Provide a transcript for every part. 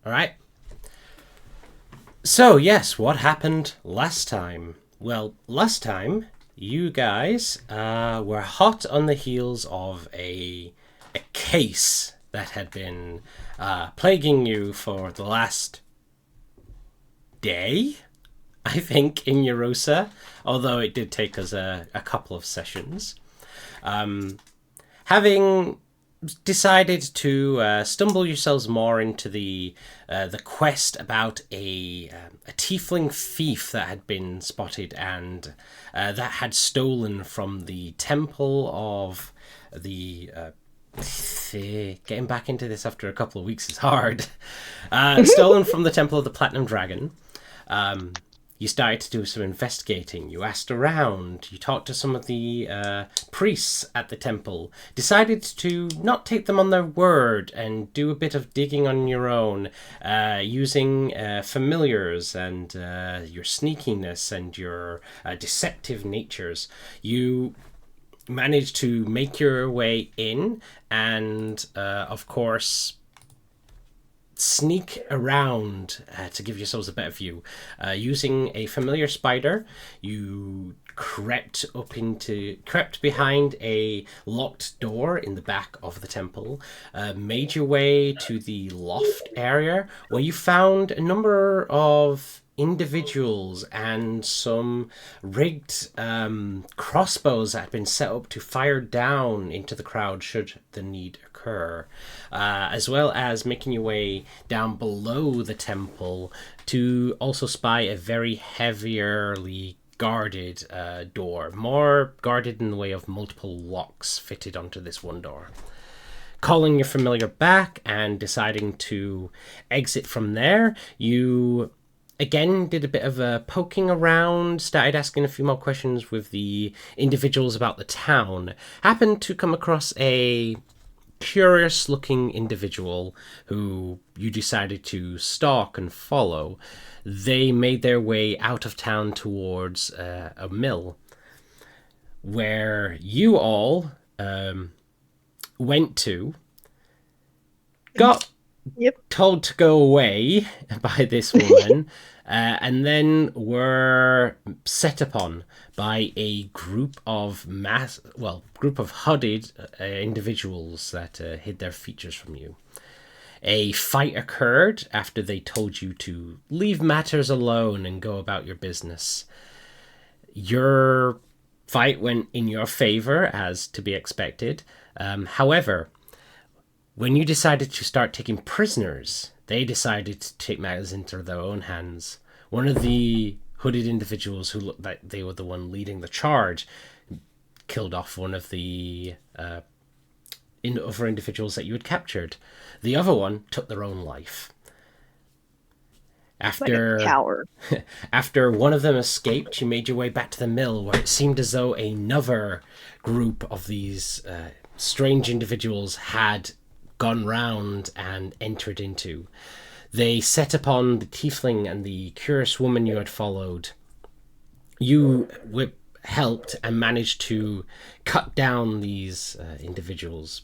All right. So, yes, what happened last time? Well, last time, you guys were hot on the heels of a case that had been plaguing you for the last day, I think, in Eurosa, although it did take us a couple of sessions. Having decided to stumble yourselves more into the quest about a tiefling thief that had been spotted and that had stolen from the temple of the getting back into this after a couple of weeks is hard. Stolen from the temple of the Platinum Dragon. You started to do some investigating. You asked around. You talked to some of the priests at the temple. Decided to not take them on their word and do a bit of digging on your own, using familiars and your sneakiness and your deceptive natures. You managed to make your way in and, of course, sneak around to give yourselves a better view. Using a familiar spider, you crept behind a locked door in the back of the temple, made your way to the loft area where you found a number of individuals and some rigged crossbows that had been set up to fire down into the crowd should the need occur, as well as making your way down below the temple to also spy a very heavily guarded door, more guarded in the way of multiple locks fitted onto this one door. Calling your familiar back and deciding to exit from there, you again did a bit of poking around, started asking a few more questions with the individuals about the town. Happened to come across a curious looking individual who you decided to stalk and follow. They made their way out of town towards a mill where you all went to, got told to go away by this woman, and then were set upon by a group of hooded individuals that hid their features from you. A fight occurred after they told you to leave matters alone and go about your business. Your fight went in your favor, as to be expected. However, when you decided to start taking prisoners, they decided to take matters into their own hands. One of the hooded individuals who looked like they were the one leading the charge killed off one of the other individuals that you had captured. The other one took their own life. After, like a coward. After one of them escaped, you made your way back to the mill where it seemed as though another group of these strange individuals had gone round and entered into. They set upon the tiefling and the curious woman you had followed. You helped and managed to cut down these individuals.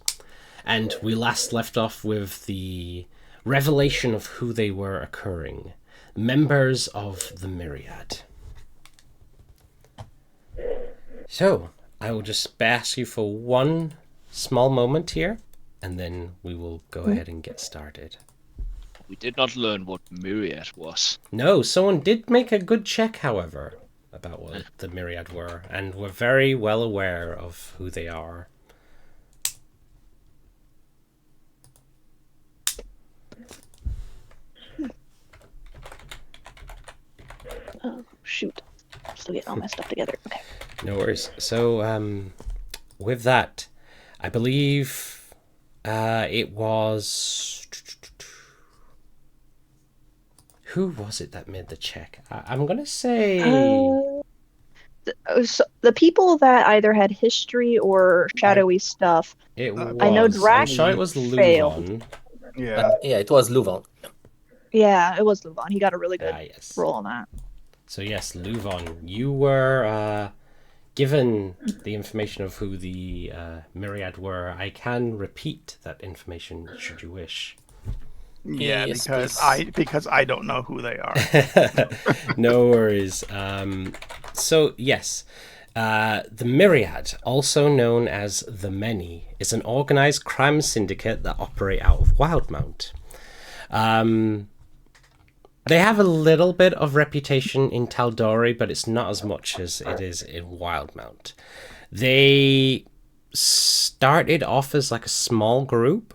And we last left off with the revelation of who they were occurring. Members of the Myriad. So, I will just ask you for one small moment here, and then we will go ahead and get started. We did not learn what Myriad was. No, someone did make a good check, however, about what the Myriad were, and were very well aware of who they are. Oh, shoot. I'm still getting all my stuff together. Okay. No worries. So, with that, I believe it was... Who was it that made the check? I'm going to say... So the people that either had history or shadowy stuff. It was... I know Drac I'm sure it was failed. Luvon. Yeah. Yeah, it was Luvon. Yeah, it was Luvon. He got a really good Yes. roll on that. So yes, Luvon, you were given the information of who the Myriad were. I can repeat that information should you wish. Yeah, Yes, because I don't know who they are. No worries. So yes, the Myriad, also known as the Many, is an organized crime syndicate that operate out of Wildmount. They have a little bit of reputation in Tal'Dorei, but it's not as much as it is in Wildmount. They started off as like a small group,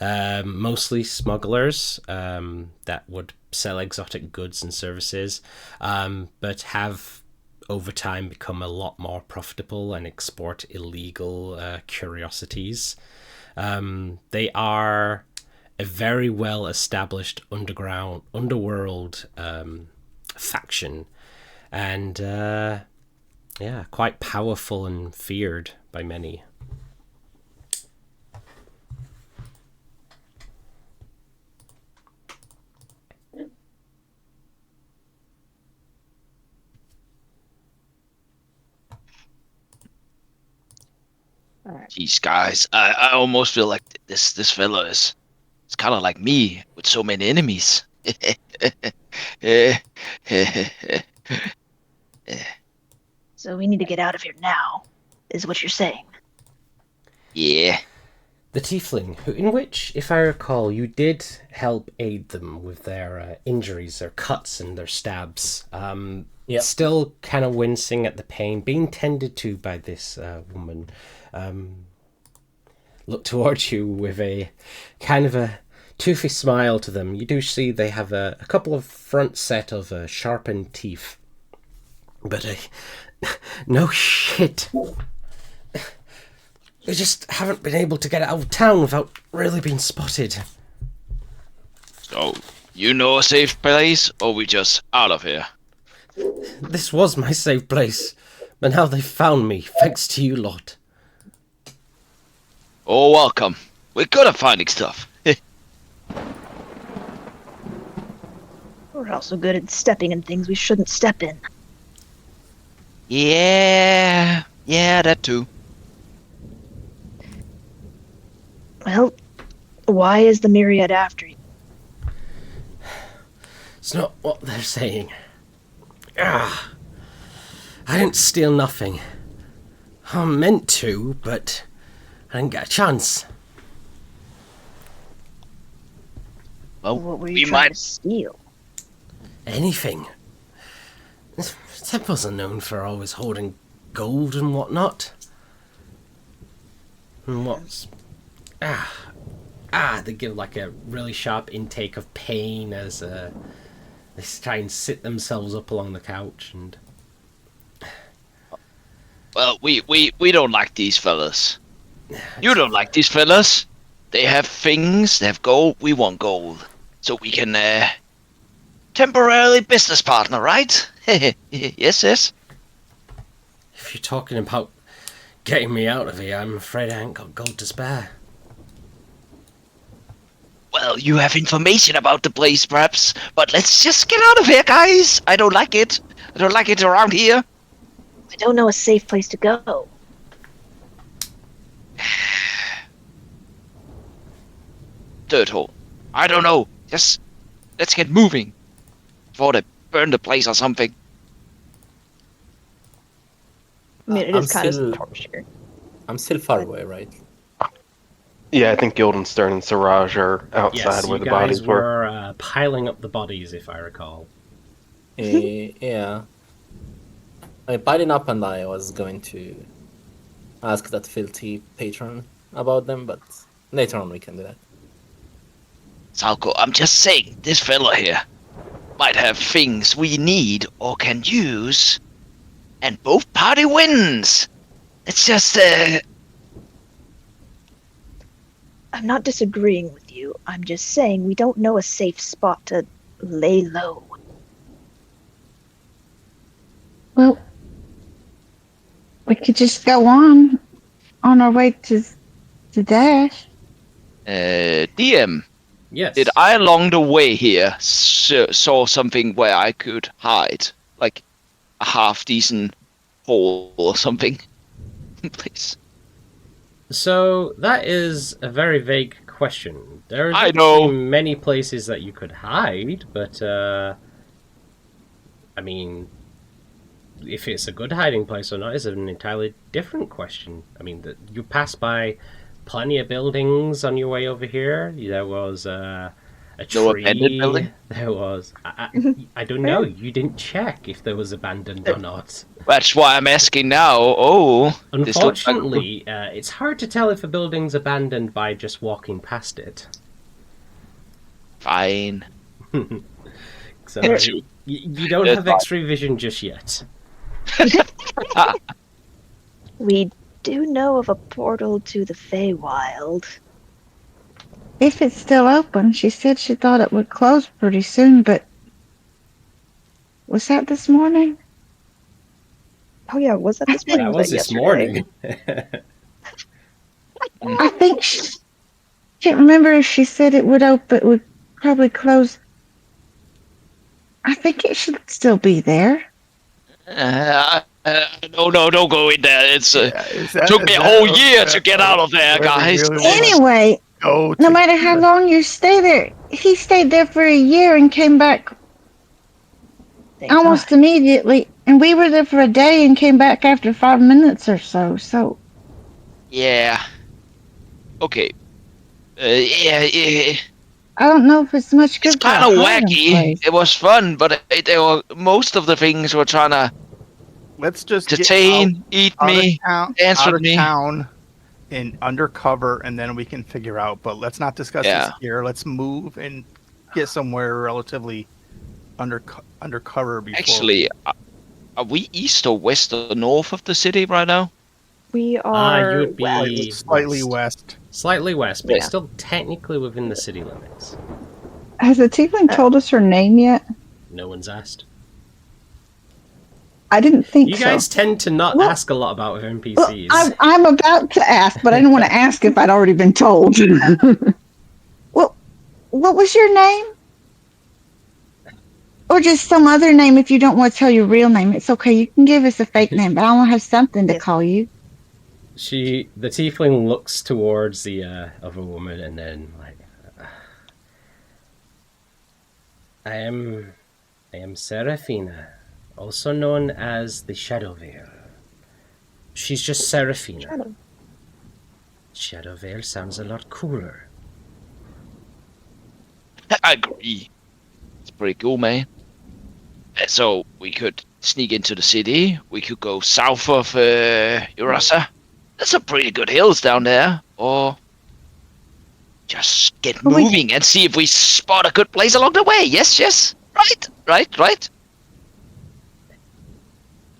mostly smugglers that would sell exotic goods and services, but have over time become a lot more profitable and export illegal curiosities. They are a very well established underworld faction, and quite powerful and feared by many. Jeez, guys, I almost feel like this fella is it's kind of like me with so many enemies. So we need to get out of here now, is what you're saying. Yeah. The tiefling, in which, if I recall, you did help aid them with their injuries, their cuts and their stabs. Still kind of wincing at the pain, being tended to by this woman. Look towards you with a kind of a toothy smile to them. You do see they have a couple of front set of sharpened teeth. But no shit. We just haven't been able to get out of town without really being spotted. So, you know a safe place, or we just out of here? This was my safe place, but now they've found me, thanks to you lot. Oh, welcome. We're good at finding stuff. We're also good at stepping in things we shouldn't step in. Yeah, that too. Well, why is the Myriad after you? It's not what they're saying. I didn't steal nothing. I meant to, but I didn't get a chance. Well, What were we you trying might. to steal? Anything. Temples are known for always holding gold and whatnot. And what's... they give like a really sharp intake of pain as they try and sit themselves up along the couch and... Well, we don't like these fellas. You don't like these fellas. They have things, they have gold, we want gold. So we can, temporarily business partner, right? Yes. If you're talking about getting me out of here, I'm afraid I ain't got gold to spare. Well, you have information about the place, perhaps, but let's just get out of here, guys. I don't like it. I don't like it around here. I don't know a safe place to go. Dirt hole. I don't know. Just let's get moving before they burn the place or something. I mean, it I'm is kind still- of torture. I'm still far away, right? Yeah, I think Guildenstern and Siraj are outside Yes, where you the guys bodies were. were piling up the bodies, if I recall. Yeah. I piling up and I was going to ask that filthy patron about them, but later on we can do that. Salko, I'm just saying, this fella here might have things we need or can use, and both party wins. It's just, I'm not disagreeing with you. I'm just saying we don't know a safe spot to lay low. Well, we could just go on our way to Zadash. DM, Yes. did I along the way here saw something where I could hide? Like a half-decent hole or something? Please. So that is a very vague question. There's I know. many places that you could hide, but I mean, if it's a good hiding place or not is an entirely different question. I mean, you pass by plenty of buildings on your way over here. There was a No tree. abandoned building? There was. I don't know. You didn't check if there was abandoned or not. That's why I'm asking now. Oh, this looks like- Unfortunately, it's hard to tell if a building's abandoned by just walking past it. Fine. So It's- you don't It's have fine. X-ray vision just yet. We do know of a portal to the Feywild. If it's still open, she said she thought it would close pretty soon, but was that this morning? Oh yeah, was that this morning? That or was that this yesterday? morning. I think she can't remember if she said it would probably close. I think it should still be there. No, don't go in there. It's Is that- took me is a that whole what- year to get out of there, where we guys. really wanna Anyway, go no to- matter how long you stay there, he stayed there for a year and came back Thank almost God. immediately. And we were there for a day and came back after 5 minutes or so. So Yeah. Okay. Yeah. I don't know if it's much good. It's for a kind of hiding wacky. place. It was fun, but most of the things were trying to Let's just get detain, eat out me. of town, dance out with of me. town, and undercover, and then we can figure out. But let's not discuss Yeah. this here. Let's move and get somewhere relatively undercover before. Actually, are we east or west or north of the city right now? We You are would be west. slightly west. Slightly west, but Yeah. it's still technically within the city limits. Has the tiefling told us her name yet? No one's asked. I didn't think You so. guys tend to not Well- ask a lot about Well, NPCs. I'm about to ask, but I didn't want to ask if I'd already been told. Well, what was your name? Or just some other name if you don't want to tell your real name. It's okay. You can give us a fake name, but I want to have something to Yes. call you. The tiefling looks towards the other woman and then I am Seraphina, also known as the Shadow Veil. She's just Seraphina. Shadow. Shadow Veil sounds a lot cooler. I agree. It's pretty cool, man. So we could sneak into the city. We could go south of Urasa. There's some pretty good hills down there. Or just get Well, we- moving and see if we spot a good place along the way. Yes. Right.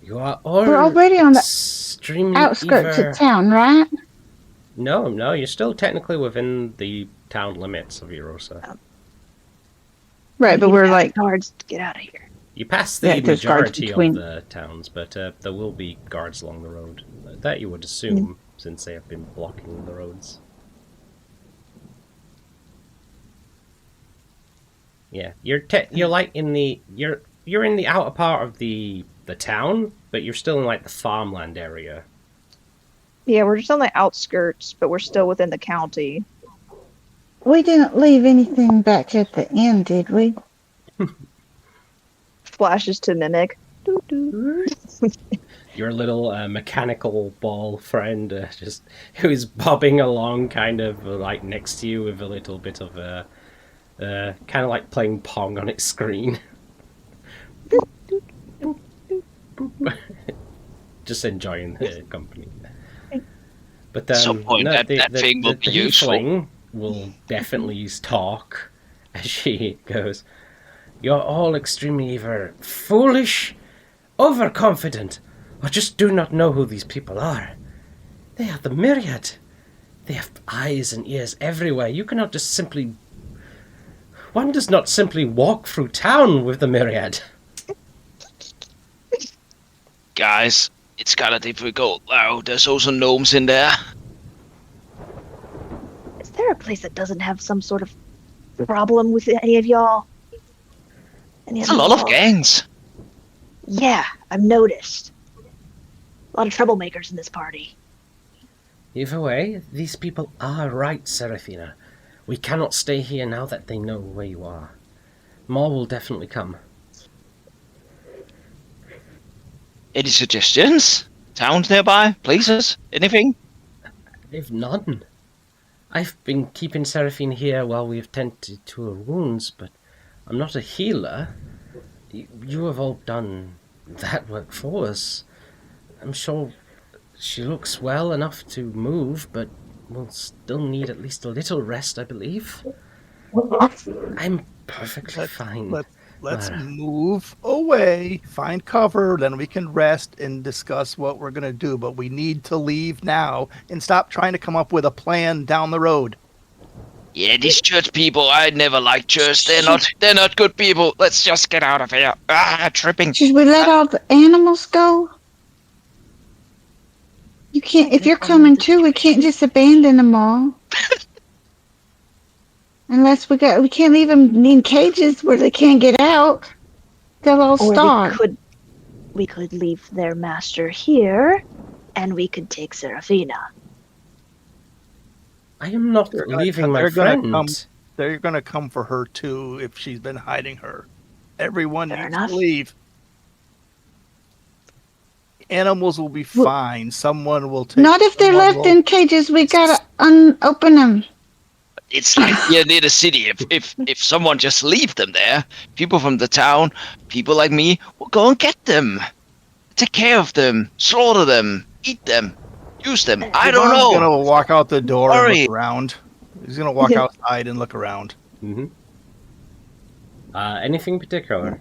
You are all We're already on the extremely outskirts eager. of town, right? No, you're still technically within the town limits of Erosa. Right, but We we're have like, guards to get out of here. You pass the Yeah, there's guards majority of between. the towns, but there will be guards along the road. That you would assume, since they have been blocking the roads. Yeah, you're like in the you're in the outer part of the town, but you're still in like the farmland area. Yeah, we're just on the outskirts, but we're still within the county. we didn't leave anything back at the end, did we? Flashes to mimic. Doo doo. Your little mechanical ball friend, just who is bobbing along, kind of like next to you with a little bit of kind of like playing Pong on its screen. Just enjoying the company. But Some point that thing will be useful. tiefling will definitely talk as she goes, "You're all extremely either foolish, overconfident, or just do not know who these people are. They are the Myriad. They have eyes and ears everywhere. You cannot just simply... One does not simply walk through town with the Myriad." Guys, it's kind of difficult. Wow, there's also gnomes in there. Is there a place that doesn't have some sort of problem with any of y'all? There's a lot of gangs. Yeah, I've noticed. A lot of troublemakers in this party. Either way, these people are right, Seraphina. We cannot stay here now that they know where you are. More will definitely come. Any suggestions? Towns nearby? Places? Anything? They've none. I've been keeping Seraphine here while we've tended to her wounds, but I'm not a healer. You have all done that work for us. I'm sure she looks well enough to move, but will still need at least a little rest, I believe. I'm perfectly fine. Let's Mara. move away, find cover, then we can rest and discuss what we're gonna do. But we need to leave now and stop trying to come up with a plan down the road. Yeah, these church people, I never liked church. They're not good people. Let's just get out of here. Tripping. Should we let all the animals go? You can't. If you're coming too, we can't just abandon them all. Unless we can't leave them in cages where they can't get out. They'll all Or starve. we could leave their master here, and we could take Seraphina. I am not They're gonna leaving come- my they're gonna friend. come- They're gonna come for her too if she's been hiding her. Everyone Fair needs enough. to leave. Animals will be fine. Someone will take. Not if they're someone left will- in cages. We gotta unopen them. It's like here near the city. If someone just leave them there, people from the town, people like me, will go and get them. Take care of them, slaughter them, eat them, use them. I don't Devon's know. gonna walk out the door and Hurry. look around. He's gonna walk outside and look around. Mm-hmm. Anything particular?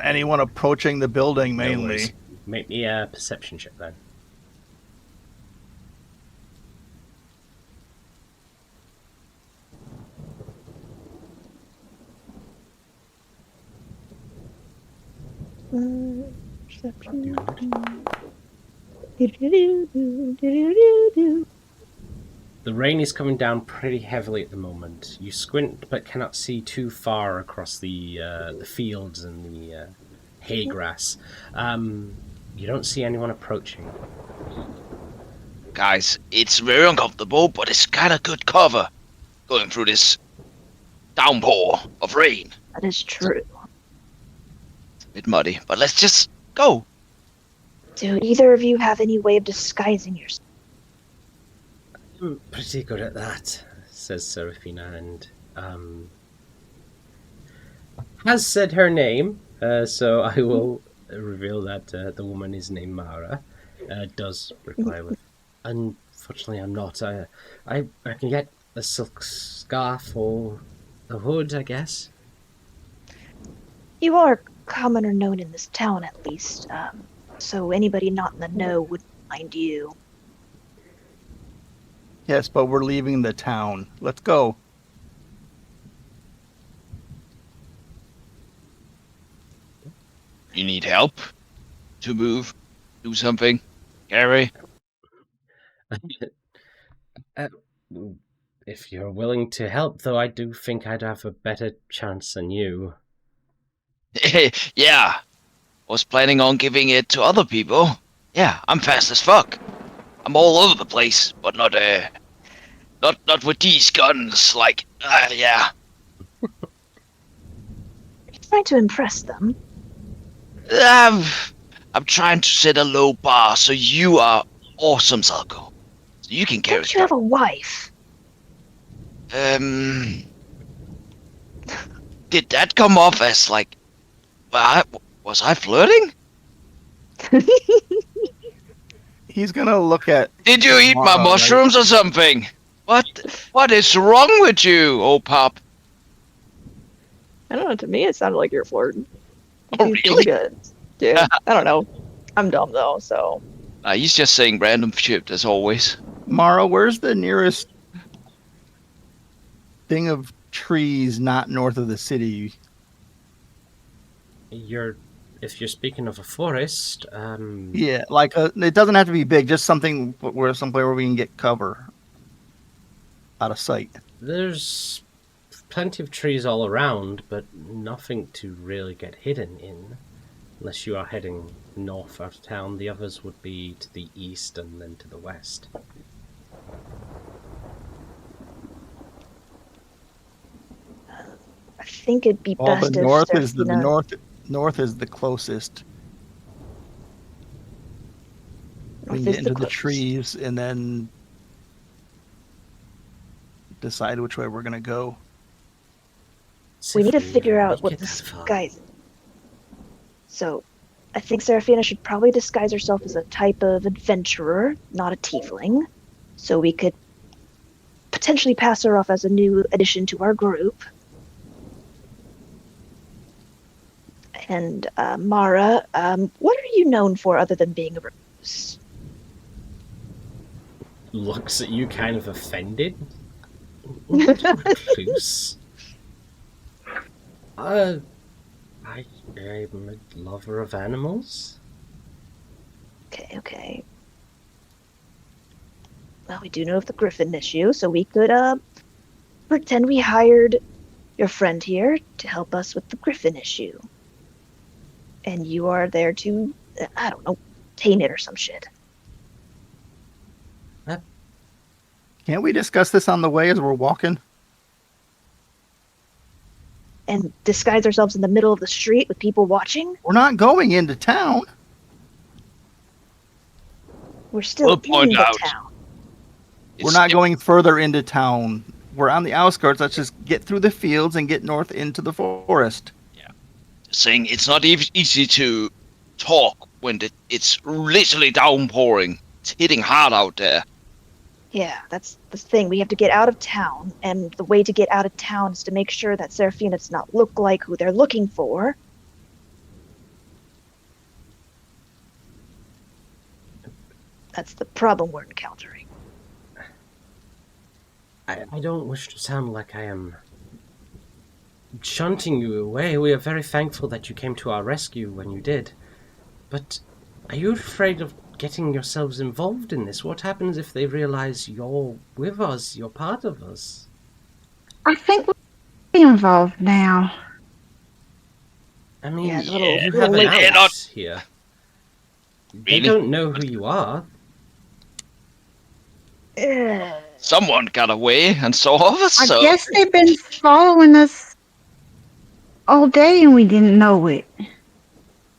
Anyone approaching the building No mainly. worries. Make me a perception check then. The rain is coming down pretty heavily at the moment. You squint but cannot see too far across the fields and the hay grass. You don't see anyone approaching. Guys, it's very uncomfortable, but it's kind of good cover going through this downpour of rain. That is true. It's a bit muddy, but let's just go. Do either of you have any way of disguising yourself? I'm pretty good at that, says Seraphina, and has said her name, so I will reveal that the woman is named Mara. Does reply with, unfortunately I'm not. I can get a silk scarf or a hood, I guess. You are common or known in this town, at least, so anybody not in the know would find you. Yes, but we're leaving the town. Let's go. You need help to move, do something, Gary. If you're willing to help, though, I do think I'd have a better chance than you. Yeah, was planning on giving it to other people. Yeah, I'm fast as fuck. I'm all over the place, but not with these guns. Like, yeah. You're trying to impress them. I'm trying to set a low bar, so you are awesome, Zalko. So you can carry Don't you have a wife? Did that come off as like, was I flirting? He's gonna look at. Did you eat my Mara, right? mushrooms or something? What is wrong with you, old pop? I don't know. To me, it sounded like you're flirting. Oh, You really? think good. Yeah. I don't know. I'm dumb though, so. He's just saying random shit as always. Mara, where's the nearest thing of trees not north of the city? If you're speaking of a forest, Yeah, like it doesn't have to be big, just something somewhere where we can get cover out of sight. there's plenty of trees all around, but nothing to really get hidden in. Unless you are heading north out of town, the others would be to the east and then to the west. I think it'd be Well, best the if north is the Seraphina- north is the closest. We North can is get the into the closest. trees and then decide which way we're gonna go. We need to If figure out make what it the that far. disguise. So, I think Seraphina should probably disguise herself as a type of adventurer, not a tiefling, so we could potentially pass her off as a new addition to our group. And Mara, what are you known for other than being a recluse? Looks at you kind of offended. Recluse. I'm a lover of animals. Okay. Well, we do know of the griffin issue, so we could pretend we hired your friend here to help us with the griffin issue. And you are there to, I don't know, tame it or some shit. Can't we discuss this on the way as we're walking? And disguise ourselves in the middle of the street with people watching? We're not going into town. We're still We'll in point the out. town. We're not going further into town. We're on the outskirts. Let's just get through the fields and get north into the forest. Saying it's not easy to talk when it's literally downpouring. It's hitting hard out there. Yeah, that's the thing. We have to get out of town, and the way to get out of town is to make sure that Seraphina does not look like who they're looking for. That's the problem we're encountering. I don't wish to sound like I am shunting you away. We are very thankful that you came to our rescue when you did. But are you afraid of getting yourselves involved in this? What happens if they realize you're with us, you're part of us? I think we're involved now. I mean, Yeah, you little have an late. They're out not- here. They Really? don't know who you are. Someone got away and saw us. I So guess they've been following us all day and we didn't know it.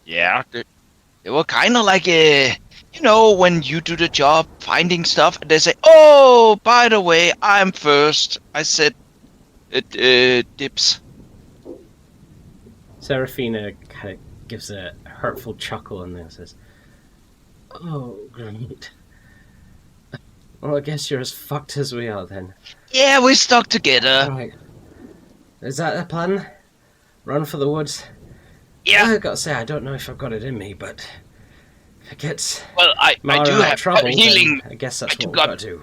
yeah, they were kind of like when you do the job finding stuff, and they say, "Oh, by the way, I'm first." I said, "Dips." Seraphina kind of gives a hurtful chuckle and then says, "Oh, great. Well, I guess you're as fucked as we are then. Yeah, we stuck together. Alright. Is that the plan? Run for the woods? Yeah. I gotta say, I don't know if I've got it in me, but if it gets Well, I Mara do out of have trouble, healing. then I guess that's I do what we've got- got to do.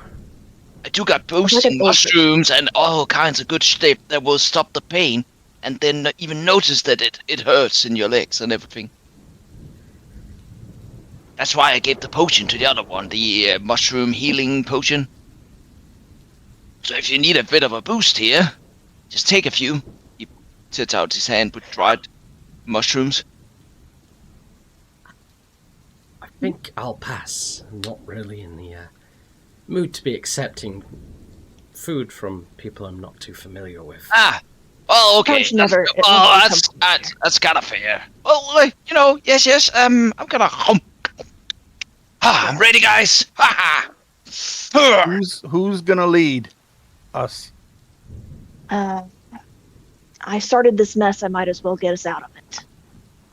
I do got boosting mushrooms and all kinds of good stuff that will stop the pain, and then even notice that it hurts in your legs and everything. That's why I gave the potion to the other one, the mushroom healing potion. So if you need a bit of a boost here, just take a few. He sets out his hand with dried mushrooms. I think I'll pass. I'm not really in the mood to be accepting food from people I'm not too familiar with. Ah, well, okay. Punch never- it Oh, won't that's become- that's kind of fair. Well, yes. I'm gonna. I'm ready, guys. Ha ha. Who's gonna lead us? I started this mess. I might as well get us out of it.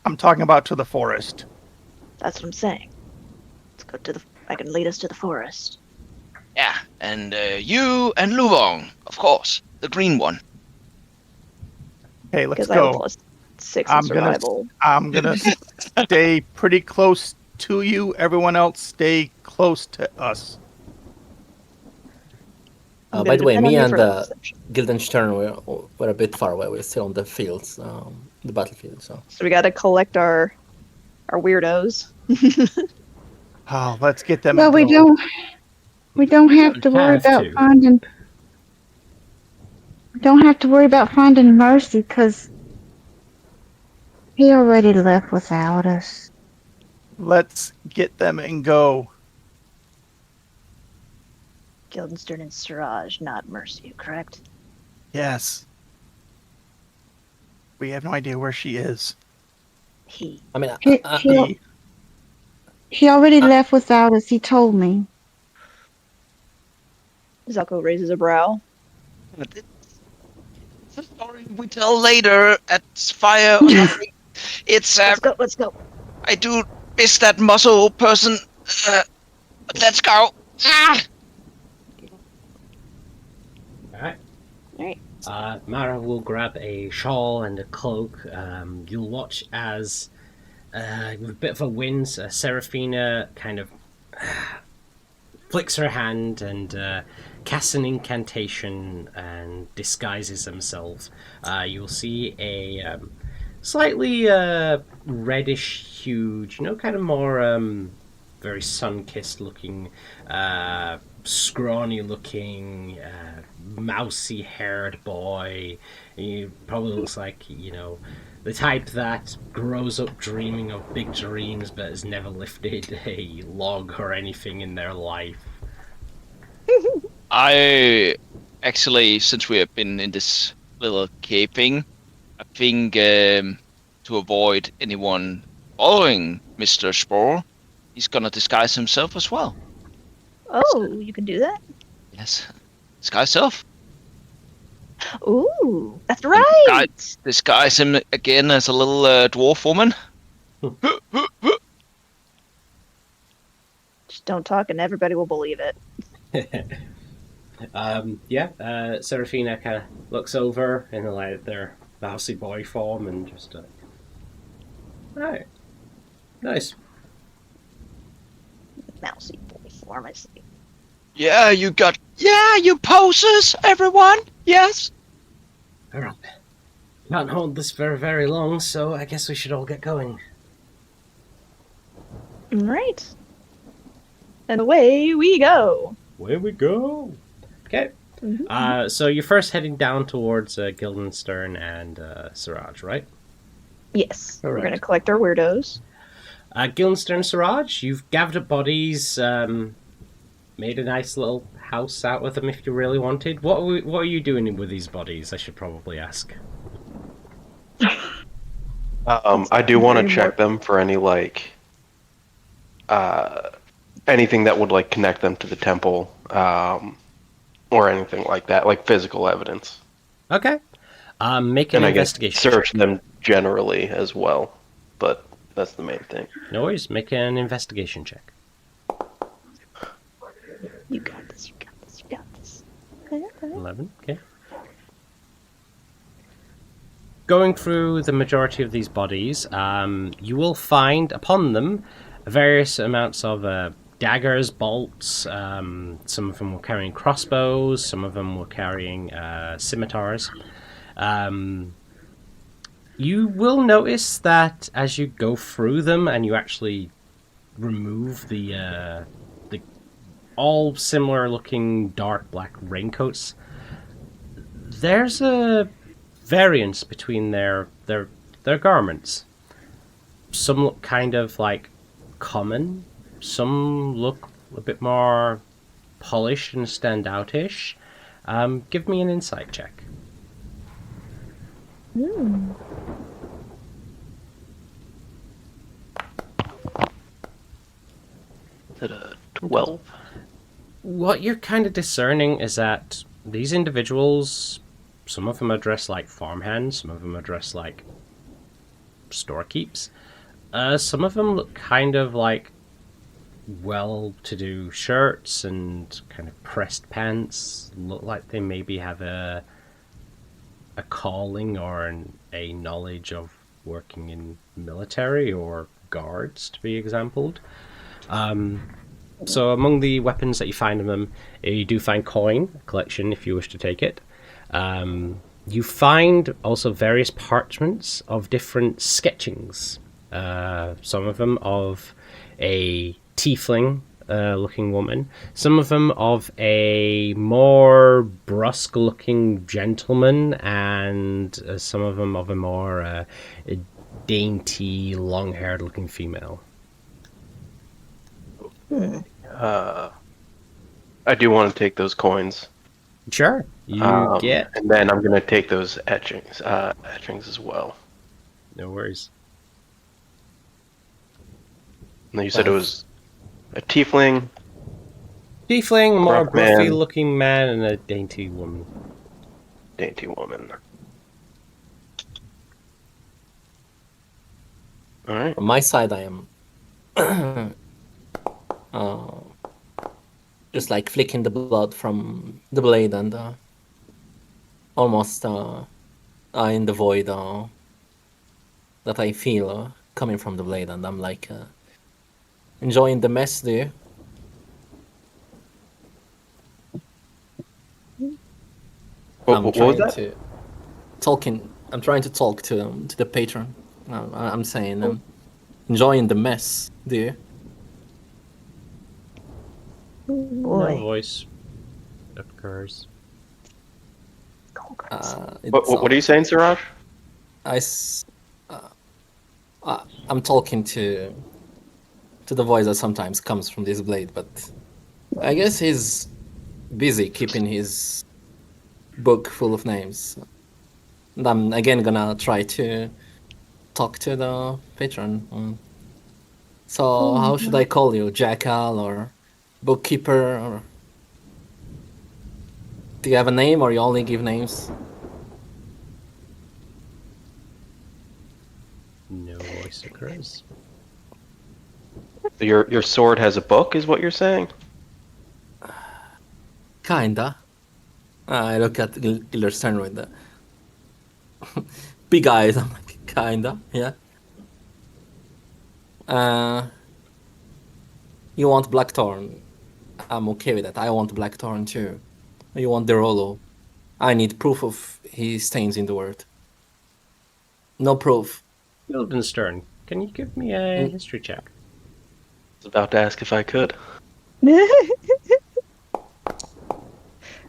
I'm talking about to the forest. That's what I'm saying. Let's go to the. I can lead us to the forest. Yeah, and you and Luvong, of course, the green one. Okay, let's Because I have a go. +6 in I'm gonna- survival. I'm gonna stay pretty close to you. Everyone else, stay close to us. I'm By gonna the way, depend on me you and for the perception. Guildenstern were a bit far away. We're still on the fields, the battlefield. So So we got to collect our weirdos. Oh, let's get them. Well, we going. don't have to worry have about to. finding. We don't have to worry about finding Mercy because he already left without us. Let's get them and go. Guildenstern and Siraj, not Mercy, correct? Yes. We have no idea where she is. He. I mean, He already left without us. He told me. Zuko raises a brow. It's a story we tell later at fire. It's Let's go. I do miss that muscle person. Let's go. Ah! Alright. Alright. Mara will grab a shawl and a cloak. You'll watch as, with a bit of a wind, Seraphina kind of flicks her hand and casts an incantation and disguises themselves. You'll see a slightly reddish hued, kind of more very sun-kissed looking, scrawny looking, mousy haired boy. He probably looks like, the type that grows up dreaming of big dreams but has never lifted a log or anything in their life. I actually, since we have been in this little caping, I think to avoid anyone following Mr. Spore, he's gonna disguise himself as well. Oh, you can do that? Yes, disguise self. Ooh, that's right. Disguise him again as a little dwarf woman. Just don't talk and everybody will believe it. Seraphina kind of looks over in their mousy boy form and just right, nice. Mousy boy form, I see. Yeah, you posers, everyone. Yes. All right, can't hold this for very long, so I guess we should all get going. Right. And away we go. Where we go? Okay. Mm-hmm. So you're first heading down towards Guildenstern and Siraj, right? Yes. All We're right. going to collect our weirdos. Guildenstern, Siraj, you've gathered up bodies, made a nice little house out of them if you really wanted. What are you doing with these bodies, I should probably ask? I do want to check them for any anything that would connect them to the temple, or anything like that, like physical evidence. Okay. Make an And I guess investigation. search them generally as well, but that's the main thing. No worries. Make an investigation check. You got this, you got this, you got this. 11. Okay. Going through the majority of these bodies, you will find upon them various amounts of daggers, bolts. Some of them were carrying crossbows. Some of them were carrying scimitars. You will notice that as you go through them and you actually remove the all similar looking dark black raincoats, there's a variance between their garments. Some look kind of like common, some look a bit more polished and standoutish. Give me an insight check. Hmm. Is it a 12? What you're kind of discerning is that these individuals, some of them are dressed like farmhands, some of them are dressed like storekeeps. Some of them look kind of like well-to-do shirts and kind of pressed pants. Look like they maybe have a calling or a knowledge of working in military or guards, to be exampled. So among the weapons that you find in them, you do find coin, a collection if you wish to take it. You find also various parchments of different sketchings. Some of them of a tiefling looking woman, some of them of a more brusque looking gentleman, and some of them of a more dainty, long haired looking female. I do want to take those coins. Sure. You get And then I'm gonna take those etchings as well. no worries. And you said it was a tiefling, Tiefling, more Gruff man. gruffy-looking man, and a dainty woman. dainty woman. All right. From my side, I am just like flicking the blood from the blade and almost in the void that I feel coming from the blade, and I'm like enjoying the mess there. What was that? I'm trying to talk to the patron. I'm saying I'm enjoying the mess, dear. Boy. No voice occurs. What are you saying, Siraj? I'm talking to the voice that sometimes comes from this blade, but I guess he's busy keeping his book full of names. And I'm again gonna try to talk to the patron. So how should I call you? Jackal or bookkeeper? Or do you have a name, or you only give names? No voice occurs. Your sword has a book, is what you're saying? Kinda. I look at Gilderstern with the big eyes. I'm like, kinda, yeah. You want Blackthorn? I'm okay with that. I want Blackthorn too. You want the Rollo? I need proof of his stains in the world. No proof. Guildenstern, can you give me a history check? I was about to ask if I could.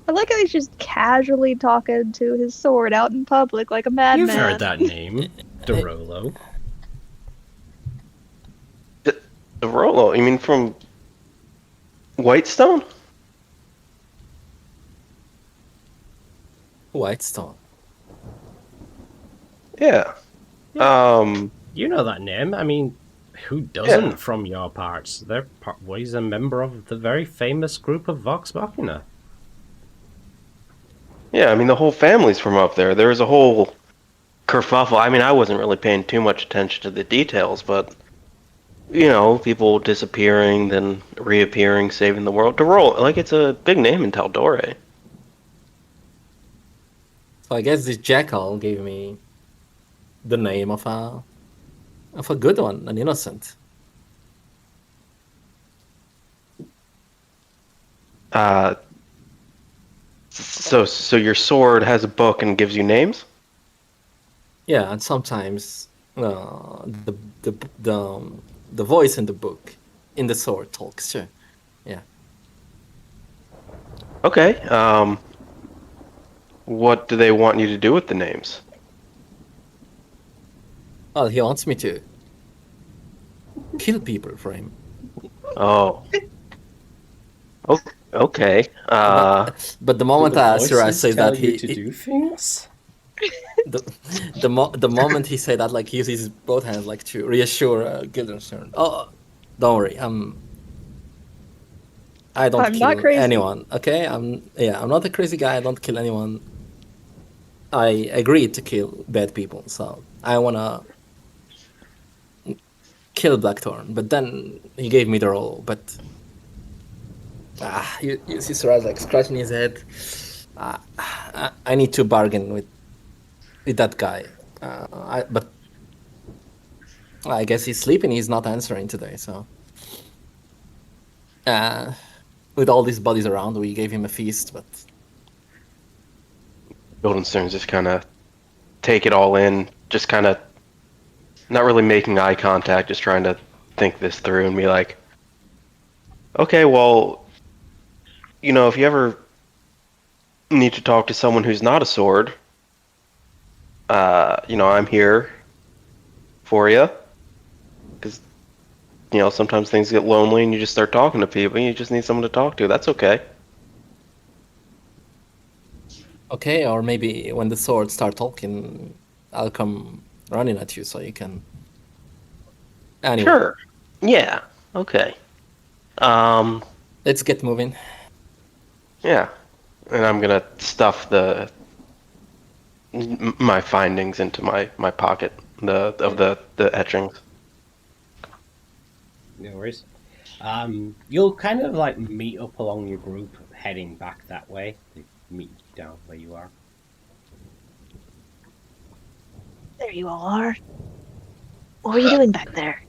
I like how he's just casually talking to his sword out in public like a madman. You've heard that name, Dorolo. The Rollo? You mean from Whitestone? Whitestone. Yeah. You know that name. I mean, who doesn't from your parts? He's a member of the very famous group of Vox Machina. Yeah, I mean, the whole family's from up there. There's a whole kerfuffle. I mean, I wasn't really paying too much attention to the details, but, you know, people disappearing, then reappearing, saving the world. Like, it's a big name in Taldore. So I guess this jackal gave me the name of a good one, an innocent. So your sword has a book and gives you names? Yeah, and sometimes the voice in the book, in the sword, talks too. Yeah. Okay. What do they want you to do with the names? Well, he wants me to kill people for him. Oh. Okay. But the moment Cyrios says that you to do things. the moment he said that, like, he uses both hands like to reassure Guildenstern. Oh, don't worry, I don't I'm kill not crazy. anyone. Okay, I'm not a crazy guy. I don't kill anyone. I agreed to kill bad people, so I wanna kill Blackthorn. But then he gave me the role. But you see Cyrios like scratching his head. I need to bargain with that guy. But I guess he's sleeping. He's not answering today. So with all these bodies around, we gave him a feast. But Guildenstern's just kind of take it all in, just kind of not really making eye contact, just trying to think this through and be like, okay, well, you know, if you ever need to talk to someone who's not a sword, you know, I'm here for you. Because, you know, sometimes things get lonely and you just start talking to people and you just need someone to talk to. That's okay. Okay, or maybe when the swords start talking, I'll come running at you so you can. Anyway, Sure. Yeah. Okay. let's get moving. Yeah. And I'm gonna stuff my findings into my pocket, the etchings. No worries. You'll kind of like meet up along your group heading back that way. They meet down where you are. There you all are. What are you doing back there?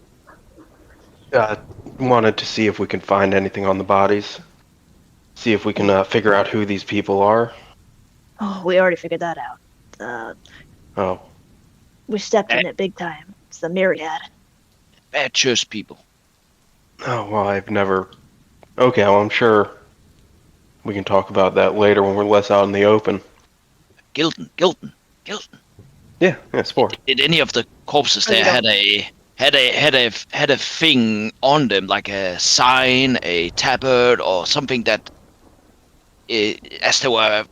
Wanted to see if we can find anything on the bodies. See if we can figure out who these people are. Oh, we already figured that out. Oh. We stepped in it big time. It's the Myriad. Bad church people. Oh, well, I've never... Okay, well, I'm sure we can talk about that later when we're less out in the open. Gilton. Yeah, sport. Did any of the corpses there had a thing on them, like a sign, a tabard, or something that, as they were,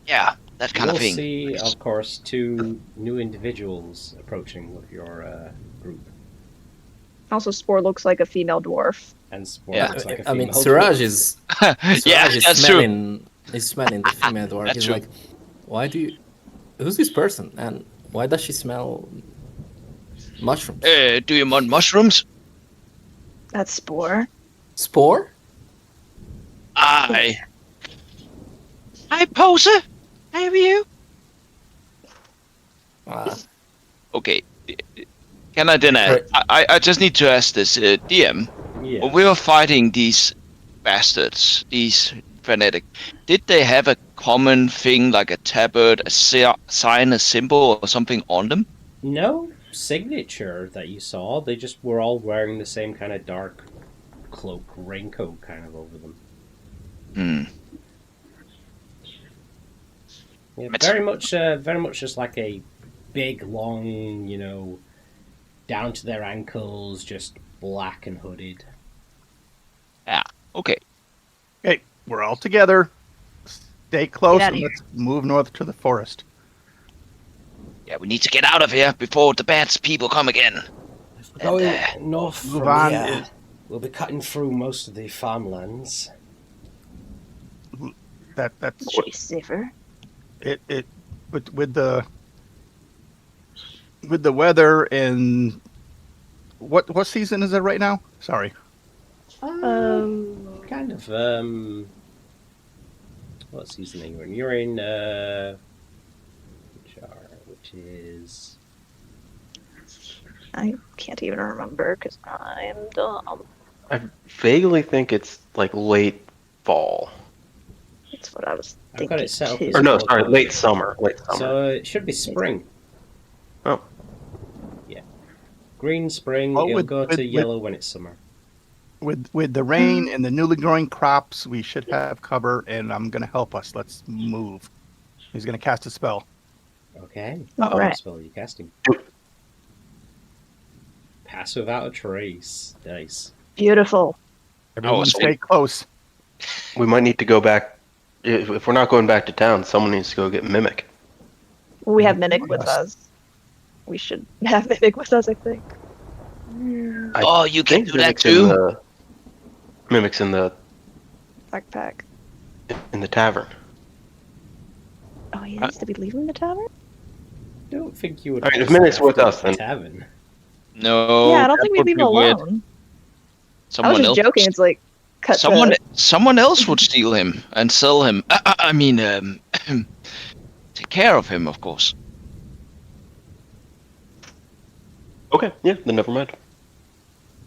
that kind of thing. You'll see, of course, 2 new individuals approaching with your group. Also, Spore looks like a female dwarf. And Spore Yeah. looks like a I mean, female Siraj dwarf. is. Yeah, Siraj is that's smelling. He's smelling the female dwarf. That's He's true. like, why do you? Who's this person? And why does she smell mushrooms? Do you want mushrooms? That's Spore. Spore? Hi, Poser. How are you? Okay. Can I then ask? I just need to ask this, DM. Yeah. When we were fighting these bastards, these fanatic, did they have a common thing like a tabard, a sign, a symbol, or something on them? No signature that you saw. They just were all wearing the same kind of dark cloak, raincoat kind of over them. Yeah, very much just like a big, long, down to their ankles, just black and hooded. Yeah. Okay. Okay, we're all together. Stay close Get outta and here. let's move north to the forest. Yeah, we need to get out of here before the bad people come again. Going north move from on. here, we'll be cutting through most of the farmlands. That's Should be safer. it with the weather and what season is it right now? Sorry. Kind of, what season are you in? You're in, which is... I can't even remember because I am dumb. I vaguely think it's like late fall. That's what I was I've thinking got it set up too. as Or no, fall sorry, time. late summer. So it should be spring. Oh. Yeah. Green spring, Oh, it'll with- go with- to yellow when it's summer. With the rain and the newly growing crops, we should have cover, and I'm gonna help us. Let's move. He's gonna cast a spell. Okay. All right. What spell are you casting? Pass without a trace. Nice. Beautiful. Everyone so- stay close. We might need to go back. If we're not going back to town, someone needs to go get Mimic. We have Mimic with Yes. us. We should have Mimic with us, I think. Oh, you can think do that Mimic's in too? Mimic's in the Backpack. tavern. Oh, he needs to be leaving the tavern? I don't think you would. I mean, if post Mimic's that with at us, the then- Oh, tavern. No. yeah, I don't that think we'd would leave be him weird. alone. I Someone was just else. joking. It's like, cut Someone else would steal him and sell him. I mean, take care of him, of course. Okay, yeah, then never mind.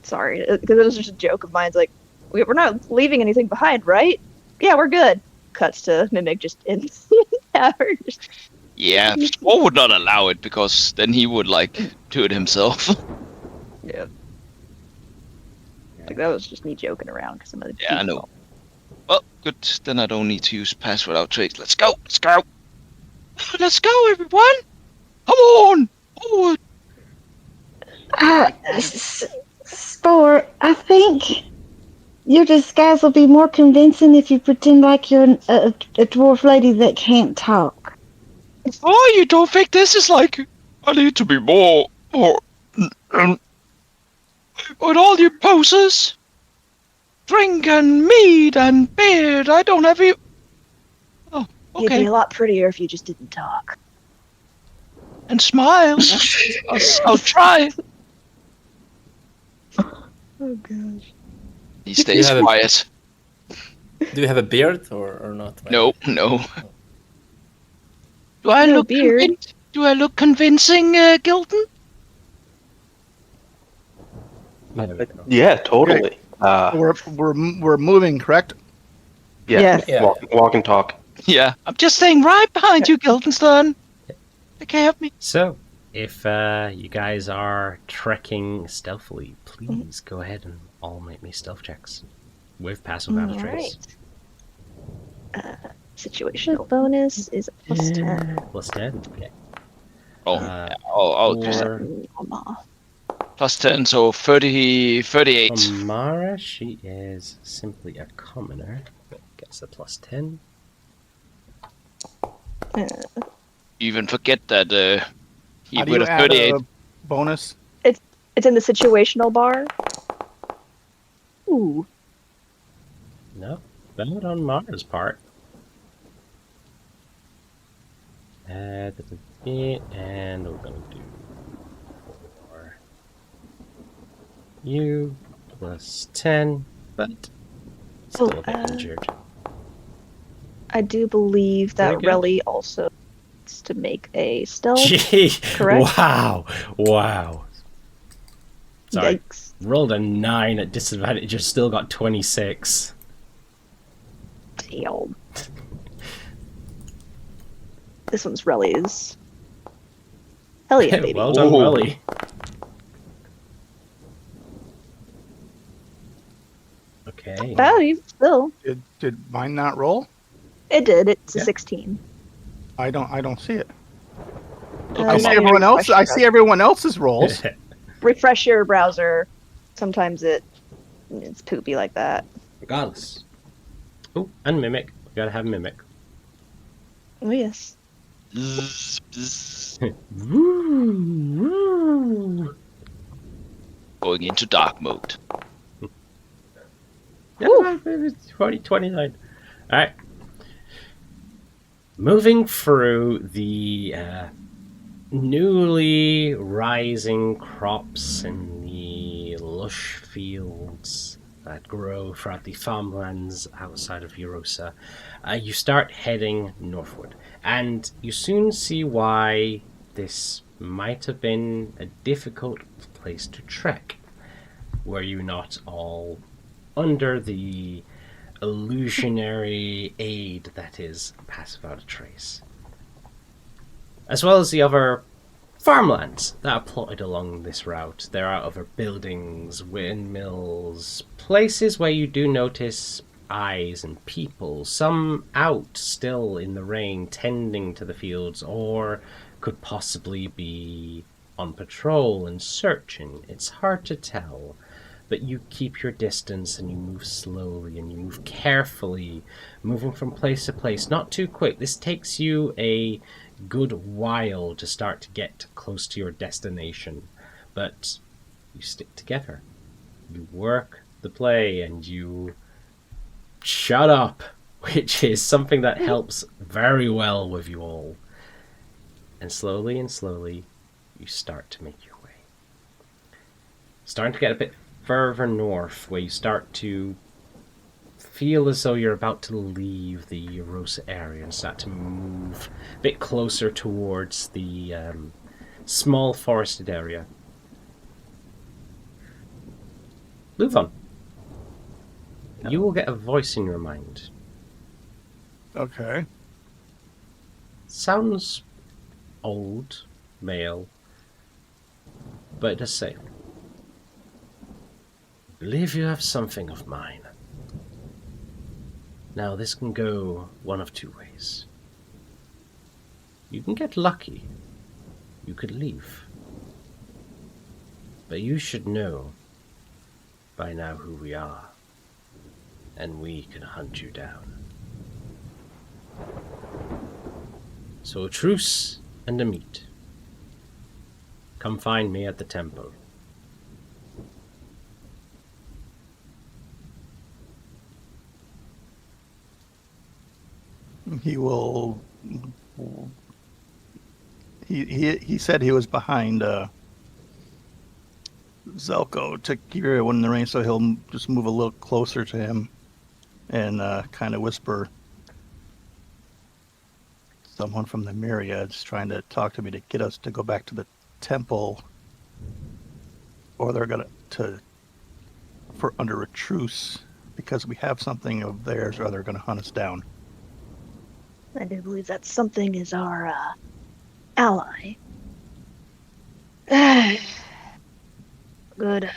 Sorry, because it was just a joke of mine. It's like, we're not leaving anything behind, right? Yeah, we're good. Cuts to Mimic just in the tavern. Just, Yeah, Spore would not allow it because then he would do it himself. yeah. Like, that was just me joking around because some of the Yeah, I know. Well, good. Then I don't need to use pass without trace. Let's go. Let's go. Let's go, everyone. Come on. Forward. Spore, I think Your disguise will be more convincing if you pretend like you're a dwarf lady that can't talk. Oh, you don't think this is like... I need to be more... with all you poses? Drink and mead and beard, I don't have you... Oh, You'd be okay. a lot prettier if you just didn't talk. And smile. I'll try. Oh gosh. He stays have a- quiet. Do you have a beard or not? No. Do I No look beard. Do I look convincing, Gilton? Yeah, totally. We're moving, correct? Yeah, Yes. Yeah. walk and talk. Yeah. I'm just staying right behind you, Giltonstone. Take care of me. So, if you guys are trekking stealthily, please go ahead and all make me stealth checks with passive without a trace. Situational bonus is a plus 10. Plus 10. Okay. I'll do that. For Plus 10, so 38. Amara, she is simply a commoner, but gets a plus 10. You even forget that he How do would you have add 38. a bonus? It's in the situational bar. Ooh. No, not on Mara's part. And we're going to do for you plus 10, but still a bit injured. I do believe that Very good. Relly also needs to make a stealth. Gee, correct? Wow. Sorry, Yikes. rolled a 9 at disadvantage, just still got 26. Damn. This one's Relly's. Hell yeah, baby. Well done, Ooh. Rolly. Okay. Oh, you still. Did mine not roll? It did. It's a Yeah. 16. I don't see it. Uh, I see now everyone you else. refresh I your see everyone else's rolls. refresh your browser. Sometimes it's poopy like that. Regardless. Oh, and Mimic. We gotta have Mimic. Oh yes. Going into dark mode. Yeah, 29. Alright. Moving through the newly rising crops in the lush fields that grow throughout the farmlands outside of Eurosa, you start heading northward. And you soon see why this might have been a difficult place to trek. Were you not all under the illusionary aid that is passive without a trace, as well as the other farmlands that are plotted along this route. There are other buildings, windmills, places where you do notice eyes and people, some out still in the rain tending to the fields, or could possibly be on patrol and searching. It's hard to tell. But you keep your distance and you move slowly and you move carefully, moving from place to place. Not too quick. This takes you a good while to start to get close to your destination. But you stick together. You work the play and you shut up, which is something that helps very well with you all. And slowly, you start to make your way. Starting to get a bit further north, where you start to feel as though you're about to leave the Eurosa area and start to move a bit closer towards the small forested area. Luvon, you will get a voice in your mind. Okay. Sounds old, male, but it does say, believe you have something of mine. Now, this can go one of two ways. You can get lucky. You could leave. But you should know by now who we are. and we can hunt you down. So a truce and a meet. Come find me at the temple. He will. He said he was behind Zelko to keep everyone in the range, so he'll just move a little closer to him and kind of whisper. Someone from the Myriad's trying to talk to me to get us to go back to the temple, or they're gonna for under a truce because we have something of theirs, or they're gonna hunt us down. I do believe that something is our ally. Good.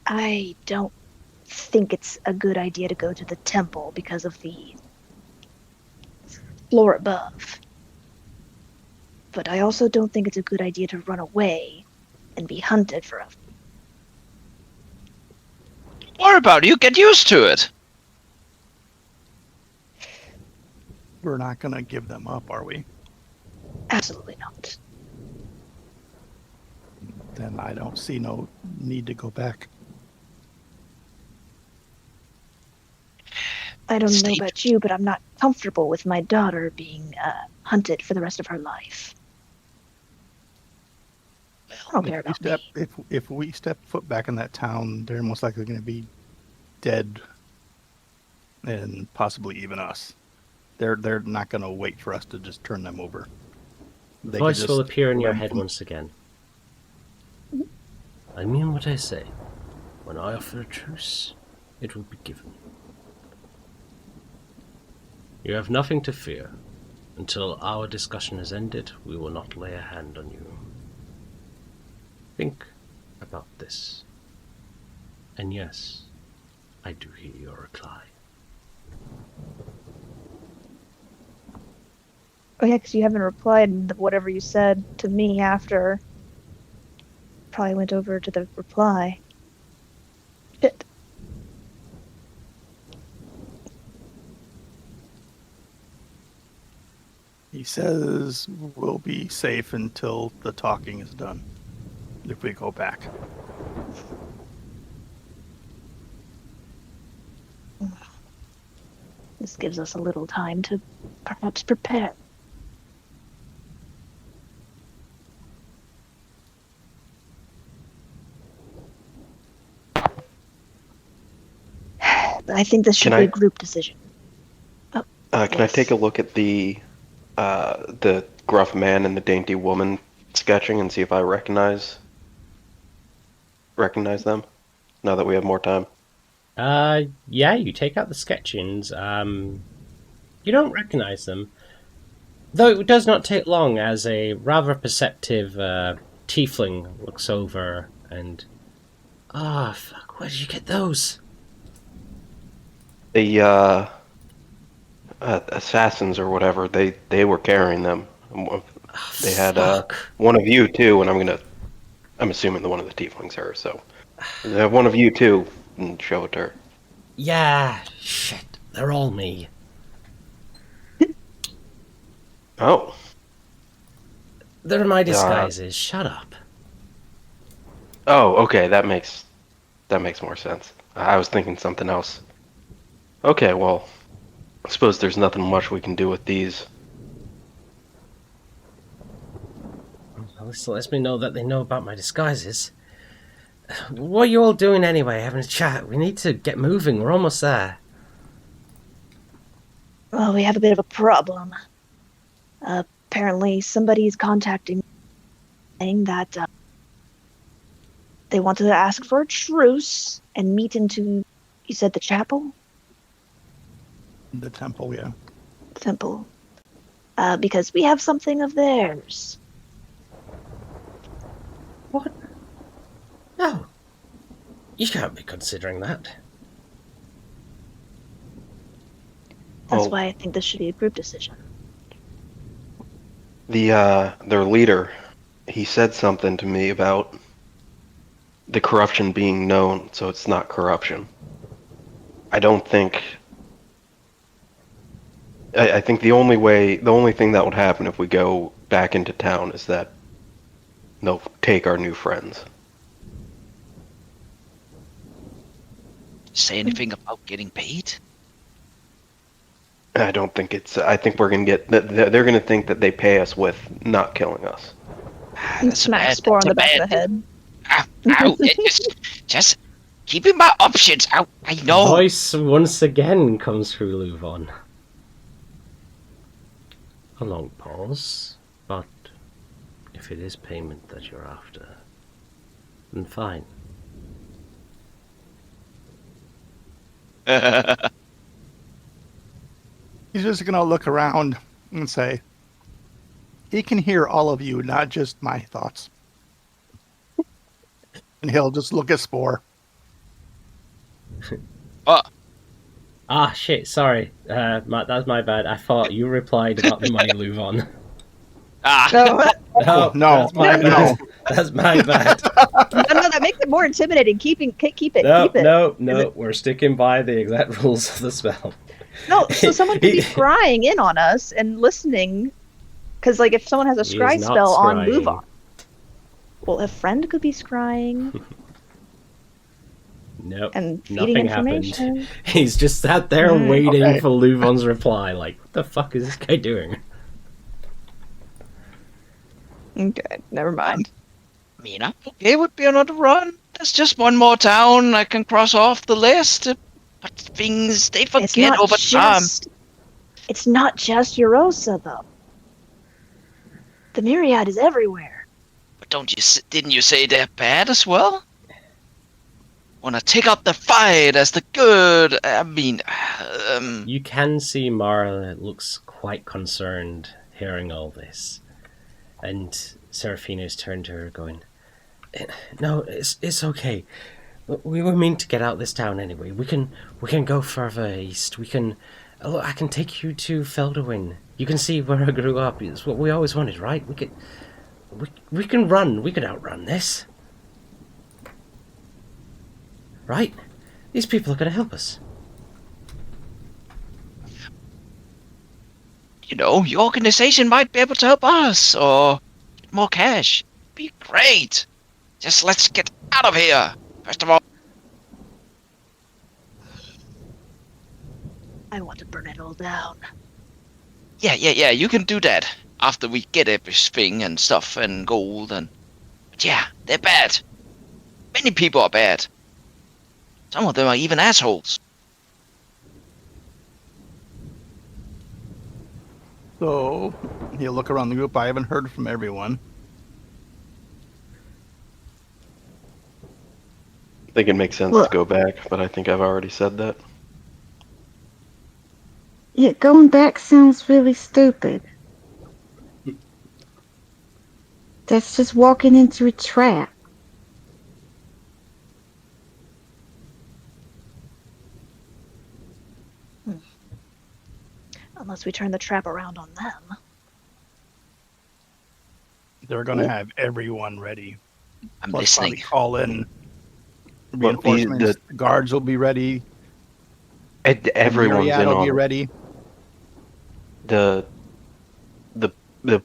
I don't think it's a good idea to go to the temple because of the floor above. But I also don't think it's a good idea to run away and be hunted for a... Don't worry about it. You get used to it. We're not gonna give them up, are we? Absolutely not. Then I don't see no need to go back. I don't know Steve. about you, but I'm not comfortable with my daughter being hunted for the rest of her life. I don't care about me. If we step foot back in that town, they're most likely going to be dead, and possibly even us. They're not going to wait for us to just turn them over. The They voice could will just appear in your run head from- once again. I mean what I say. When I offer a truce, it will be given. You have nothing to fear. Until our discussion has ended, we will not lay a hand on you. Think about this. And yes, I do hear your reply. Oh yeah, because you haven't replied to whatever you said to me after. Probably went over to the reply. Shit. He says we'll be safe until the talking is done. If we go back. This gives us a little time to perhaps prepare. I think this should Can be I- a group decision. Can I Yes. take a look at the gruff man and the dainty woman sketching and see if I recognize them? Now that we have more time. Yeah, you take out the sketchings. You don't recognize them. Though it does not take long as a rather perceptive tiefling looks over and... Ah, fuck, where did you get those? The assassins or whatever, they were carrying them. They had Fuck. one of you too, and I'm assuming the one of the tieflings her, so they have one of you too, and show it to her. Yeah, shit, they're all me. Oh, They're my disguises, shut up. oh, okay, that makes more sense. I was thinking something else. Okay, well, I suppose there's nothing much we can do with these. At least it lets me know that they know about my disguises. What are you all doing anyway, having a chat? We need to get moving, we're almost there. Well, we have a bit of a problem. Apparently, somebody's contacting saying that they wanted to ask for a truce and meet into, you said the chapel? The temple, yeah. Temple. Because we have something of theirs. What? No. You can't be considering that. That's Oh. why I think this should be a group decision. Their leader, he said something to me about the corruption being known, so it's not corruption. I don't think. I think the only thing that would happen if we go back into town is that they'll take our new friends. Say anything about getting paid? I don't think it's. I think we're gonna get. They're gonna think that they pay us with not killing us. Smack Spore on the back of the head. Ow, just keeping my options out. I know. Voice once again comes through Luvon. A long pause, but if it is payment that you're after, then fine. He's just going to look around and say, he can hear all of you, not just my thoughts. And he'll just look at Spore. Ah, shit, sorry. That's my bad. I thought you replied about the money, Luvon. No, that's my bad. That's my bad. No, that makes it more intimidating. Keep it. No, we're sticking by the exact rules of the spell. No, so someone could be scrying in on us and listening. Because, like, if someone has a scry He's not spell on scrying. Luvon. Well, a friend could be scrying Nope. and feeding Nothing information. happened. He's just sat there waiting okay. for Luvon's reply. Like, what the fuck is this guy doing? Okay, never mind. I mean, I'm okay with being on the run. There's just one more town I can cross off the list. But things, they forget over time. It's not just Eurosa, though. The Myriad is everywhere. But didn't you say they're bad as well? Wanna take up the fight as the good? I mean, You can see Mara looks quite concerned hearing all this. And Seraphina's turned to her going, "No, it's okay. We were meant to get out this town anyway. We can go further east. I can take you to Felderwin. You can see where I grew up. It's what we always wanted, right? We can run. We could outrun this. Right? These people are going to help us." you know, your organization might be able to help us, or get more cash. Be great. Just let's get out of here, first of all. I want to burn it all down. Yeah, you can do that after we get everything and stuff and gold and... But yeah, they're bad. Many people are bad. Some of them are even assholes. So he'll look around the group. I haven't heard from everyone. I think it makes sense to go back, but I think I've already said that. Yeah, going back sounds really stupid. That's just walking into a trap. Unless we turn the trap around on them. They're going to have everyone ready. I'm Plus listening. probably call in Well, reinforcements. The guards will be ready. Everyone's Myriad in will on be it. ready. The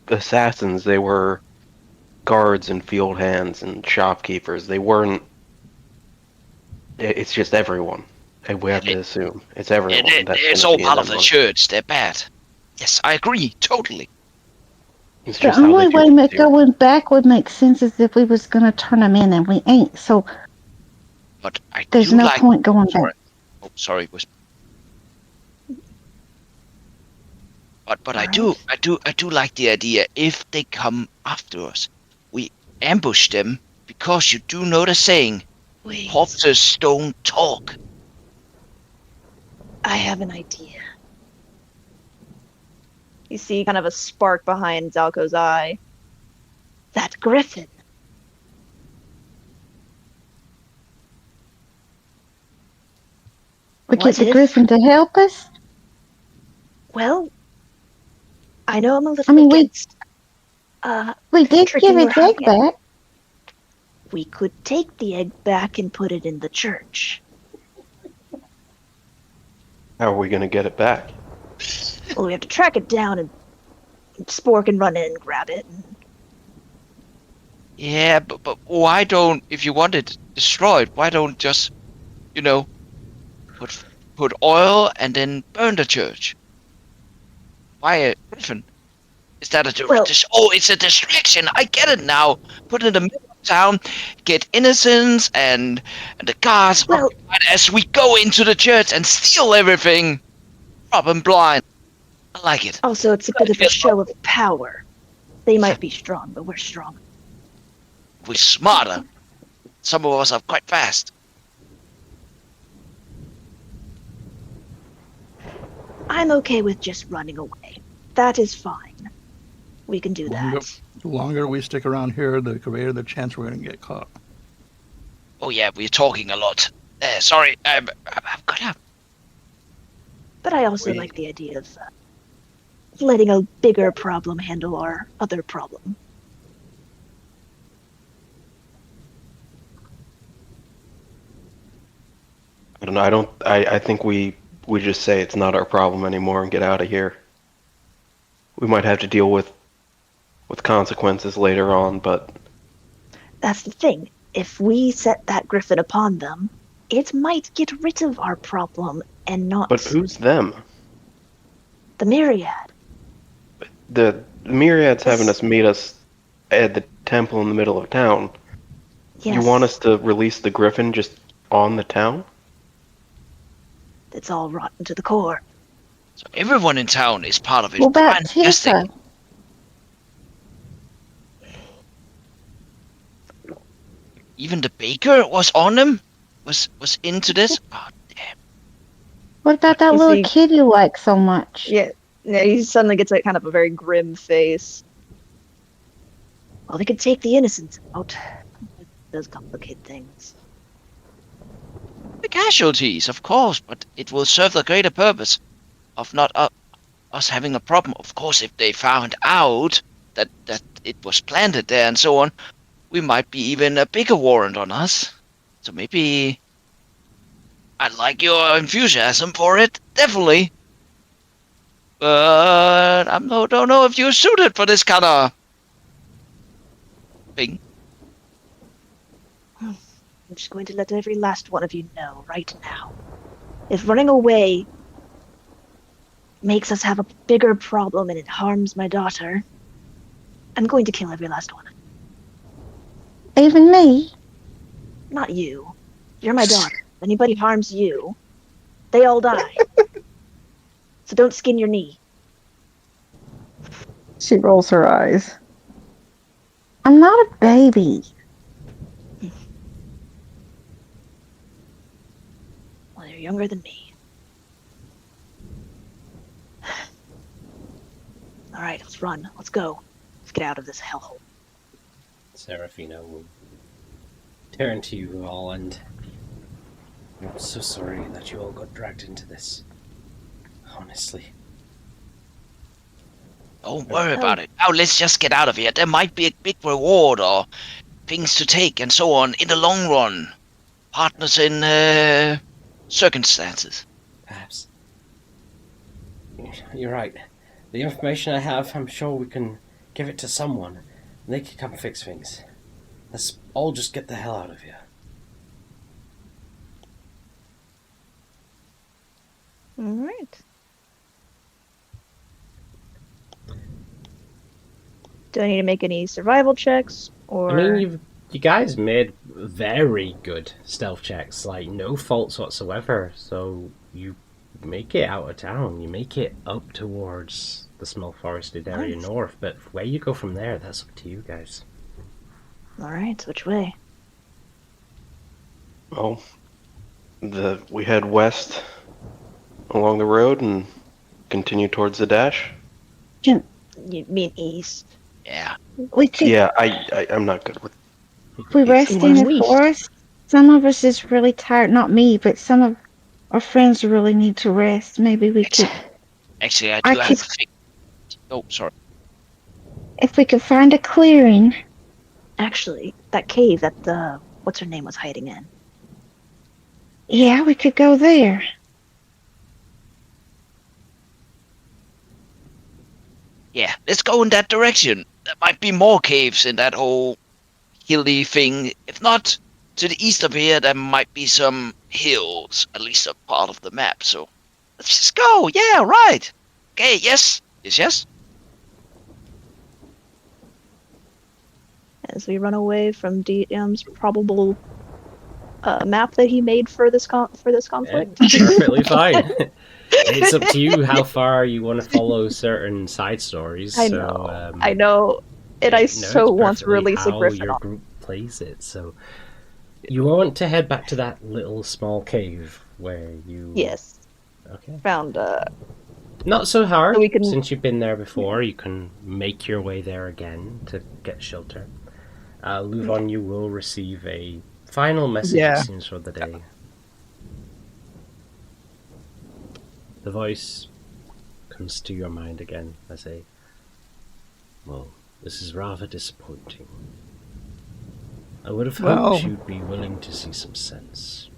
assassins, they were guards and field hands and shopkeepers. They weren't. It's just everyone. And we have to assume it's everyone. It's all part of the church. They're bad. Yes, I agree. Totally. It's The just how only they do way it here. going back would make sense is if we was going to turn them in, and we ain't. So But I there's do no like... point going Sorry. back. Oh, sorry. But I do like the idea. If they come after us, we ambush them, because you do know the saying, Wait, corpses don't talk. I have an idea. You see kind of a spark behind Zalko's eye. That griffin. We What get the if- griffin to help us. Well, I know I'm a little I mean, we against. did tricking give or it Jake hiding. back. we could take the egg back and put it in the church. How are we going to get it back? Well, we have to track it down, and Spore can run in and grab it. Yeah, but why don't, if you want it destroyed, why don't just, put oil and then burn the church? Why a griffin? Is that it's a distraction. I get it now. Put it in the middle of town, get innocents and the guards occupied as we go into the church and steal everything. Rob and blind. I like it. Also, it's a bit of a show of power. They might be strong, but we're strong. We're smarter. Some of us are quite fast. I'm okay with just running away. That is fine. We can do that. The longer we stick around here, the greater the chance we're going to get caught. Oh yeah, we're talking a lot. Sorry, I've got up. But I also like the idea of letting a bigger problem handle our other problem. I don't know. I think we just say it's not our problem anymore and get out of here. We might have to deal with consequences later on, but that's the thing. If we set that griffin upon them, it might get rid of our problem and not. But who's them? The Myriad. The Myriad's having us meet us at the temple in the middle of town. Yes. You want us to release the griffin just on the town? It's all rotten to the core. So everyone in town is part of it. What about Tifa? Even the baker was on him? Was into this? Oh, damn. What about that little kid you like so much? Yeah, he suddenly gets kind of a very grim face. Well, they could take the innocents out. It does complicate things. The casualties, of course, but it will serve the greater purpose of not us having a problem. Of course, if they found out that it was planted there and so on, we might be even a bigger warrant on us. So maybe I like your enthusiasm for it, definitely. But I don't know if you're suited for this kind of thing. I'm just going to let every last one of you know right now. If running away makes us have a bigger problem and it harms my daughter, I'm going to kill every last one. Even me? Not you. You're my daughter. If anybody harms you, they all die. So don't skin your knee. She rolls her eyes. I'm not a baby. Well, you're younger than me. All right, let's run. Let's go. Let's get out of this hellhole. Serafina will turn to you all, and I'm so sorry that you all got dragged into this. Honestly. Don't worry about it. Now let's just get out of here. There might be a big reward or things to take and so on in the long run. Partners in circumstances. Perhaps. You're right. The information I have, I'm sure we can give it to someone, and they can come fix things. Let's all just get the hell out of here. All right. Do I need to make any survival checks, or? I mean, you guys made very good stealth checks, like no faults whatsoever. So you make it out of town. You make it up towards the small forested area north. But where you go from there, that's up to you guys. All right, which way? Well, we head west along the road and continue towards Zadash. You mean east? Yeah. We could, Yeah, I'm not good with. if we rest in the forest, some of us is really tired. Not me, but some of our friends really need to rest. Maybe we could. Actually, I do have a thing. Oh, sorry. If we could find a clearing Actually, that cave that the what's her name was hiding in. Yeah, we could go there. Yeah, let's go in that direction. There might be more caves in that whole hilly thing. If not, to the east of here, there might be some hills, at least a part of the map. So let's just go. Yeah, right. Okay, yes. Yes. As we run away from DM's probable map that he made for this conflict. Perfectly fine. It's up to you how far you want to follow certain side stories. I so, know. I know. And I so want to release a griffin. Your group plays it. So you want to head back to that little small cave where you. Yes. Okay. Found. Not so hard. So we can... Since you've been there before, you can make your way there again to get shelter. Luvon, you will receive a final message, it seems, for the day. The voice comes to your mind again as a, well, this is rather disappointing. I would have hoped you'd be willing to see some sense.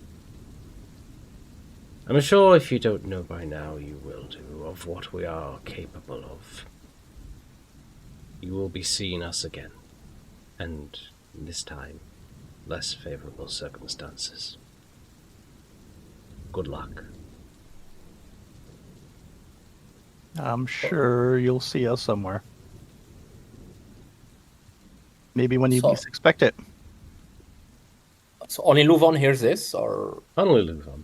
I'm sure if you don't know by now, you will do, of what we are capable of. You will be seeing us again, and this time, less favorable circumstances. Good luck. I'm sure you'll see us somewhere. Maybe when you least expect it. So only Luvon hears this, or Only Luvon.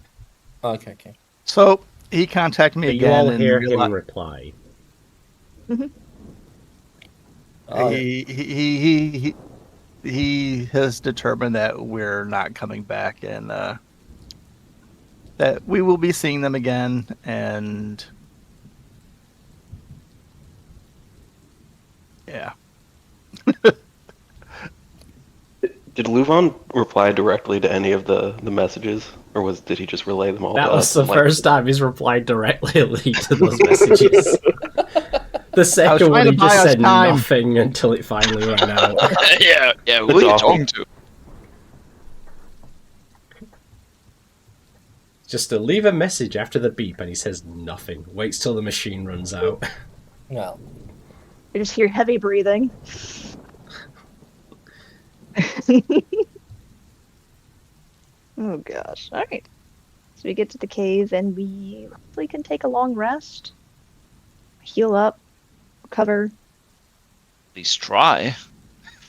Okay. So he contacted me but again. You all and hear him reply. Mm-hmm. He has determined that we're not coming back, and that we will be seeing them again, and yeah. Did Luvon reply directly to any of the messages, or did he just relay them all? That to was us? the first time he's replied directly to those messages. The second one, he just said nothing until it finally ran out. yeah. Who are you talking to? Just to leave a message after the beep, and he says nothing. Waits till the machine runs out. No. You just hear heavy breathing. Oh gosh. Alright. So we get to the cave and we hopefully can take a long rest. Heal up. Recover. At least try.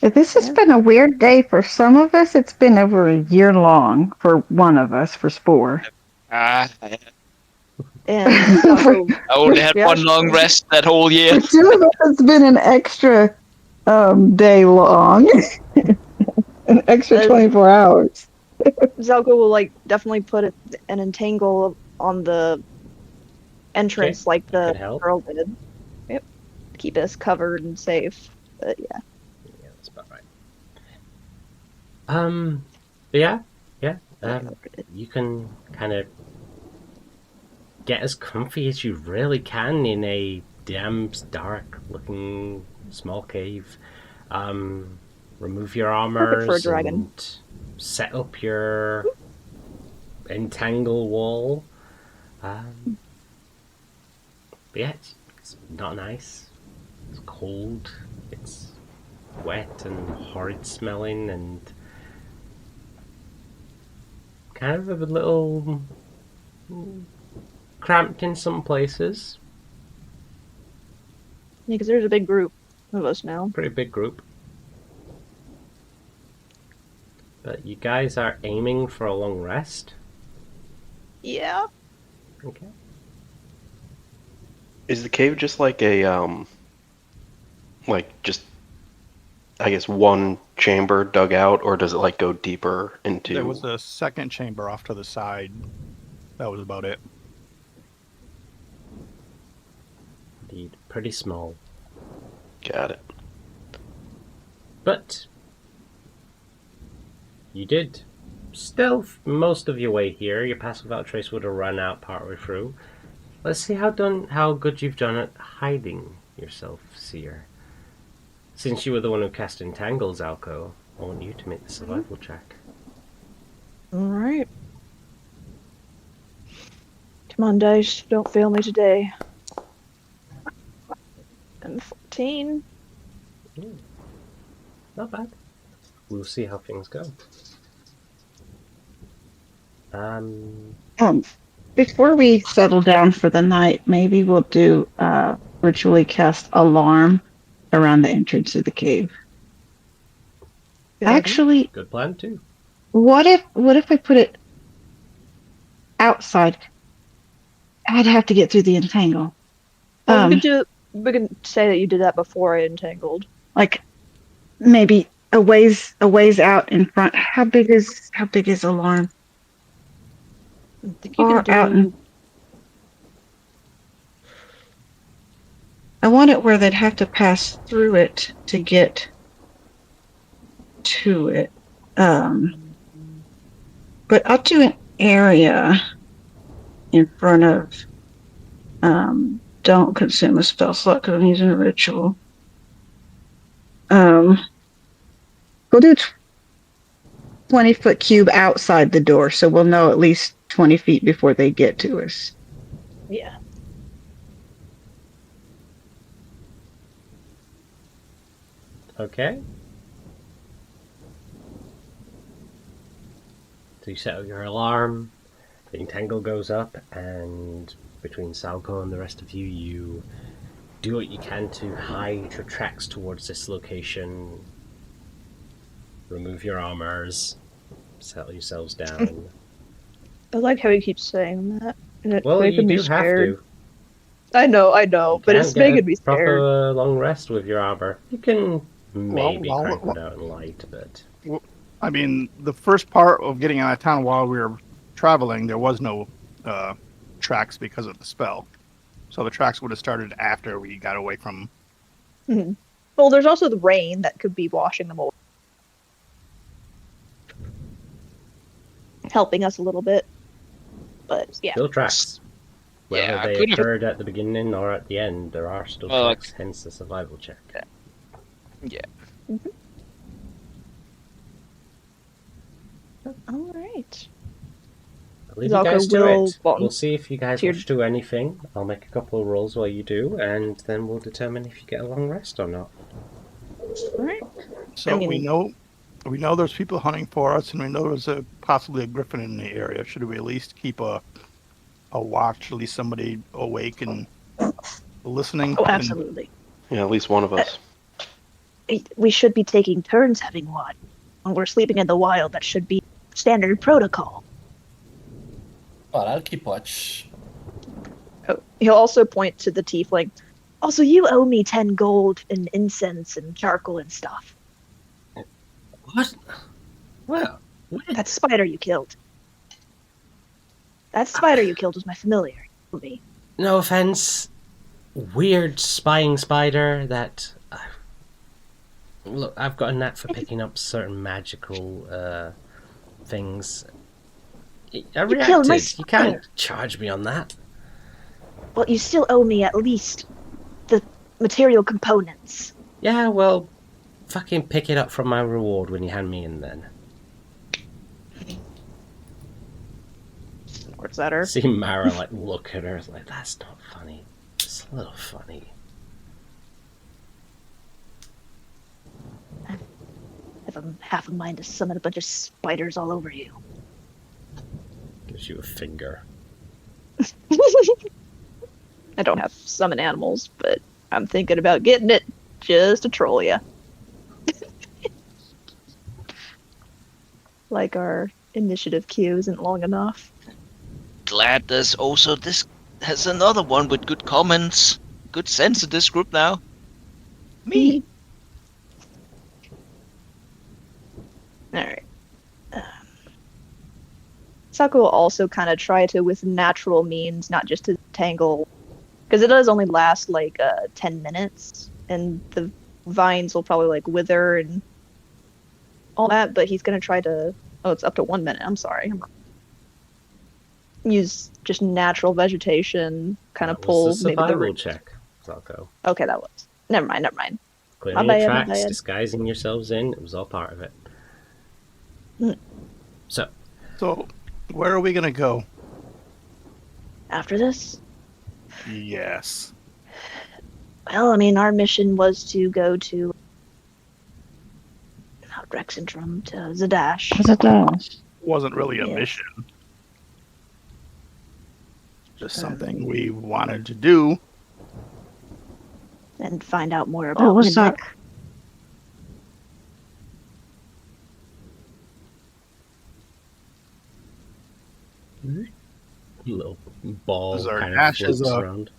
This has been a weird day for some of us. It's been over a year long for one of us, for Spore. And I only had one long rest that whole year. For two of us, it's been an extra day long. An extra 24 hours. Zelka will definitely put an entangle on the entrance like the girl did. Yep. Keep us covered and safe. But yeah. Yeah, that's about right. Yeah. You can kind of get as comfy as you really can in a damn dark looking small cave. Remove your armor and set up your entangle wall. But yeah, it's not nice. It's cold. It's wet and horrid smelling and kind of a little cramped in some places. Yeah, because there's a big group of us now. Pretty big group. But you guys are aiming for a long rest? Yeah. Okay. Is the cave just like a, just, I guess, one chamber dug out, or does it, go deeper into... There was a second chamber off to the side. That was about it. Indeed. Pretty small. Got it. But you did stealth most of your way here. Your pass without trace would have run out partway through. Let's see how good you've done at hiding yourself, Seer. Since you were the one who cast Entangle, Zalko, I want you to make the survival check. Alright. Come on, dice. Don't fail me today. And 14. Not bad. We'll see how things go. Before we settle down for the night, maybe we'll do ritually cast alarm around the entrance of the cave. Actually, good plan too. What if I put it outside? I'd have to get through the entangle. Well, we can say that you did that before I entangled. Like maybe a ways out in front. How big is alarm? I think you can do... I want it where they'd have to pass through it to get to it. But I'll do an area in front of don't consume a spell slot because I'm using a ritual. We'll do 20-foot cube outside the door, so we'll know at least 20 feet before they get to us. Yeah. Okay. So you set up your alarm, the entangle goes up, and between Salco and the rest of you, you do what you can to hide your tracks towards this location, remove your armors, settle yourselves down. I like how he keeps saying that. Well, you do have to. I know, but it's making me scared. Proper long rest with your armor. You can maybe crank it out in light, but... Well, I mean, the first part of getting out of town while we were traveling, there was no tracks because of the spell. So the tracks would have started after we got away from... Mm-hmm. Well, there's also the rain that could be washing them away. Helping us a little bit. But, yeah. Still tracks. Whether they occurred at the beginning or at the end, there are still tracks, hence the survival check. Yeah. Mm-hmm. All right. I'll leave you guys to it. We'll see if you guys wish to do anything. I'll make a couple of rolls while you do, and then we'll determine if you get a long rest or not. All right. So we know there's people hunting for us, and we know there's possibly a griffin in the area. Should we at least keep a watch, at least somebody awake and listening? Oh, absolutely. Yeah, at least one of us. We should be taking turns having watch. When we're sleeping in the wild, that should be standard protocol. Well, I'll keep watch. Oh, he'll also point to the tiefling. Also, you owe me 10 gold and incense and charcoal and stuff. What? Well, that spider you killed. That spider you killed was my familiar. Me. No offense. Weird spying spider that... Look, I've got a knack for picking up certain magical things. I reacted. You can't charge me on that. Well, you still owe me at least the material components. Yeah, well, fucking pick it up from my reward when you hand me in then. What's that her? See Mara look at her like, that's not funny. It's a little funny. I have half a mind to summon a bunch of spiders all over you. Gives you a finger. I don't have summon animals, but I'm thinking about getting it just to troll you. Like our initiative queue isn't long enough. Glad there's also this has another one with good comments, good sense in this group now. Me. Alright. Sako will also kind of try to, with natural means, not just to tangle, because it does only last like 10 minutes, and the vines will probably like wither and all that, but he's going to try to, oh, it's up to 1 minute, I'm sorry. Use just natural vegetation, kind of pull maybe the roots. Check, Sako. Okay, that was. Never mind. clearing My the bad, my tracks, bad. disguising yourselves in. It was all part of it. Mm. So, So, where are we gonna go? After this, Yes. well, I mean, our mission was to go to not Rexentrum, to Zadash. Zadash. Wasn't really a Yeah. mission. Just something we wanted to do. And find out more What about was Mimic. little ball Zadash kind of is floats a- around.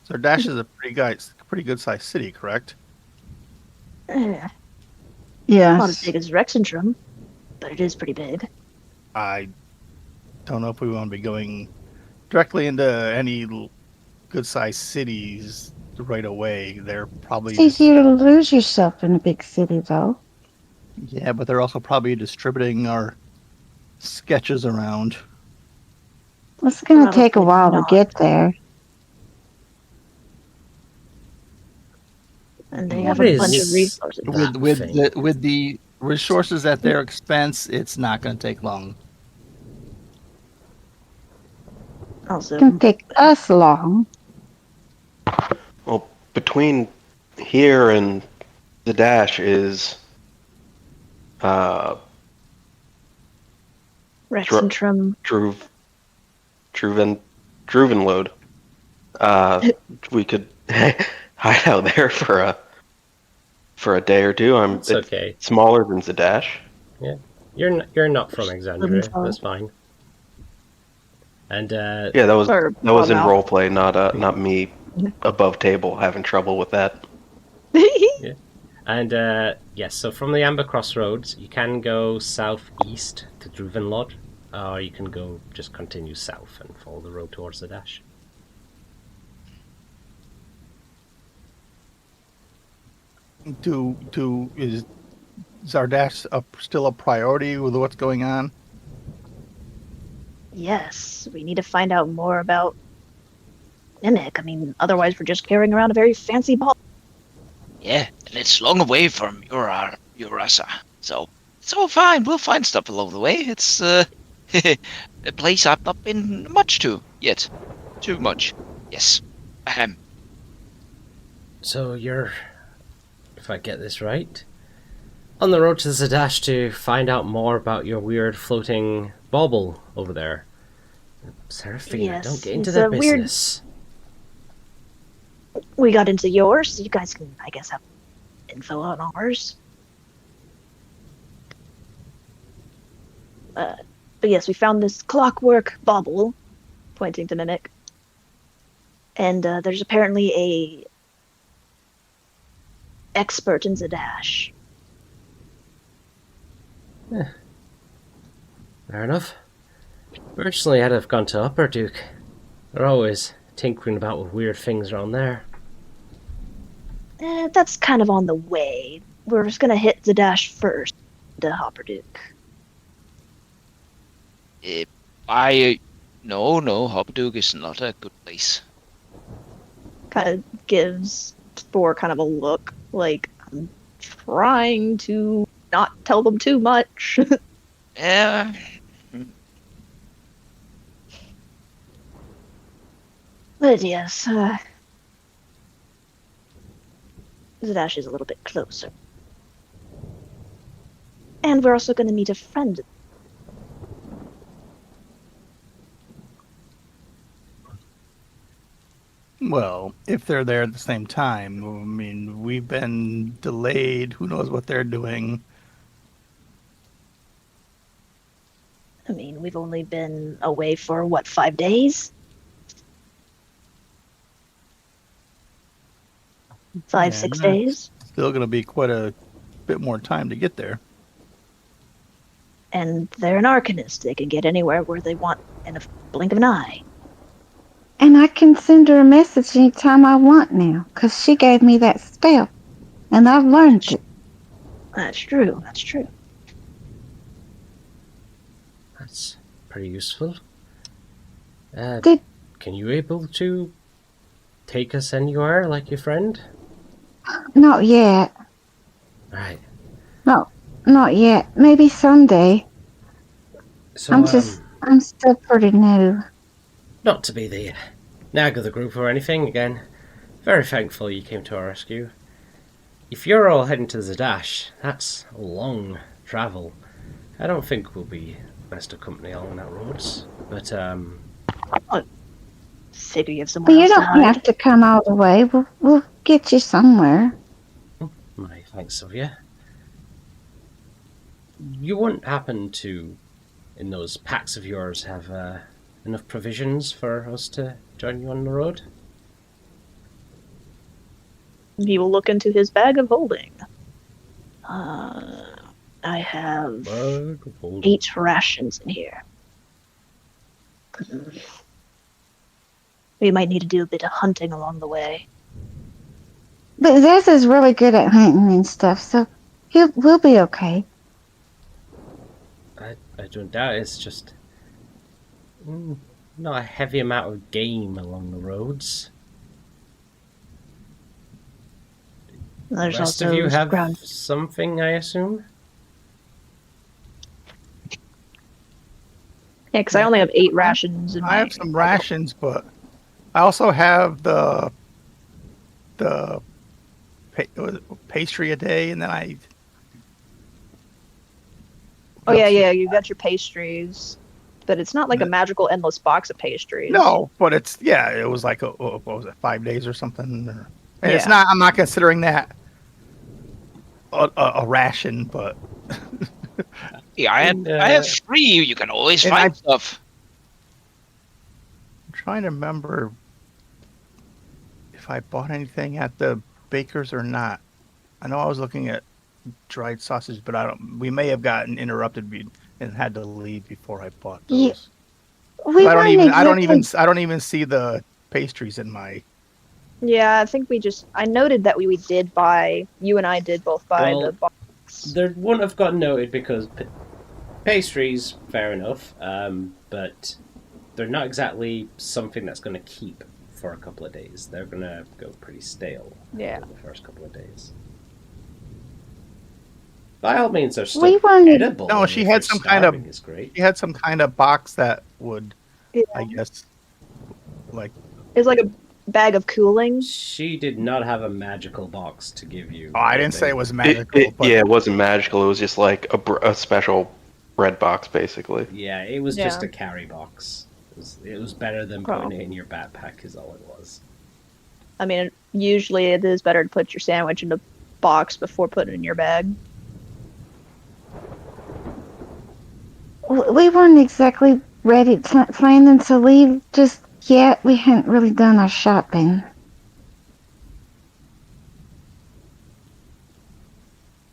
Zadash is a pretty good sized city, correct? Not as Yes. big as Rexentrum, but it is pretty big. I don't know if we want to be going directly into any good sized cities right away. They're probably It's easier to lose yourself in a big city, though. yeah, but they're also probably distributing our sketches around. It's going to take a Probably while not. to get there. And they What have a is bunch of resources. that With thing? with the resources at their expense, it's not going to take long. Also, It's going to take us long. Well, between here and the dash is Rexentrum. Druven load. We could hide out there for a day or two. It's okay. Smaller than Zadash. You're not from Exandria. Themselves. That's fine. And Yeah, that was Or in out. roleplay, not me above table having trouble with that. And yes, so from the Amber Crossroads, you can go southeast to Druvenlod, or you can go just continue south and follow the road towards the dash. Is Zardash still a priority with what's going on? Yes, we need to find out more about Mimic. I mean, otherwise we're just carrying around a very fancy ball. Yeah, and it's long away from Urasa. So it's all fine. We'll find stuff along the way. It's a place I've not been much to yet. Too much. Yes. Ahem. So you're, if I get this right, on the road to Zadash to find out more about your weird floating bauble over there. Seraphina, Yes, don't get into it's their a weird- business. We got into yours, so you guys can, I guess, have info on ours. But yes, we found this clockwork bauble, pointing to Mimic. And there's apparently a expert in Zadash. Fair enough. Personally, I'd have gone to Upper Duke. They're always tinkering about with weird things around there. That's kind of on the way. We're just gonna hit Zadash first, to Hopperduke. No, Hopperduke is not a good place. Kind of gives Spore kind of a look, like, I'm trying to not tell them too much. Yeah. But yes, Zadash is a little bit closer. And we're also going to meet a friend. Well, if they're there at the same time, I mean, we've been delayed. Who knows what they're doing? I mean, we've only been away for, what, 5 days? 5, Yeah, 6 that's- days? Still going to be quite a bit more time to get there. And they're an arcanist. They can get anywhere where they want in a blink of an eye. And I can send her a message anytime I want now, because she gave me that spell. And I've learned it. That's true, that's true. That's pretty useful. Did- Can you able to take us anywhere like your friend? Not yet. Right. No, not yet. Maybe someday. So, I'm still pretty new. not to be the nag of the group or anything, again, very thankful you came to our rescue. If you're all heading to Zadash, that's a long travel. I don't think we'll be best of company along that roads, but, Figure you have somewhere Well, you else to don't hide. have to come all the way. We'll get you somewhere. my thanks of you. You wouldn't happen to, in those packs of yours, have enough provisions for us to join you on the road? He will look into his bag of holding. I have Bag of holding. 8 rations in here. We might need to do a bit of hunting along the way. But Zez is really good at hunting and stuff, so we'll be okay. I don't doubt it's just not a heavy amount of game along the roads. There's The rest also of you have ground. something, I assume? Yeah, because I only have 8 rations in my... I have some rations, but I also have the pastry a day, and then I. Oh yeah, you got your pastries, but it's not like a magical endless box of pastries. No, but it was like what was it, 5 days or something? And it's Yeah. not. I'm not considering that a ration, but Yeah, I have 3. You can always And find stuff. I'm trying to remember if I bought anything at the baker's or not. I know I was looking at dried sausage, but I don't. We may have gotten interrupted and had to leave before I bought Yeah. those. We I don't weren't even. exactly- I don't even see the pastries in my. Yeah, I think I noted that we did buy, you and I did both buy Well, the box. There wouldn't have got noted because pastries, fair enough, but they're not exactly something that's going to keep for a couple of days. They're going to go pretty stale Yeah. in the first couple of days. By all means, they're still We weren't- edible. No, and she if had you're some kind of- starving, it's great. She had some kind of box that would, Yeah. I guess, like. It's like a bag of cooling. She did not have a magical box to give you. Oh, I didn't say it was magical, but Yeah, it wasn't magical. It was just like a special bread box, basically. Yeah, it was just Yeah. a carry box. It was better than putting it in your backpack, is all it was. I mean, usually it is better to put your sandwich in a box before putting it in your bag. We weren't exactly ready, planning to leave just yet. We hadn't really done our shopping.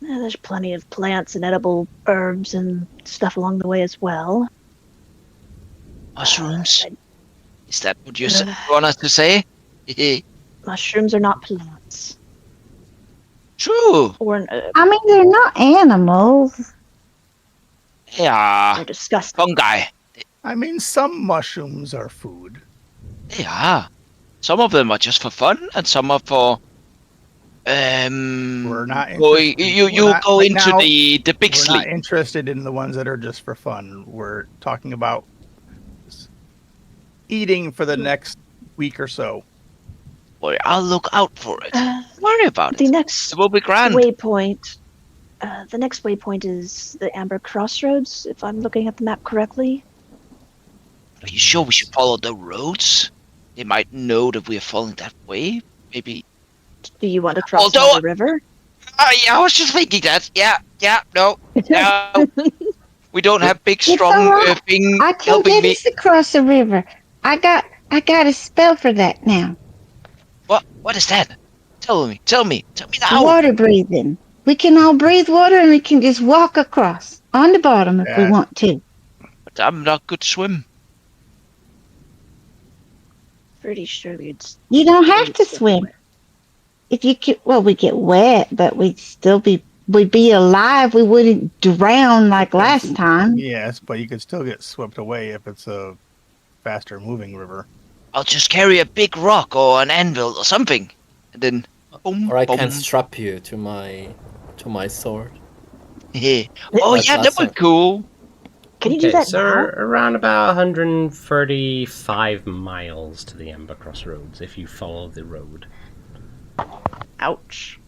Yeah, there's plenty of plants and edible herbs and Stuff along the way as well. Mushrooms? Is that what you want us to say? mushrooms are not plants. True. Or I mean, they're not animals. Yeah. they're disgusting. Fungi. I mean, some mushrooms are food. Yeah. Some of them are just for fun, and some are for. We're not Go, interested- you we're not- go right into now, the big We're sleep. not interested in the ones that are just for fun. We're talking about eating for the next week or so. Boy, I'll look out for it. Don't worry about The it. next It will be grand. waypoint. The next waypoint is the Amber Crossroads, if I'm looking at the map correctly. Are you sure we should follow the roads? They might know that we are falling that way. Maybe. Do you want to cross Although- the river? Yeah, I was just thinking that. Yeah, no. We don't have big, It's strong alright. thing I can helping get me. us across the river. I got a spell for that now. What is that? Tell me now. Water breathing. We can all breathe water and we can just walk across on the bottom if we Yeah. want to. But I'm not good to swim. Pretty sure we'd. You don't have to swim. If you could, well, we get wet, but we'd be alive. We wouldn't drown like last time. Yes, but you could still get swept away if it's a faster moving river. I'll just carry a big rock or an anvil or something, and then Or I can strap you to my sword. Yeah. Oh, Yeah, that was cool. Can you do that so now? around about 135 miles to the Ember Crossroads if you follow the road. Ouch.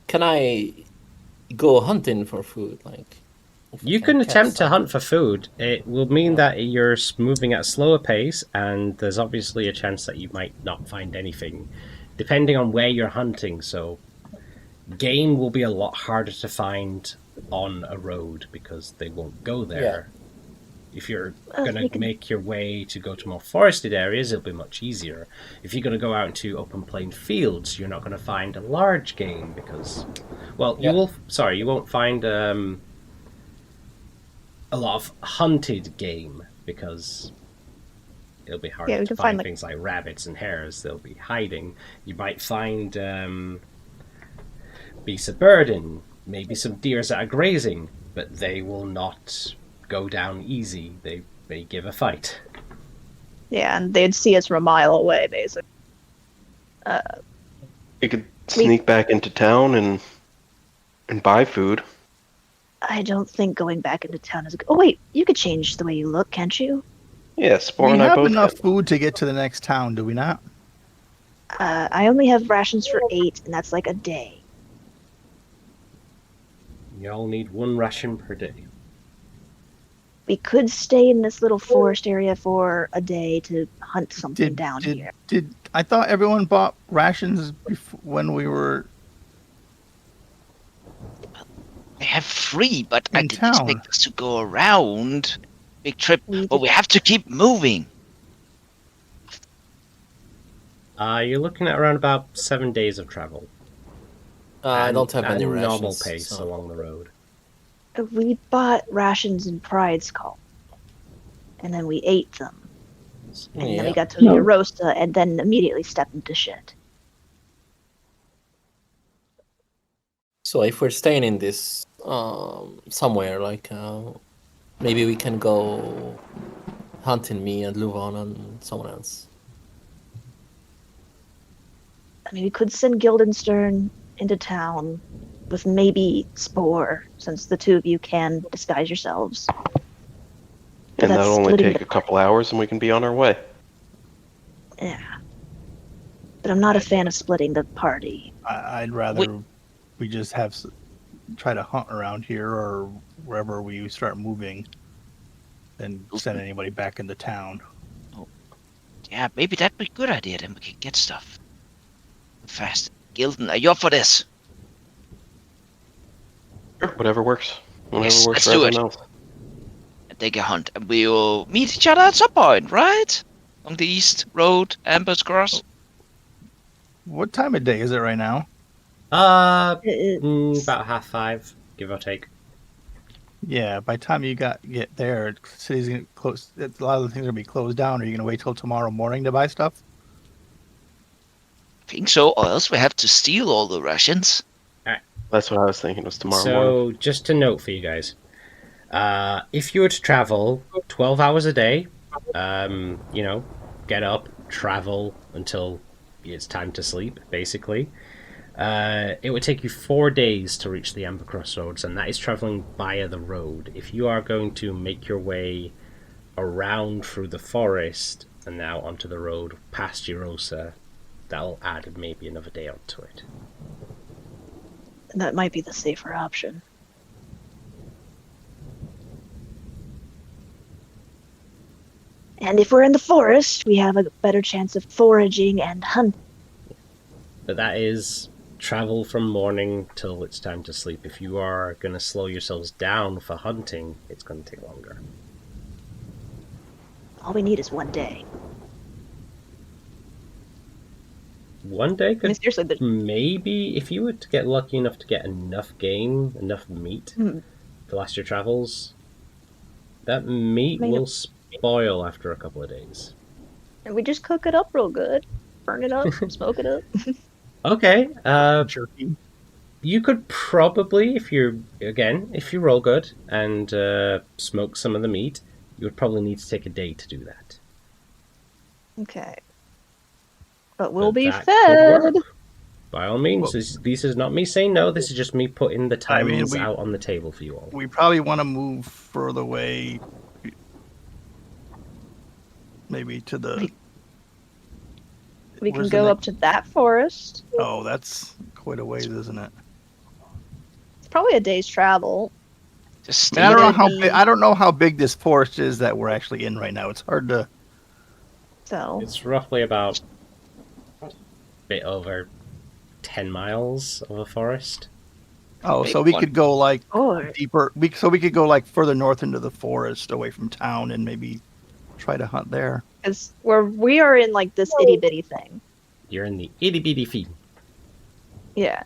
Can I go hunting for food? Like, you can attempt to hunt for food. It will mean that you're moving at a slower pace, and there's obviously a chance that you might not find anything, depending on where you're hunting. So, game will be a lot harder to find on a road because they won't go there. If you're going to make your way to go to more forested areas, it'll be much easier. If you're going to go out into open plain fields, you're not going to find a large game because, you will. Sorry, you won't find a lot of hunted game because it'll be hard to find things like rabbits and hares. They'll be hiding. You might find beasts of burden, maybe some deers that are grazing, but they will not go down easy. They may give a fight. Yeah, and they'd see us from a mile away, basically. You could sneak back into town and buy food. I don't think going back into town is a good... Oh, wait, you could change the way you look, can't you? Yeah, Spore We and I have both enough have. food to get to the next town, do we not? I only have rations for 8, and that's like a day. You all need 1 ration per day. We could stay in this little forest area for a day to hunt something down here. I thought everyone bought rations when we were They have 3, but I in didn't town. expect us to go around. Big trip, but we have to keep moving. You're looking at around about 7 days of travel. I don't have any rations. Normal pace along the road. We bought rations in Pride's Call, and then we ate them. And then we got to Rosta, and then immediately stepped into shit. So if we're staying in this somewhere, like maybe we can go hunting, me and Luvan and someone else. I mean, we could send Guildenstern into town with maybe Spore, since the 2 of you can disguise yourselves. And that'll only take a couple hours and we can be on our way. Yeah. But I'm not a fan of splitting the party. I'd rather we just try to hunt around here or wherever we start moving than send anybody back into town. Oh. Yeah, maybe that'd be a good idea, then we can get stuff fast. Gilden, are you up for this? Sure, whatever works. Yes, Works let's for do everyone it. else. And take a hunt, and we'll meet each other at some point, right? On the east road, Amber's Cross. What time of day is it right now? About 5:30, give or take. Yeah, by the time you get there, city's gonna close. A lot of the things are gonna be closed down. Are you gonna wait till tomorrow morning to buy stuff? I think so, or else we have to steal all the rations. That's what I was thinking. Was tomorrow So, morning. just a note for you guys. If you were to travel 12 hours a day, get up, travel until it's time to sleep, basically. It would take you 4 days to reach the Amber Crossroads, and that is traveling via the road. If you are going to make your way around through the forest and now onto the road past Eurosa, that'll add maybe another day onto it. That might be the safer option. And if we're in the forest, we have a better chance of foraging and hunting. But that is travel from morning till it's time to sleep. If you are going to slow yourselves down for hunting, it's going to take longer. All we need is 1 day. 1 day could seriously, maybe, if you were to get lucky enough to get enough game, enough meat to last your travels, that meat will spoil after a couple of days. And we just cook it up real good. Burn it up, smoke it up. Okay. Jerky. You could probably, if you roll good and smoke some of the meat, you would probably need to take a day to do that. Okay. But we'll be that could fed. work. By all means, Well- this is not me saying no. This is just me putting the I mean, timings out on the table for you all. We probably want to move further away, maybe to the. We can Where's the go up next- to that forest. Oh, that's quite a ways, isn't it? It's probably a day's travel. Just I mean, I don't know Could how be- big. I don't know how big this forest is that we're actually in right now. It's hard to. So It's roughly about a bit over 10 miles of a forest. Oh, Big so we one. could go like or deeper. We could go like further north into the forest, away from town, and maybe try to hunt there. because we are in like this itty bitty thing. You're in the itty bitty feet. Yeah.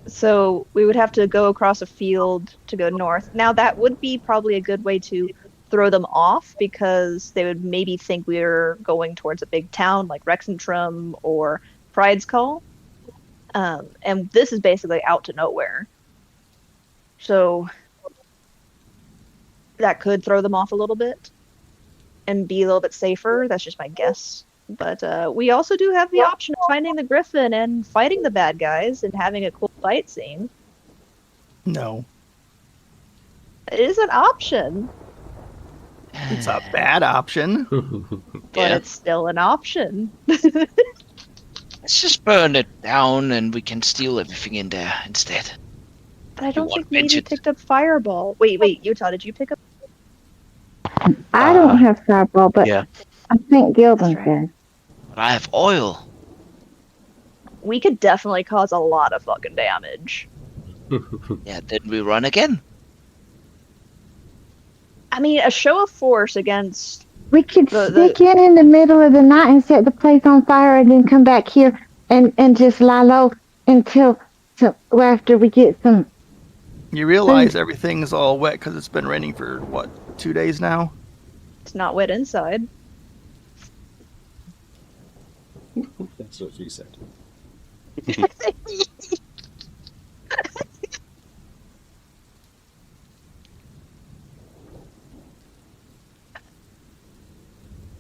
So we would have to go across a field to go north. Now that would be probably a good way to throw them off because they would maybe think we were going towards a big town like Rexentrum or Pride's Call. And this is basically out to nowhere. So that could throw them off a little bit and be a little bit safer. That's just my guess. But we also do have the option of finding the griffin and fighting the bad guys and having a cool fight scene. No, It is an option, it's a bad option. but Yeah. it's still an option. Let's just burn it down and we can steal everything in there instead. But I don't want think maybe vengeance. picked up Fireball. Wait, Utah, did you pick up? I don't have fireball, but yeah. I think Gildan That's right. does. But I have oil. We could definitely cause a lot of fucking damage. Yeah, then we run again. I mean, a show of force against. We could The- sneak in the middle of the night and set the place on fire and then come back here and just lie low until after we get some. You realize everything's all wet because it's been raining for what, 2 days now? It's not wet inside. That's what she said.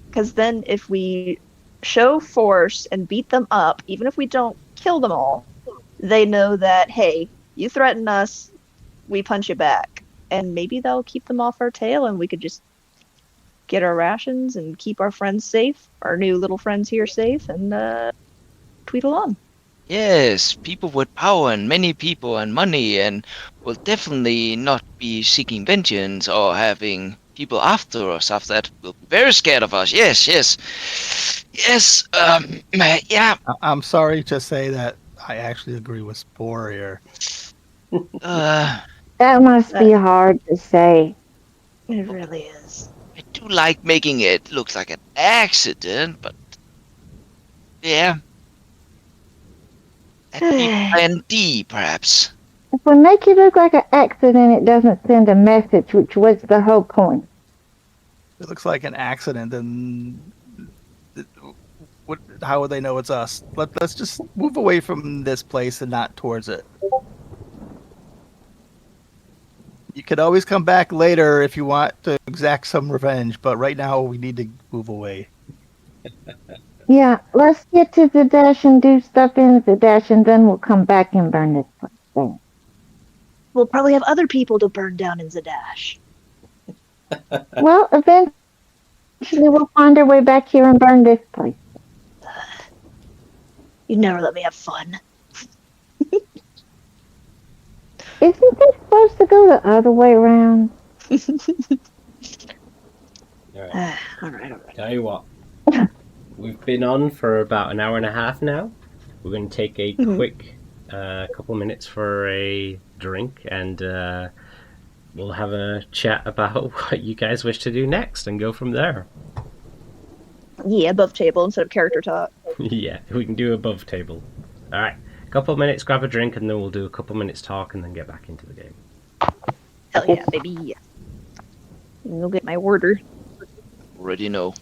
Because then if we show force and beat them up, even if we don't kill them all, they know that, hey, you threaten us, we punch you back. And maybe that'll keep them off our tail and we could just get our rations and keep our friends safe, our new little friends here safe, and tweet along. Yes, people with power and many people and money and will definitely not be seeking vengeance or having people after us after that will be very scared of us. Yes, yeah. I'm sorry to say that I actually agree with Spore here. That must be hard to say. It really is. I do like making it look like an accident, but yeah. That'd be plan D, perhaps. If we make it look like an accident, it doesn't send a message, which was the whole point. It looks like an accident, and how would they know it's us? Let's just move away from this place and not towards it. You could always come back later if you want to exact some revenge, but right now we need to move away. Yeah, let's get to Zadash and do stuff in Zadash, and then we'll come back and burn this place down. We'll probably have other people to burn down in Zadash. Well, eventually we'll find our way back here and burn this place. You never let me have fun. Isn't this supposed to go the other way around? Alright, All right. tell you what. We've been on for about an hour and a half now. We're going to take a quick couple minutes for a drink and we'll have a chat about what you guys wish to do next and go from there. Yeah, above table instead of character talk. Yeah, we can do above table. Alright, a couple of minutes, grab a drink, and then we'll do a couple of minutes talk and then get back into the game. Hell yeah, baby. Go get my order. Already know.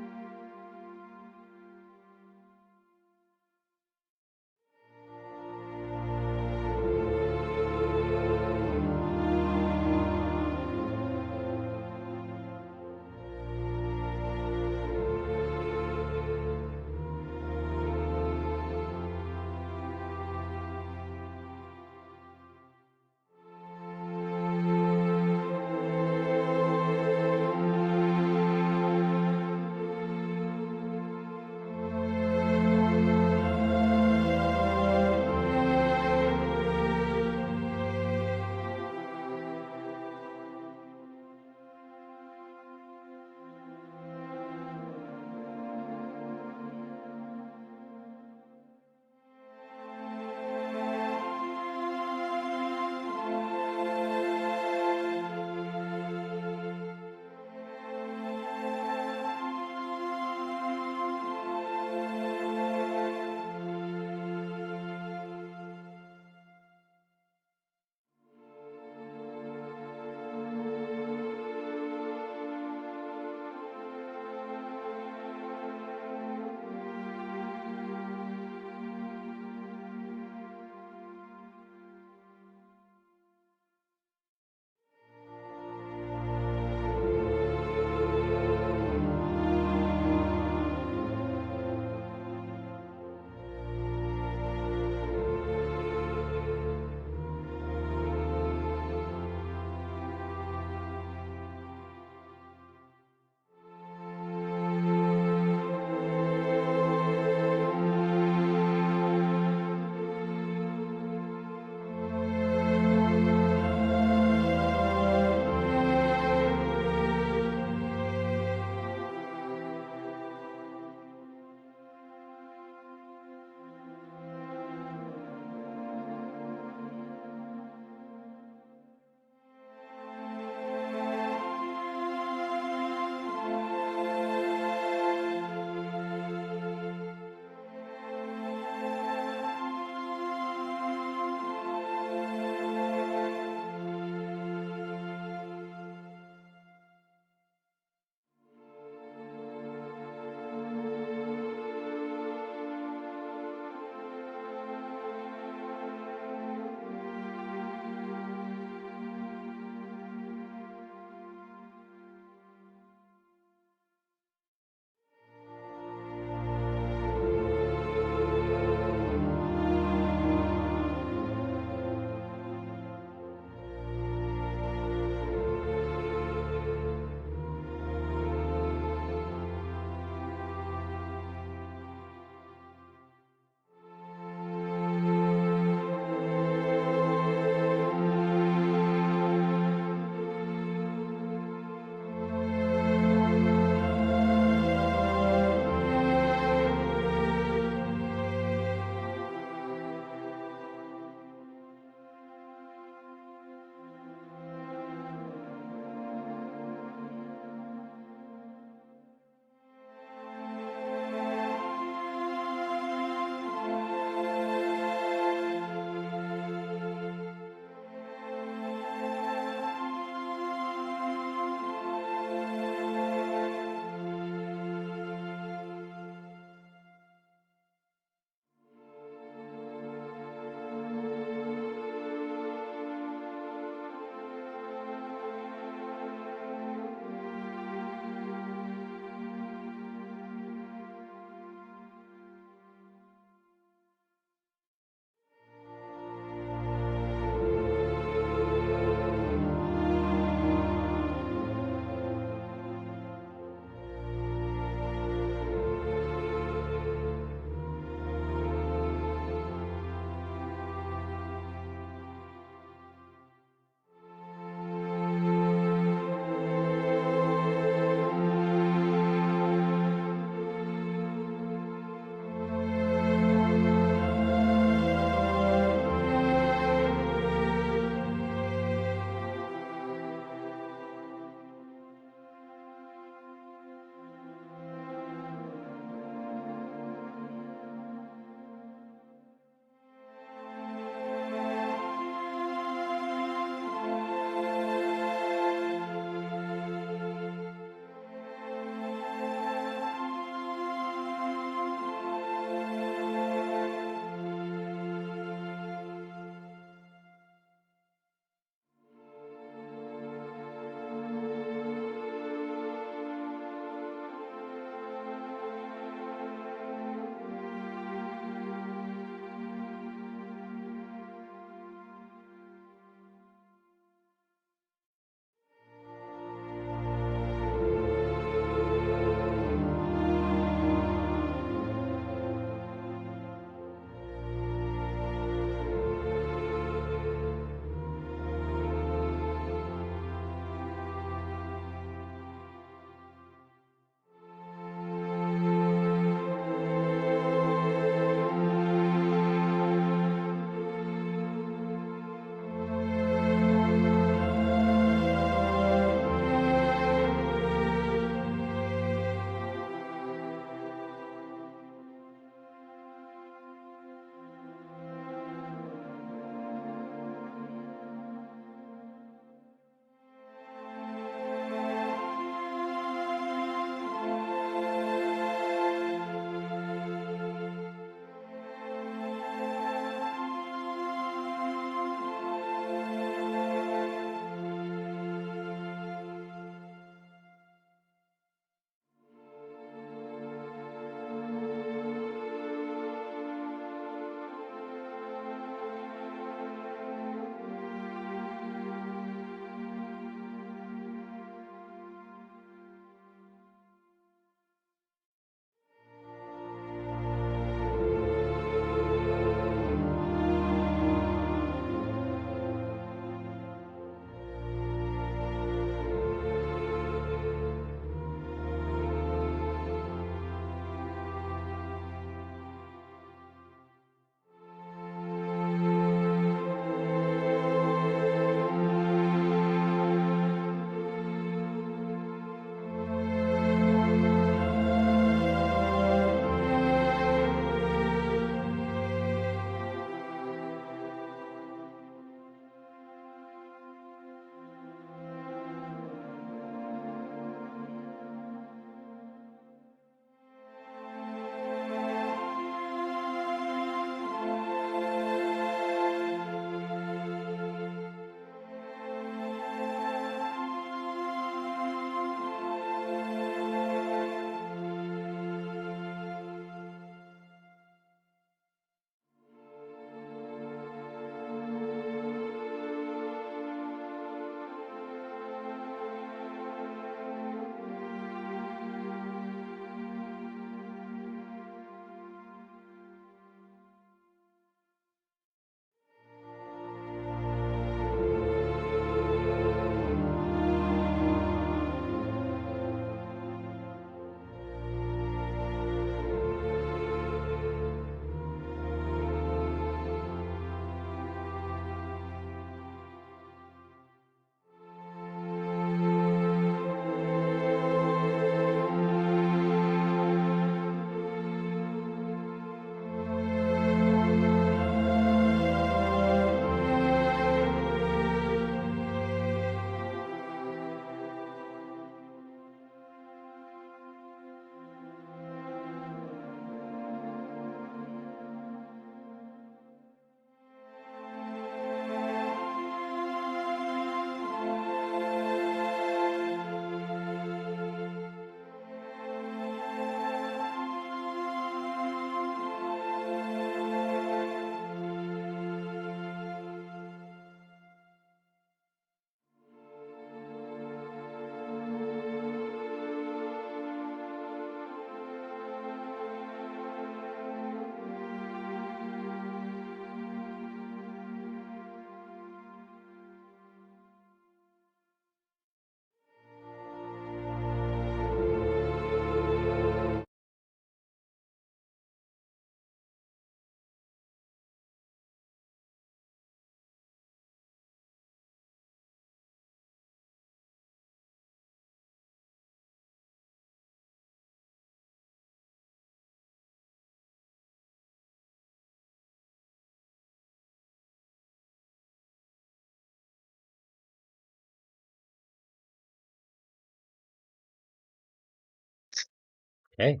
Okay.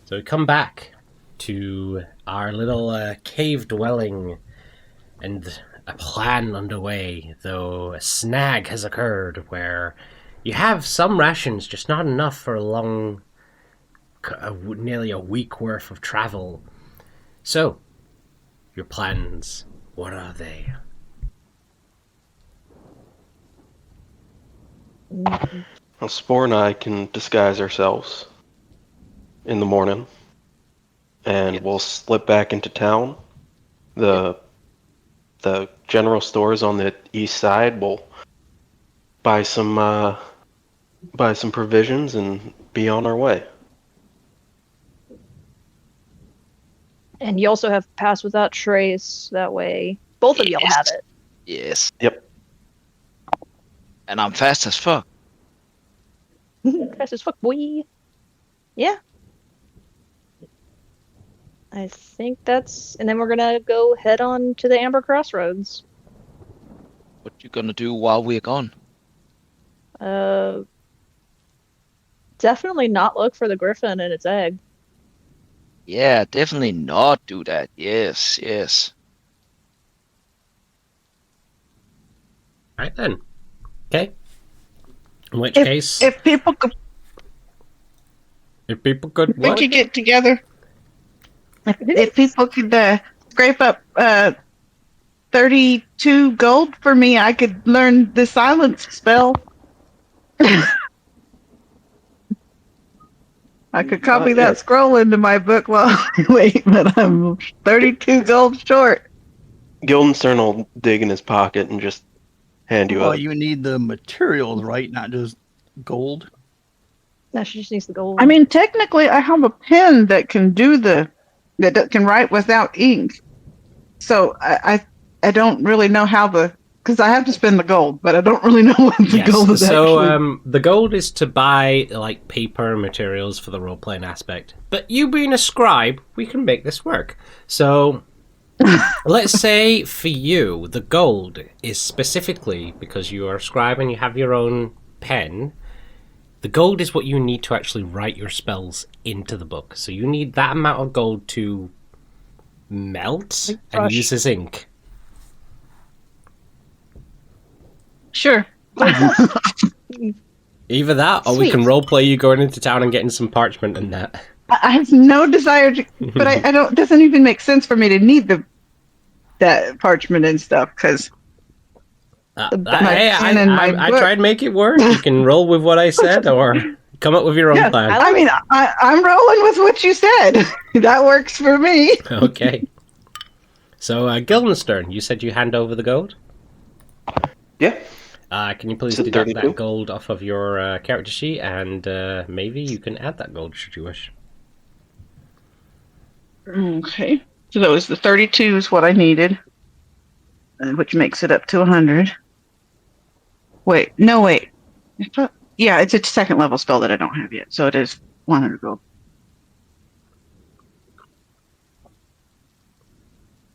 So we come back to our little cave dwelling, and a plan underway, though a snag has occurred where you have some rations, just not enough for nearly a week worth of travel. So, your plans, what are they? Well, Spore and I can disguise ourselves in the morning, and we'll slip back into town. The general stores on the east side will buy some provisions and be on our way. And you also have Pass Without Trace, that way both of y'all have it. Yes. Yep. And I'm fast as fuck. Fast as fuck, boy. Yeah. I think that's... And then we're gonna go head on to the Amber Crossroads. What you gonna do while we're gone? Definitely not look for the griffin and its egg. Yeah, definitely not do that. Yes, yes. Right then. Okay. In which If, case, if people could, what? we could get together. If people could scrape up 32 gold for me, I could learn the silence spell. I could copy that scroll into my book while I wait, but I'm 32 gold short. Guildenstern will dig in his pocket and just hand you Well, a... you need the materials, right? Not just gold. No, she just needs the gold. I mean, technically, I have a pen that can do that can write without ink. So I don't really know how because I have to spend the gold, but I don't really know what the gold is actually. The gold is to buy like paper materials for the role playing aspect. But you being a scribe, we can make this work. So let's say for you, the gold is specifically because you are a scribe and you have your own pen. The gold is what you need to actually write your spells into the book. So you need that amount of gold to melt and use as ink. Sure. Either that, or we can roleplay you going into town and getting some parchment and that. I have no desire to, but I don't. It doesn't even make sense for me to need that parchment and stuff because I try and make it work. You can roll with what I said, or come up with your own plan. I mean, I'm rolling with what you said. That works for me. Okay. So, Guildenstern, you said you hand over the gold? Yeah. Can you please deduct that gold off of your character sheet, and maybe you can add that gold should you wish. Okay. So that was the 32 is what I needed, which makes it up to 100. Wait. Yeah, it's a second level spell that I don't have yet, so it is 100 gold.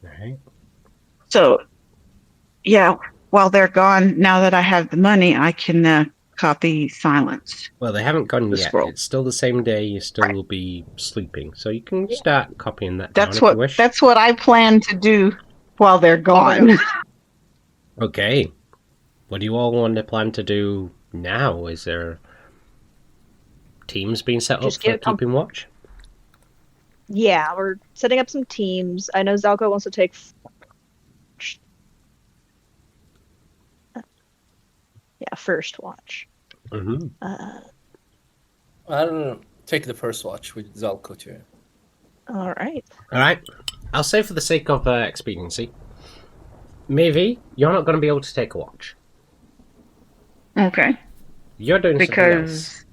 Alright. So, yeah, while they're gone, now that I have the money, I can copy silence. Well, they haven't gone yet. Scroll. It's still the same day. You still will be sleeping, so you can start copying that That's down if you wish. That's what I plan to do while they're gone. Okay. What do you all want to plan to do now? Is there teams being set up for keeping watch? Yeah, we're setting up some teams. I know Zalko wants to take... first watch. Mm-hmm. I don't know. Take the first watch with Zalko too. All right. I'll say for the sake of expediency, maybe you're not going to be able to take a watch. Okay. You're doing something else.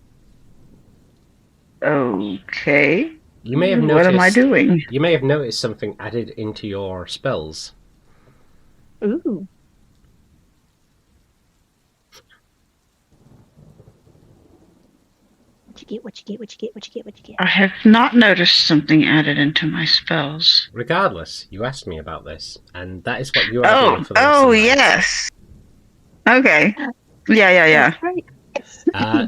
Okay. You may have noticed. What am I doing? You may have noticed something added into your spells. Ooh. What you get? I have not noticed something added into my spells. Regardless, you asked me about this, and that is what you are doing for the rest of the night. Yes. Okay. Yeah. Right.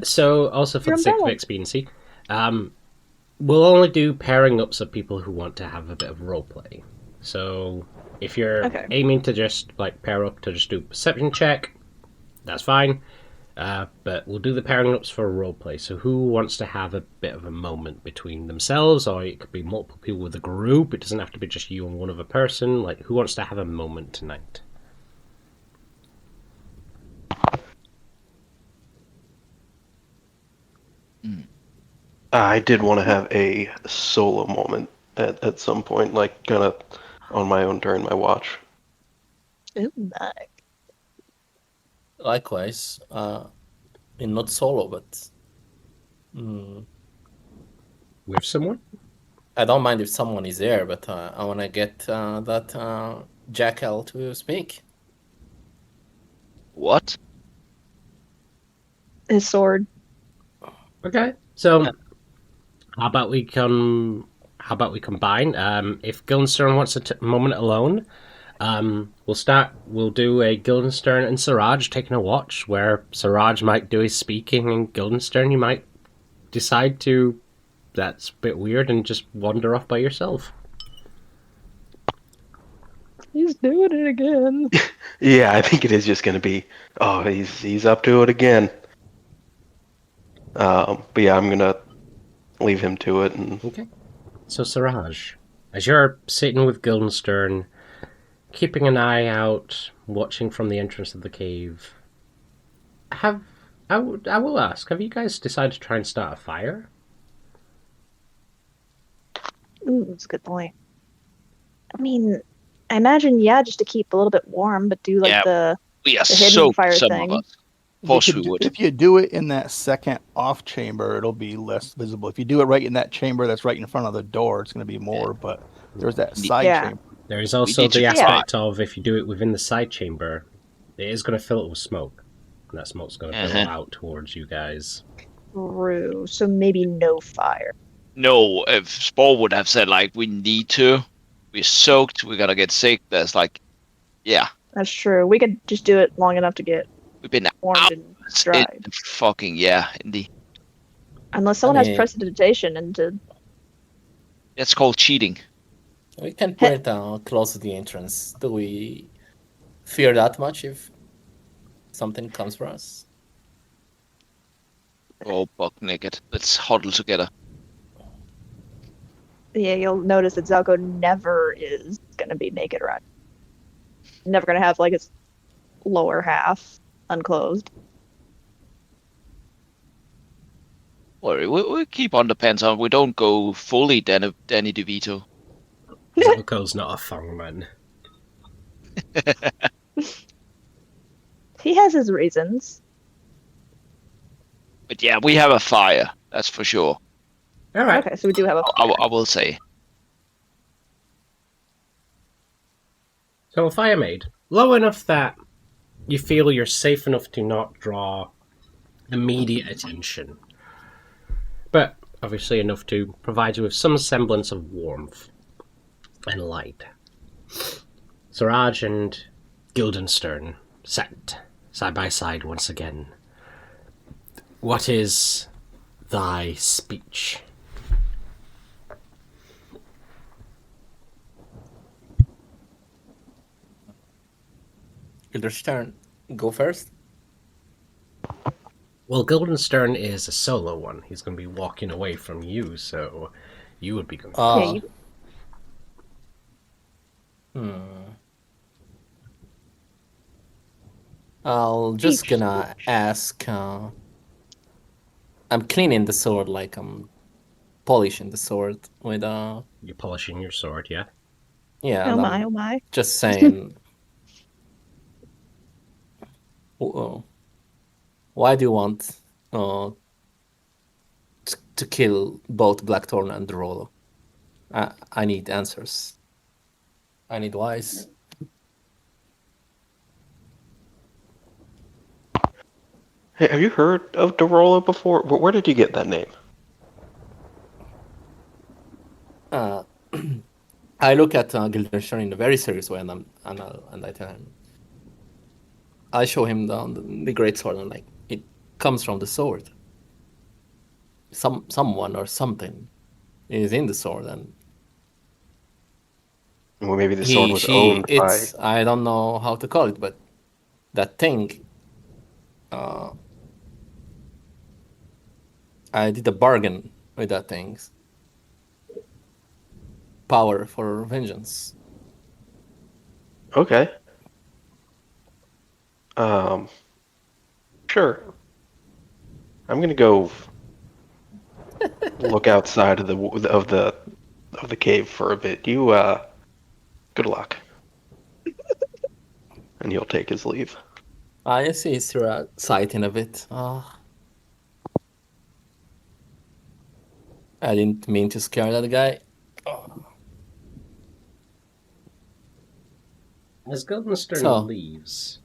So, also for Your the sake of umbrella. expediency, we'll only do pairing ups of people who want to have a bit of roleplay. So, if you're Okay. aiming to just like pair up to just do a perception check, that's fine. But we'll do the pairing ups for roleplay. So, who wants to have a bit of a moment between themselves, or it could be multiple people with a group. It doesn't have to be just you and one other person. Like, who wants to have a moment tonight? I did want to have a solo moment at some point, like kind of on my own during my watch. Ooh, nice. Likewise, I mean, not solo, but With someone? I don't mind if someone is there, but I want to get that jackal to speak. What? His sword. Okay. So, how about we combine? If Guildenstern wants a moment alone, we'll do a Guildenstern and Siraj taking a watch, where Siraj might do his speaking, and Guildenstern, you might decide to. That's a bit weird, and just wander off by yourself. He's doing it again. Yeah, I think it is just going to be. Oh, he's up to it again. But yeah, I'm gonna leave him to it. And Okay. So Siraj, as you're sitting with Guildenstern, keeping an eye out, watching from the entrance of the cave, I will ask, have you guys decided to try and start a fire? Ooh, that's a good point. I mean, I imagine, yeah, just to keep a little bit warm, but do like Yeah. We are the hidden so fire some thing. of us. Of course You we could would. If you do it in that second off chamber, it'll be less visible. If you do it right in that chamber that's right in front of the door, it's going to be more. But there's that side Yeah. chamber. There is also need to the try. aspect of, if you do it within the side chamber, it is going to fill it with smoke. And that smoke's going to billow out towards you guys. True. So maybe no fire. No, if Spore would have said like we need to, we're soaked, we gotta get sick. There's like, yeah, That's true. We could just do it long enough to get we've been warmed out and in dried. the fucking in the. Unless someone mean- has prestidigitation into. That's called cheating. We can put it close to the entrance. Do we fear that much if something comes for us? Oh, buck naked. Let's huddle together. Yeah, you'll notice that Zalko never is gonna be naked around. Never gonna have like his lower half unclosed. Worry, we keep on the pants on. We don't go fully Danny DeVito. Zalko's not a thong man. He has his reasons. But yeah, we have a fire. That's for sure. All right. Okay, so we do have a I will say. So a fire made low enough that you feel you're safe enough to not draw immediate attention, but obviously enough to provide you with some semblance of warmth and light. Siraj and Guildenstern sat side by side once again. What is thy speech? Guildenstern, go first. Well, Guildenstern is a solo one. He's going to be walking away from you, so you would be going. Yeah, you, I'll just gonna ask. I'm cleaning the sword, like I'm polishing the sword with You're polishing your sword, yeah? yeah. oh and my, I'm oh my. just saying. Why do you want to kill both Blackthorn and Rollo? I need answers. I need whys. hey, have you heard of Derola before? Where did you get that name? I look at Guildenstern in a very serious way, and I tell him. I show him the great sword, and like comes from the sword. Someone or something is in the sword, and Well, maybe the sword was owned by. I don't know how to call it, but that thing. I did a bargain with that thing's power for vengeance. Okay. Sure. I'm gonna go look outside of the cave for a bit. You good luck. And he'll take his leave. I see Sira sighting a bit. I didn't mean to scare that guy. As Guildenstern So- leaves,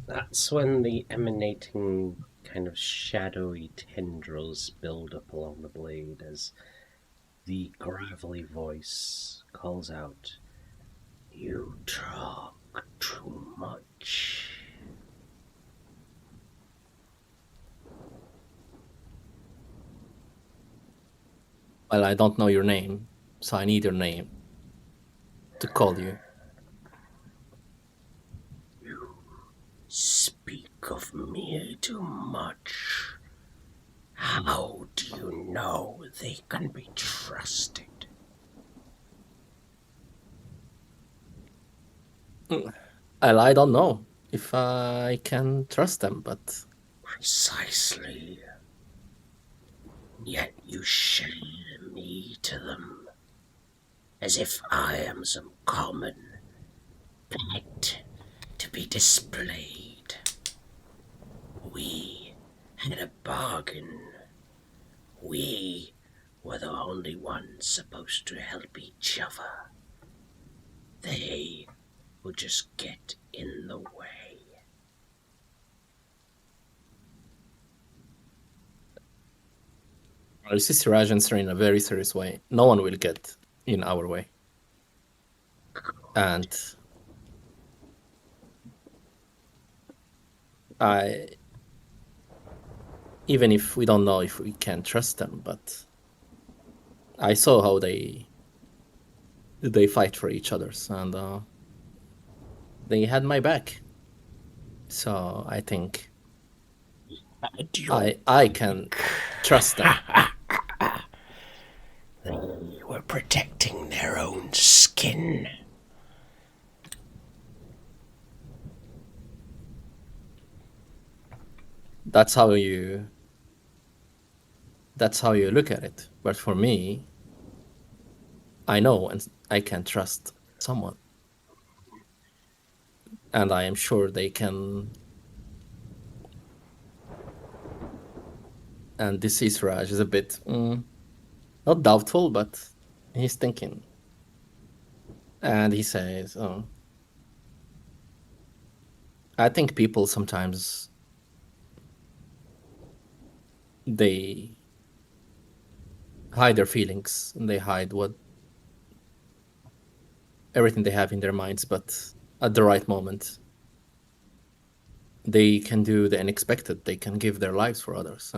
that's when the emanating kind of shadowy tendrils build up along the blade as the gravelly voice calls out, "You talk too much." Well, I don't know your name, so I need your name to call you. You speak of me too much. How do you know they can be trusted? Well, I don't know if I can trust them, but Precisely. Yet you shell me to them, as if I am some common pet to be displayed. We had a bargain. We were the only ones supposed to help each other. They will just get in the way. this is Siraj answering in a very serious way. No one will get in our way. And even if we don't know if we can trust them, but I saw how they fight for each other, and they had my back. So I think I can trust them. They were protecting their own skin. That's how you look at it. But for me, I know and I can trust someone. And I am sure they can. And this Israj is a bit not doubtful, but he's thinking. And he says, I think people sometimes they hide their feelings and they hide everything they have in their minds, but at the right moment they can do the unexpected. They can give their lives for others.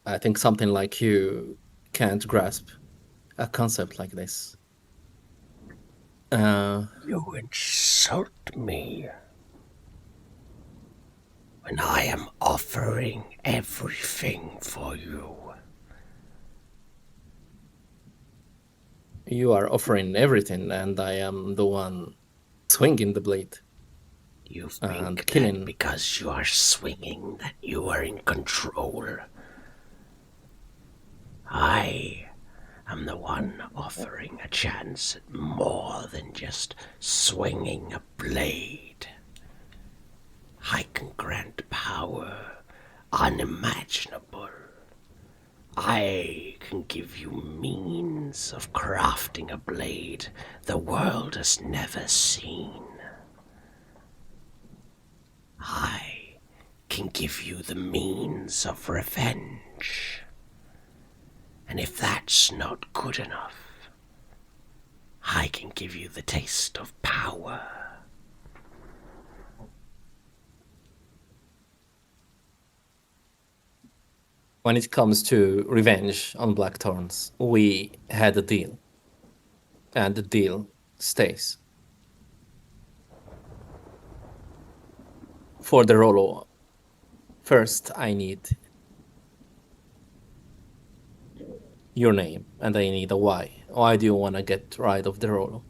I think something like you can't grasp a concept like this. You insult me when I am offering everything for you. You are offering everything, and I am the one swinging the blade. You think that killing. because you are swinging that you are in control. I am the one offering a chance at more than just swinging a blade. I can grant power unimaginable. I can give you means of crafting a blade the world has never seen. I can give you the means of revenge. And if that's not good enough, I can give you the taste of power. when it comes to revenge on Blackthorns, we had a deal. And the deal stays. For the Rolo, first I need your name, and I need a why. Why do you want to get rid of the Rolo?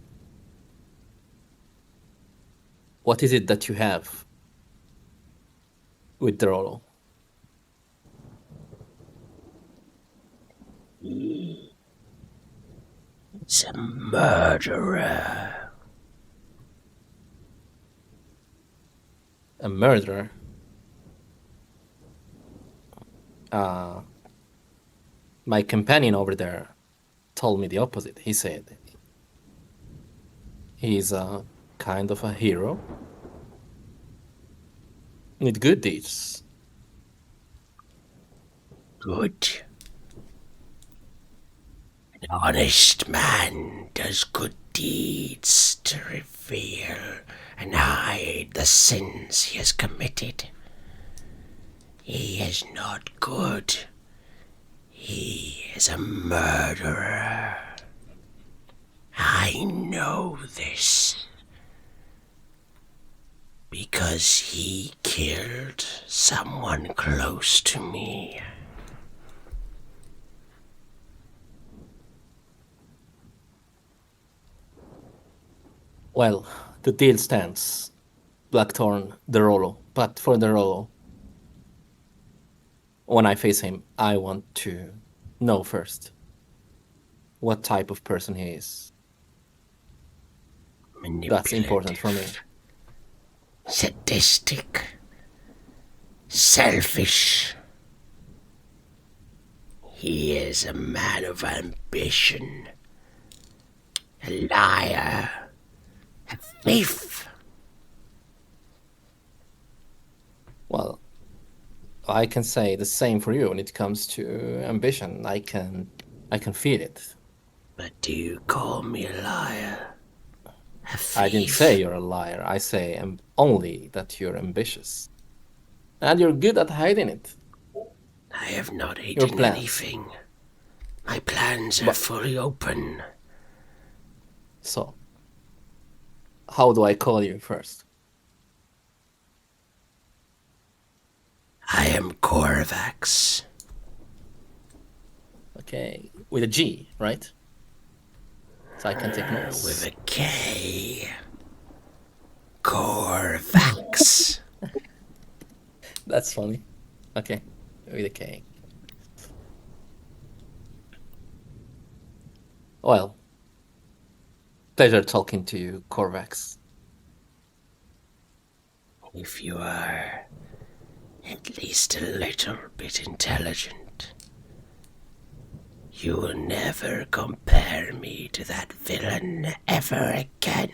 What is it that you have with the Rolo? It's a murderer. A murderer? My companion over there told me the opposite. He said he's a kind of a hero with good deeds. Good. An honest man does good deeds to reveal and hide the sins he has committed. He is not good. He is a murderer. I know this because he killed someone close to me. Well, the deal stands. Blackthorn, the Rolo. But for the Rolo, when I face him, I want to know first what type of person he is. That's important for me. Sadistic. Selfish. He is a man of ambition. A liar. A thief. Well, I can say the same for you when it comes to ambition. I can feel it. But do you call me a liar? A thief? I didn't say you're a liar. I say only that you're ambitious. And you're good at hiding it. I have not hidden anything. My plans are fully open. So, how do I call you first? I am Corvax. Okay, with a G, right? So I can take notes. With a K. Corvax. That's funny. Okay, with a K. Well, pleasure talking to you, Corvax. If you are at least a little bit intelligent, you will never compare me to that villain ever again.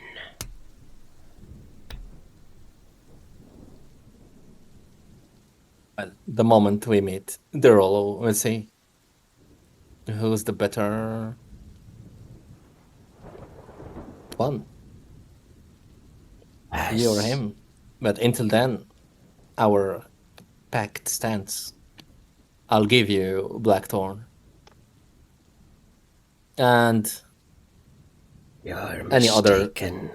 Well, the moment we meet, the Rolo will see who's the better one. You or him. But until then, our pact stands. I'll give you Blackthorn. And You're any other. mistaken.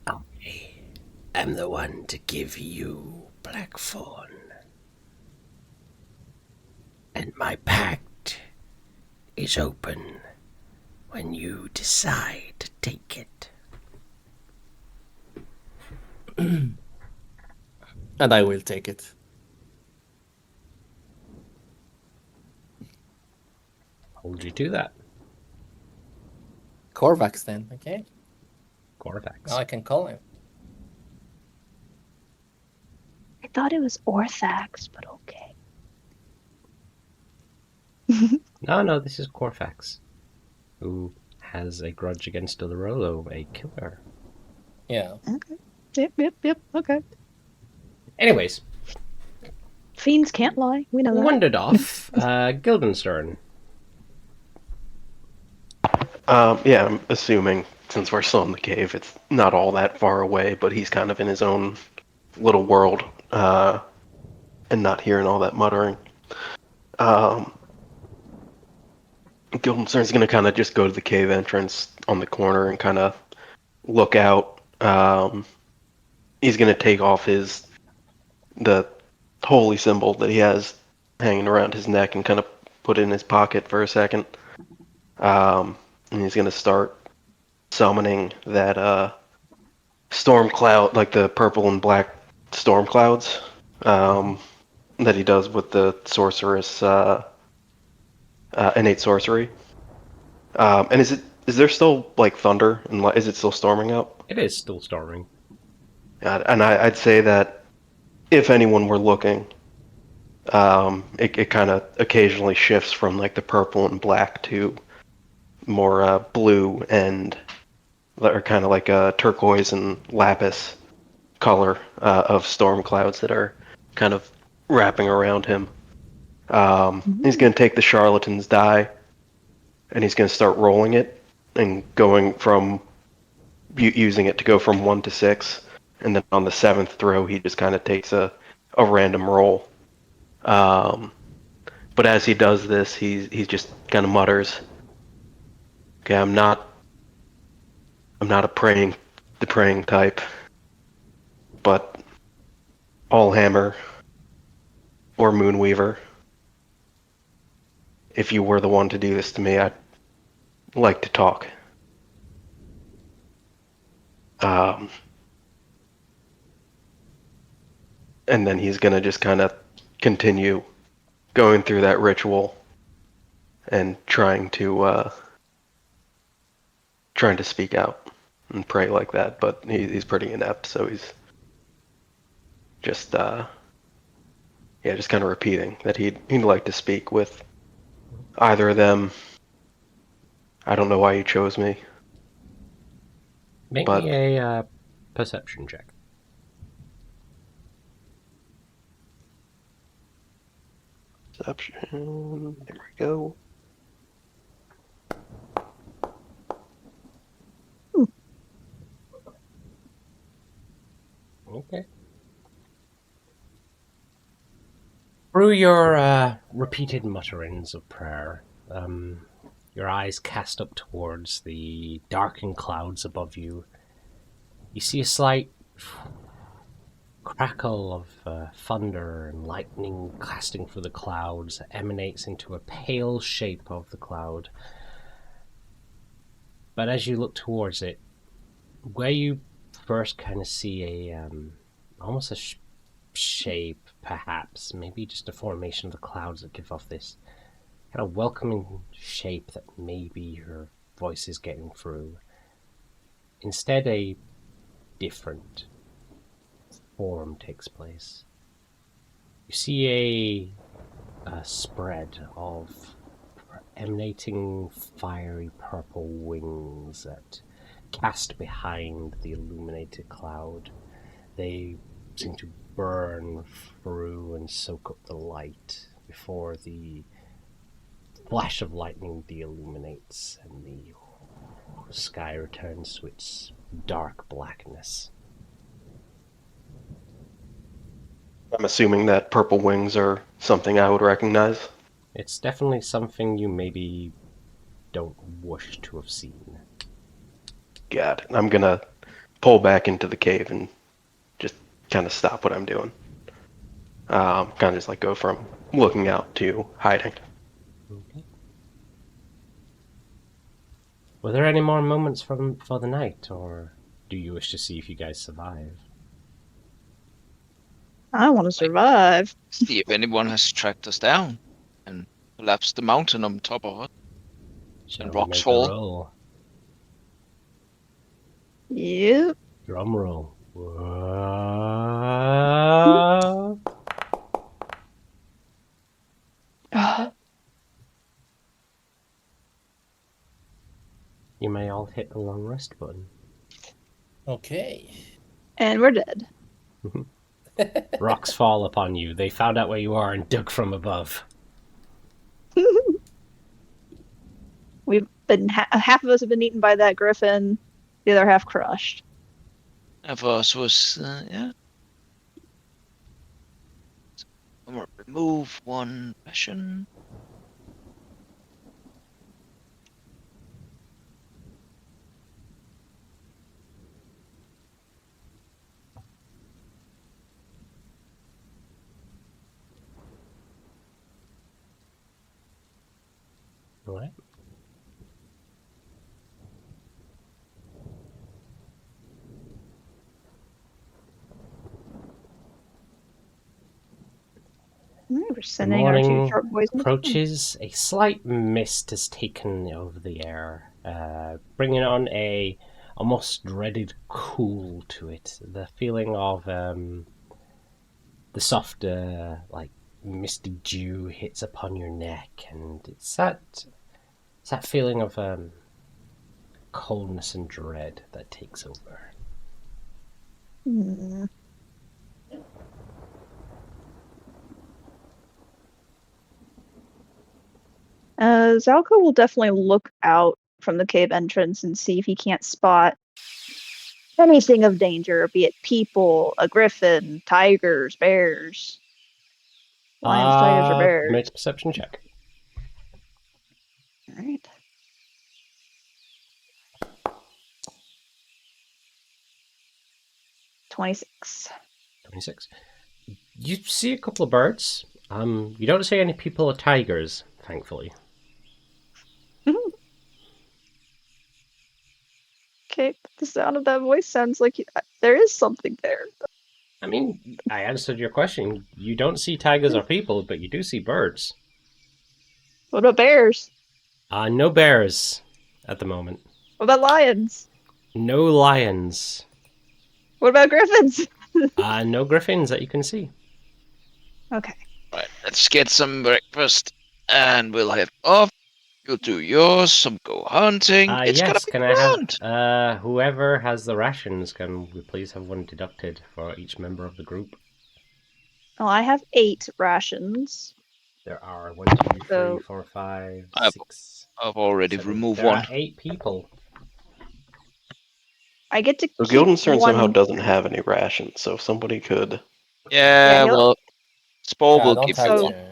I am the one to give you Blackthorn. And my pact is open when you decide to take it. And I will take it. Hold you to that. Corvax then, okay? Corvax. Now I can call him. I thought it was Orthax, but okay. No, this is Corvax, who has a grudge against Dolorolo, a killer. Yeah. Okay. Yep. Okay. Anyways, Fiends can't lie. We know that. wandered off. Guildenstern. Yeah, I'm assuming since we're still in the cave, it's not all that far away, but he's kind of in his own little world and not hearing all that muttering. Guildenstern's going to kind of just go to the cave entrance on the corner and kind of look out. He's going to take off the holy symbol that he has hanging around his neck and kind of put it in his pocket for a second. And he's going to start summoning that storm cloud, like the purple and black storm clouds that he does with the sorceress innate sorcery. And is there still like thunder and is it still storming out? It is still storming. And I'd say that if anyone were looking, it kind of occasionally shifts from like the purple and black to more blue and or kind of like a turquoise and lapis color of storm clouds that are kind of wrapping around him. He's going to take the charlatan's die and he's going to start rolling it and going from using it to go from 1 to 6, and then on the 7th throw he just kind of takes a random roll. But as he does this, he just kind of mutters, "Okay, I'm not the praying type, but Allhammer or Moonweaver, if you were the one to do this to me, I'd like to talk." And then he's gonna just kind of continue going through that ritual and trying to speak out and pray like that, but he's pretty inept, so he's just just kind of repeating that he'd like to speak with either of them. I don't know why you chose me. Make but me a perception check. Perception. There we go. Okay. Through your repeated mutterings of prayer, your eyes cast up towards the darkened clouds above you. You see a slight crackle of thunder and lightning casting through the clouds that emanates into a pale shape of the cloud. But as you look towards it, where you first kind of see almost a shape, perhaps, maybe just a formation of the clouds that give off this kind of welcoming shape that maybe your voice is getting through. Instead, a different form takes place. You see a spread of emanating fiery purple wings that cast behind the illuminated cloud. They seem to burn through and soak up the light before the flash of lightning de-illuminates and the sky returns to its dark blackness. I'm assuming that purple wings are something I would recognize. It's definitely something you maybe don't wish to have seen. Got it. I'm gonna pull back into the cave and just kind of stop what I'm doing. Kind of just like go from looking out to hiding. Okay. Were there any more moments for the night, or do you wish to see if you guys survive? I want to survive. See if anyone has tracked us down and collapsed the mountain on top of us. Shall And we rocks make a fall. roll? Yep. Drum roll. You may all hit the long rest button. Okay. And we're dead. Rocks fall upon you. They found out where you are and dug from above. We've been half of us have been eaten by that griffin, the other half crushed. Half of us was, I'm gonna remove one ration. All right. We're The sending our two morning sharp boys. in the field. approaches. A slight mist has taken over the air, bringing on a almost dreaded cool to it. The feeling of the soft, like misty dew hits upon your neck, and it's that feeling of coldness and dread that takes over. Hmm. Zalko will definitely look out from the cave entrance and see if he can't spot anything of danger, be it people, a griffin, tigers, bears. Lions, tigers, or bears. Make a perception check. Alright. $26. 26. You see a couple of birds. You don't see any people or tigers, thankfully. Okay, the sound of that voice sounds like there is something there. I mean, I answered your question. You don't see tigers or people, but you do see birds. What about bears? No bears at the moment. What about lions? No lions. What about griffins? No griffins that you can see. Okay. Right, let's get some breakfast, and we'll head off. You'll do yours. Some go hunting. It's gonna Yes, be can grand. I have whoever has the rations? Can we please have one deducted for each member of the group? Well, I have 8 rations. There are 1, 2, 3, So- 4, 5, I've- 6. I've already 7. removed There one. are 8 people. I get to So keep Guildenstern one. somehow doesn't have any rations, so if somebody could. Yeah, he'll- well, Spore Yeah, I will don't give have you one. to.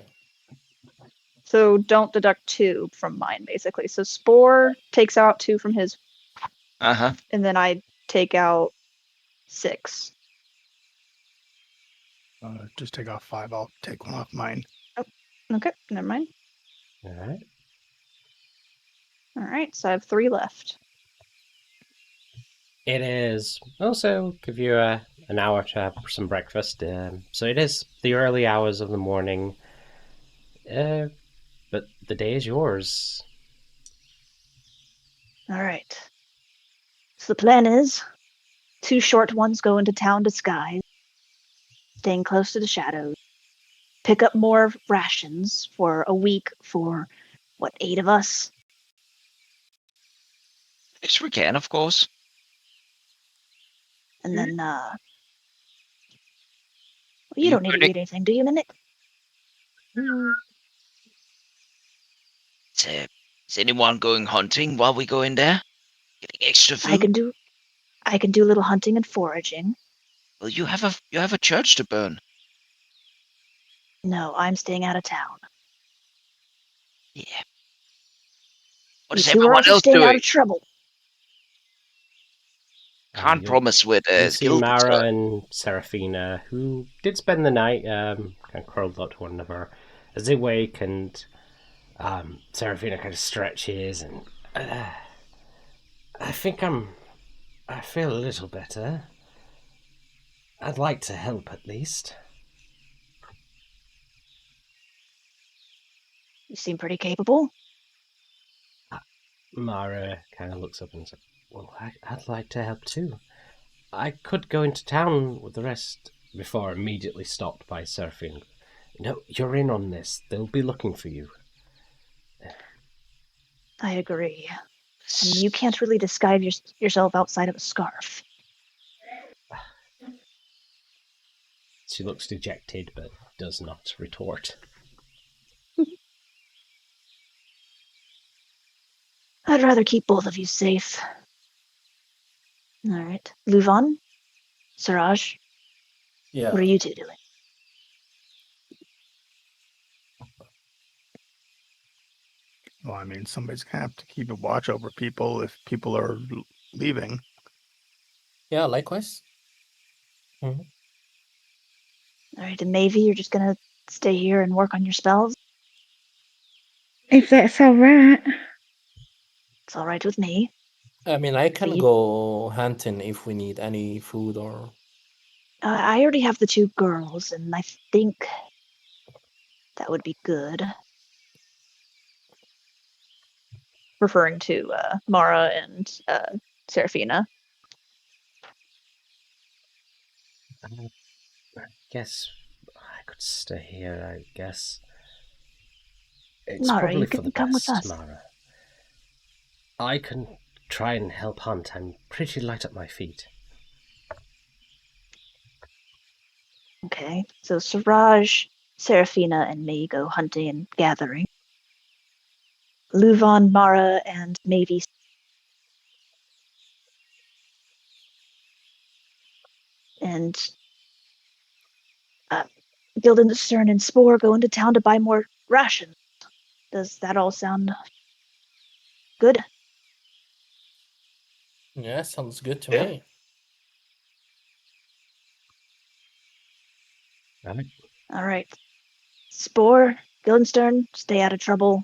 So don't deduct 2 from mine, basically. So Spore takes out 2 from his, Uh-huh. and then I take out 6. Just take off 5. I'll take one off mine. Okay, never mind. All right. All right, so I have 3 left. It is also give you an hour to have some breakfast. So it is the early hours of the morning. But the day is yours. All right. So the plan is 2 short ones go into town disguised, staying close to the shadows, pick up more rations for a week for, 8 of us? Yes, we can, of course. And then, well, you don't need to eat anything, do you, Mimic? Is anyone going hunting while we go in there? Getting extra food? I can do a little hunting and foraging. Well, you have a church to burn. No, I'm staying out of town. Yeah. What You is two are everyone also else staying out doing? of trouble. Can't You'll- promise where You the see guild is Mara going. and Seraphina, who did spend the night kind of curled up to one another. As they wake, and Seraphina kind of stretches, and I feel a little better. I'd like to help at least. You seem pretty capable. Mara kind of looks up and says, "Well, I'd like to help too. I could go into town with the rest," before immediately stopped by Seraphine. "No, you're in on this. They'll be looking for you." I agree. And you can't really disguise yourself outside of a scarf. She looks dejected, but does not retort. I'd rather keep both of you safe. All right. Luvan? Siraj? Yeah. What are you two doing? Well, I mean, somebody's gonna have to keep a watch over people if people are leaving. Yeah, likewise. All right, and Mavie, you're just gonna stay here and work on your spells. If that's all right. It's all right with me. I mean, I can you- go hunting if we need any food or. I already have the 2 girls, and I think that would be good. Referring to Mara and Serafina. I guess I could stay here, I guess. It's Mara, probably you for the can come with best, us. Mara. I can try and help hunt. I'm pretty light at my feet. Okay, so Siraj, Serafina, and me go hunting and gathering. Luvan, Mara, and Mavie. And Guildenstern and Spore go into town to buy more rations. Does that all sound good? Yeah, sounds good to Yeah. me. Right. All right. Spore, Guildenstern, stay out of trouble.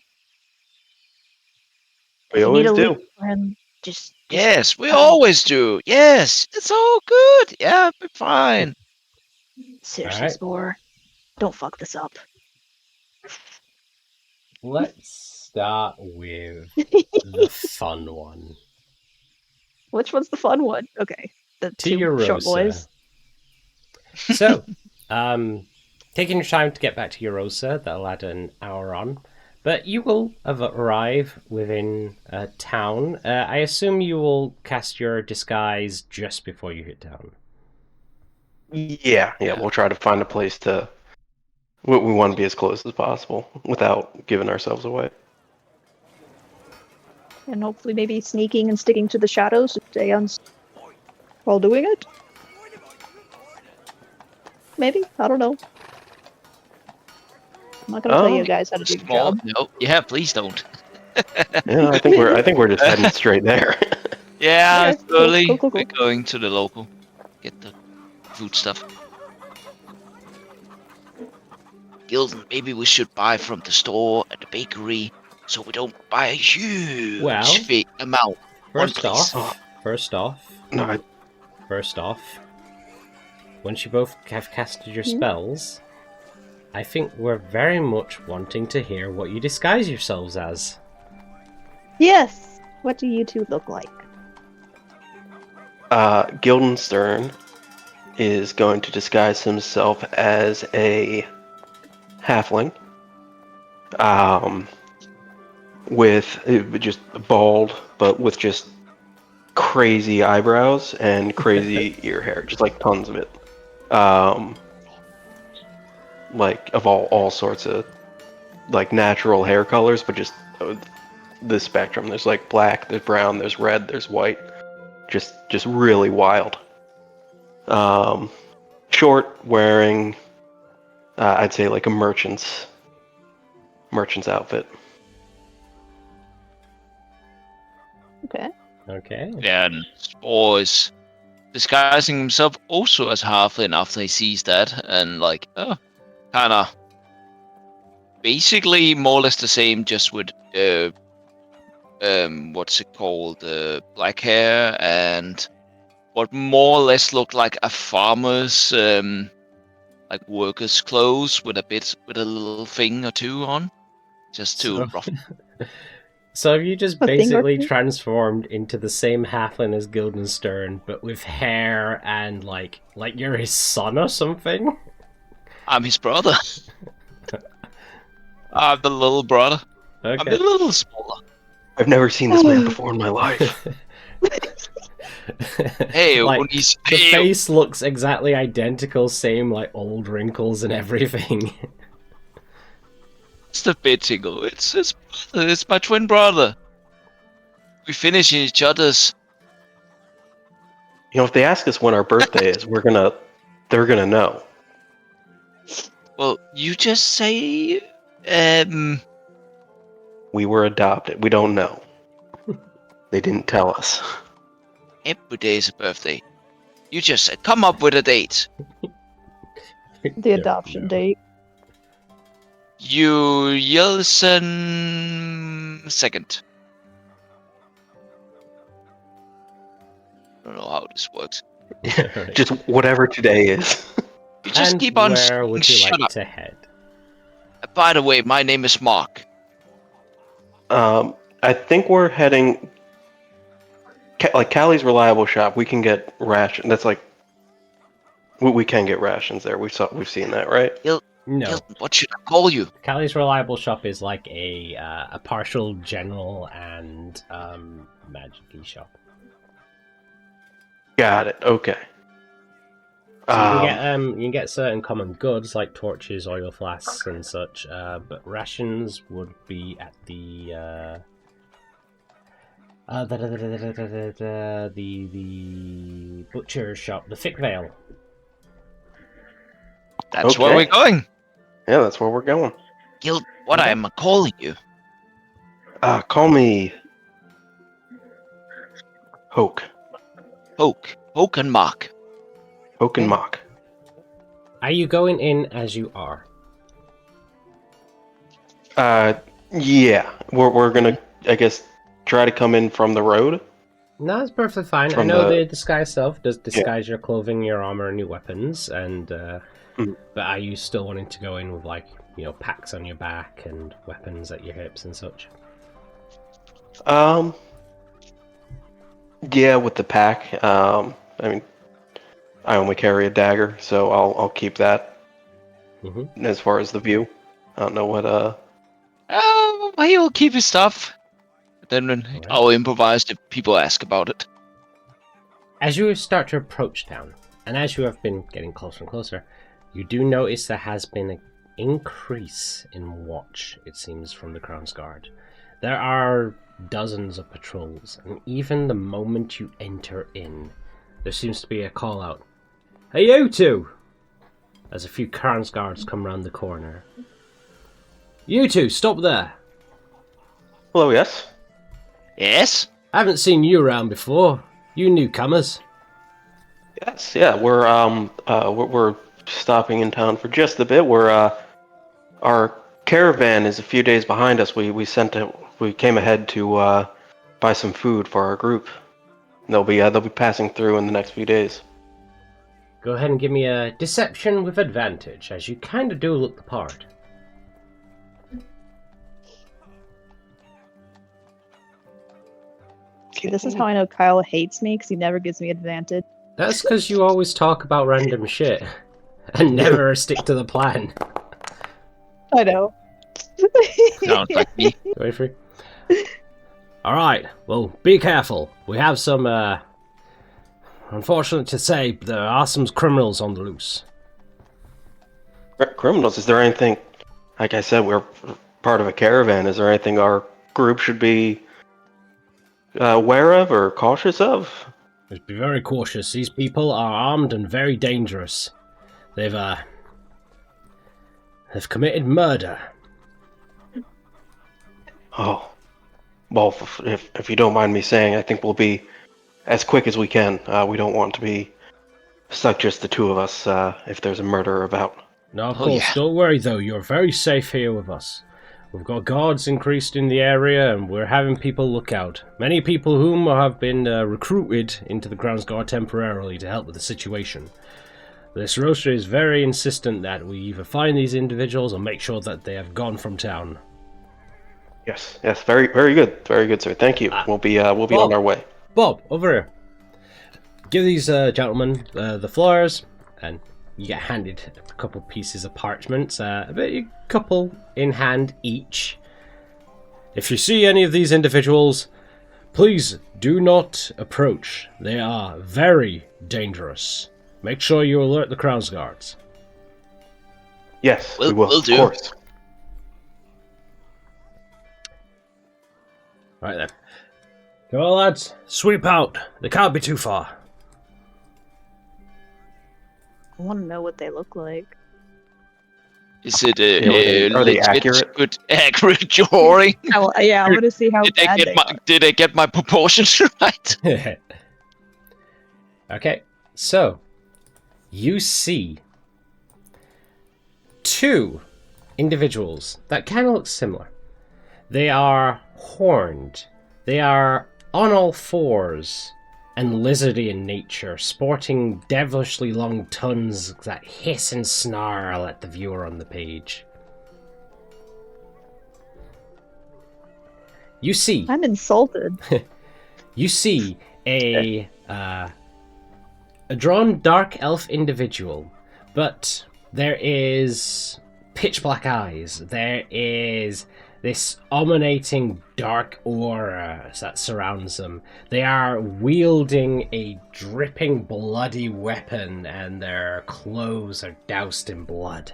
We If you need always a do. lead for him, just Yes, we come. always do. Yes, it's all good. Yeah, we're fine. Seriously, Alright. Spore, don't fuck this up. Let's start with the fun one. Which one's the fun one? Okay, the To 2 your short Rosa. boys. So, taking your time to get back to Eurosa, that'll add an hour on. But you will arrive within a town. I assume you will cast your disguise just before you hit town. Yeah, we'll try to find a place to. We want to be as close as possible without giving ourselves away. And hopefully maybe sneaking and sticking to the shadows to stay on while doing it? Maybe? I don't know. I'm not gonna tell you guys how to do your Small. job. No, yeah, please don't. Yeah, I think we're just heading straight there. Yeah, Okay, cool, slowly cool. we're going to the local. Get the food stuff. Gilden, maybe we should buy from the store at the bakery so we don't buy a huge Well, amount. First place. off, once you both have casted your spells, I think we're very much wanting to hear what you disguise yourselves as. Yes! What do you 2 look like? Guildenstern is going to disguise himself as a halfling, with just bald, but with just crazy eyebrows and crazy ear hair, just like tons of it. Like of all sorts of like natural hair colors, but just the spectrum. There's like black, there's brown, there's red, there's white. Just really wild. Short, wearing I'd say like a merchant's outfit. Okay. Okay. Yeah, and Spore is disguising himself also as halfling after he sees that, and like, kinda basically more or less the same, just with what's it called, black hair and what more or less looked like a farmer's like worker's clothes with a little thing or 2 on, just to So- rough. So have you just A thing or basically 2? transformed into the same halfling as Guildenstern, but with hair and like you're his son or something? I'm his brother. I'm the little brother. I'm Okay. a little smaller. I've never seen this man before in my life. Hey, Like, when he's the face looks exactly identical, same like old wrinkles and everything. It's the bit tingle. It's my twin brother. We finish each other's. You know, if they ask us when our birthday is, they're gonna know. Well, you just say We were adopted. We don't know. They didn't tell us. Every day is a birthday. You just said, come up with a date. The adoption date. You Yeltsin second. I don't know how this works. Right. Just whatever today is. You just And keep on where saying, would you shut like up. to head? By the way, my name is Mark. I think we're heading like Callie's Reliable Shop. We can get ration. That's like we can get rations there. We've seen that, right? No. Hilton, what should I call you? Callie's Reliable Shop is like a partial general and magic-y shop. Got it. Okay. So you can get certain common goods like torches, oil flasks, and such, but rations would be at the butcher shop, the Thick Veil. That's where we're going. Yeah, that's where we're going. Hilton, what I am calling you? Call me Hoke. Hoke and Mark. Hoke and Mock. Are you going in as you are? Yeah. We're gonna, I guess, try to come in from the road. No, it's perfectly fine. I From know the- the disguise self does disguise your clothing, your armor, and your weapons, and but are you still wanting to go in with packs on your back and weapons at your hips and such? Yeah, with the pack. I mean, I only carry a dagger, so I'll keep that. Mm-hmm. As far as the view, I don't know what. He'll keep his stuff. Then Alright. I'll improvise if people ask about it. As you start to approach town, and as you have been getting closer and closer, you do notice there has been an increase in watch, it seems, from the Crown's Guard. There are dozens of patrols, and even the moment you enter in, there seems to be a call out. Hey, you two! As a few Crown's Guards come round the corner. You two, stop there! Hello, yes. Yes? I haven't seen you around before. You newcomers. Yes, yeah. We're stopping in town for just a bit. Our caravan is a few days behind us. We came ahead to buy some food for our group. They'll be passing through in the next few days. Go ahead and give me a deception with advantage, as you kind of do look the part. See, this is how I know Kyle hates me, because he never gives me advantage. That's because you always talk about random shit and never stick to the plan. I know. Sounds like me. Wait for it. Alright, well, be careful. We have some, unfortunate to say, there are some criminals on the loose. Criminals? Is there anything? Like I said, we're part of a caravan. Is there anything our group should be aware of or cautious of? Just be very cautious. These people are armed and very dangerous. They've committed murder. Oh, well, if you don't mind me saying, I think we'll be as quick as we can. We don't want to be stuck just the two of us if there's a murder about. No, of course, yeah. don't worry though, you're very safe here with us. We've got guards increased in the area and we're having people look out. Many people whom have been recruited into the Crown's Guard temporarily to help with the situation. This roaster is very insistent that we either find these individuals or make sure that they have gone from town. Yes, very good, sir. Thank you. We'll be on our way. Bob, over here. Give these gentlemen the flowers, and you get handed a couple pieces of parchment, a couple in hand each. If you see any of these individuals, please do not approach. They are very dangerous. Make sure you alert the Crown's Guards. Yes, we will. Will Of do. course. Right then. Come on, lads. Sweep out. They can't be too far. I want to know what they look like. Is it Are they legit, accurate? good, accurate drawing? Yeah, I want to see how Did I bad get they my are. Did I get my proportions right? Okay, so you see two individuals that kind of look similar. They are horned. They are on all fours and lizardy in nature, sporting devilishly long tongues that hiss and snarl at the viewer on the page. You see I'm insulted. You see a drawn dark elf individual, but there is pitch black eyes. There is this emanating dark aura that surrounds them. They are wielding a dripping bloody weapon, and their clothes are doused in blood.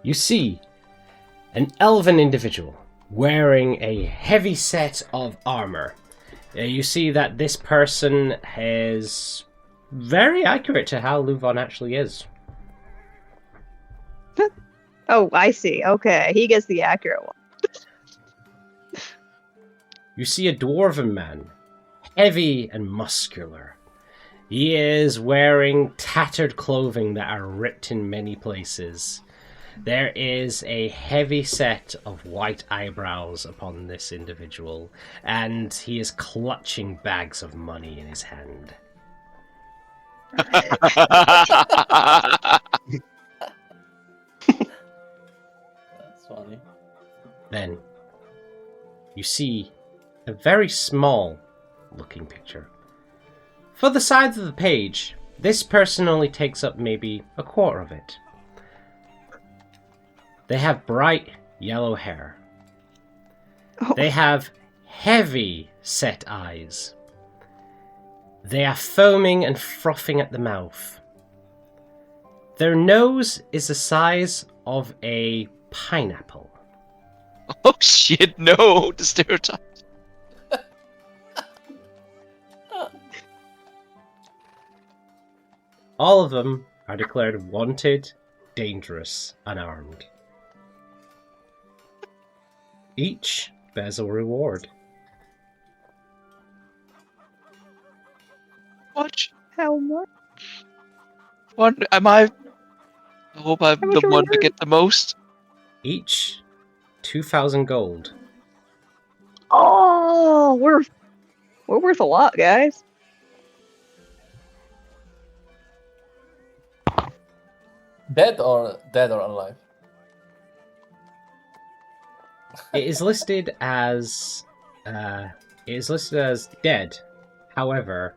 You see an elven individual wearing a heavy set of armor. You see that this person is very accurate to how Luvon actually is. Oh, I see. Okay, he gets the accurate one. You see a dwarven man, heavy and muscular. He is wearing tattered clothing that are ripped in many places. There is a heavy set of white eyebrows upon this individual, and he is clutching bags of money in his hand. That's funny. Then you see a very small looking picture. For the size of the page, this person only takes up maybe a quarter of it. They have bright yellow hair. Oh. They have heavy set eyes. They are foaming and frothing at the mouth. Their nose is the size of a pineapple. Oh shit! No, the stereotype. All of them are declared wanted, dangerous, unarmed. Each bears a reward. What? How much? What am I? I hope I'm How much the are we one to doing? get the most. Each 2,000 gold. Oh, we're worth a lot, guys. Dead or alive? It is listed as dead. However,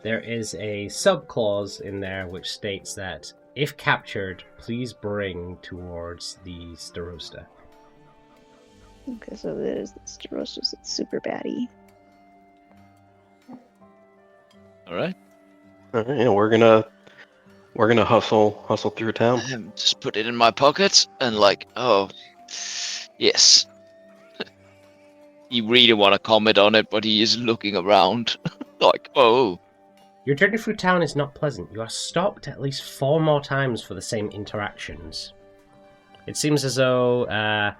there is a sub-clause in there which states that if captured, please bring towards the Starosta. Okay, so there's the Starosta's. It's super baddie. All right. All right, yeah, we're gonna hustle through town. Just put it in my pocket and like, oh, yes. He really want to comment on it, but he is looking around. Like, oh. Your journey through town is not pleasant. You are stopped at least 4 more times for the same interactions. It seems as though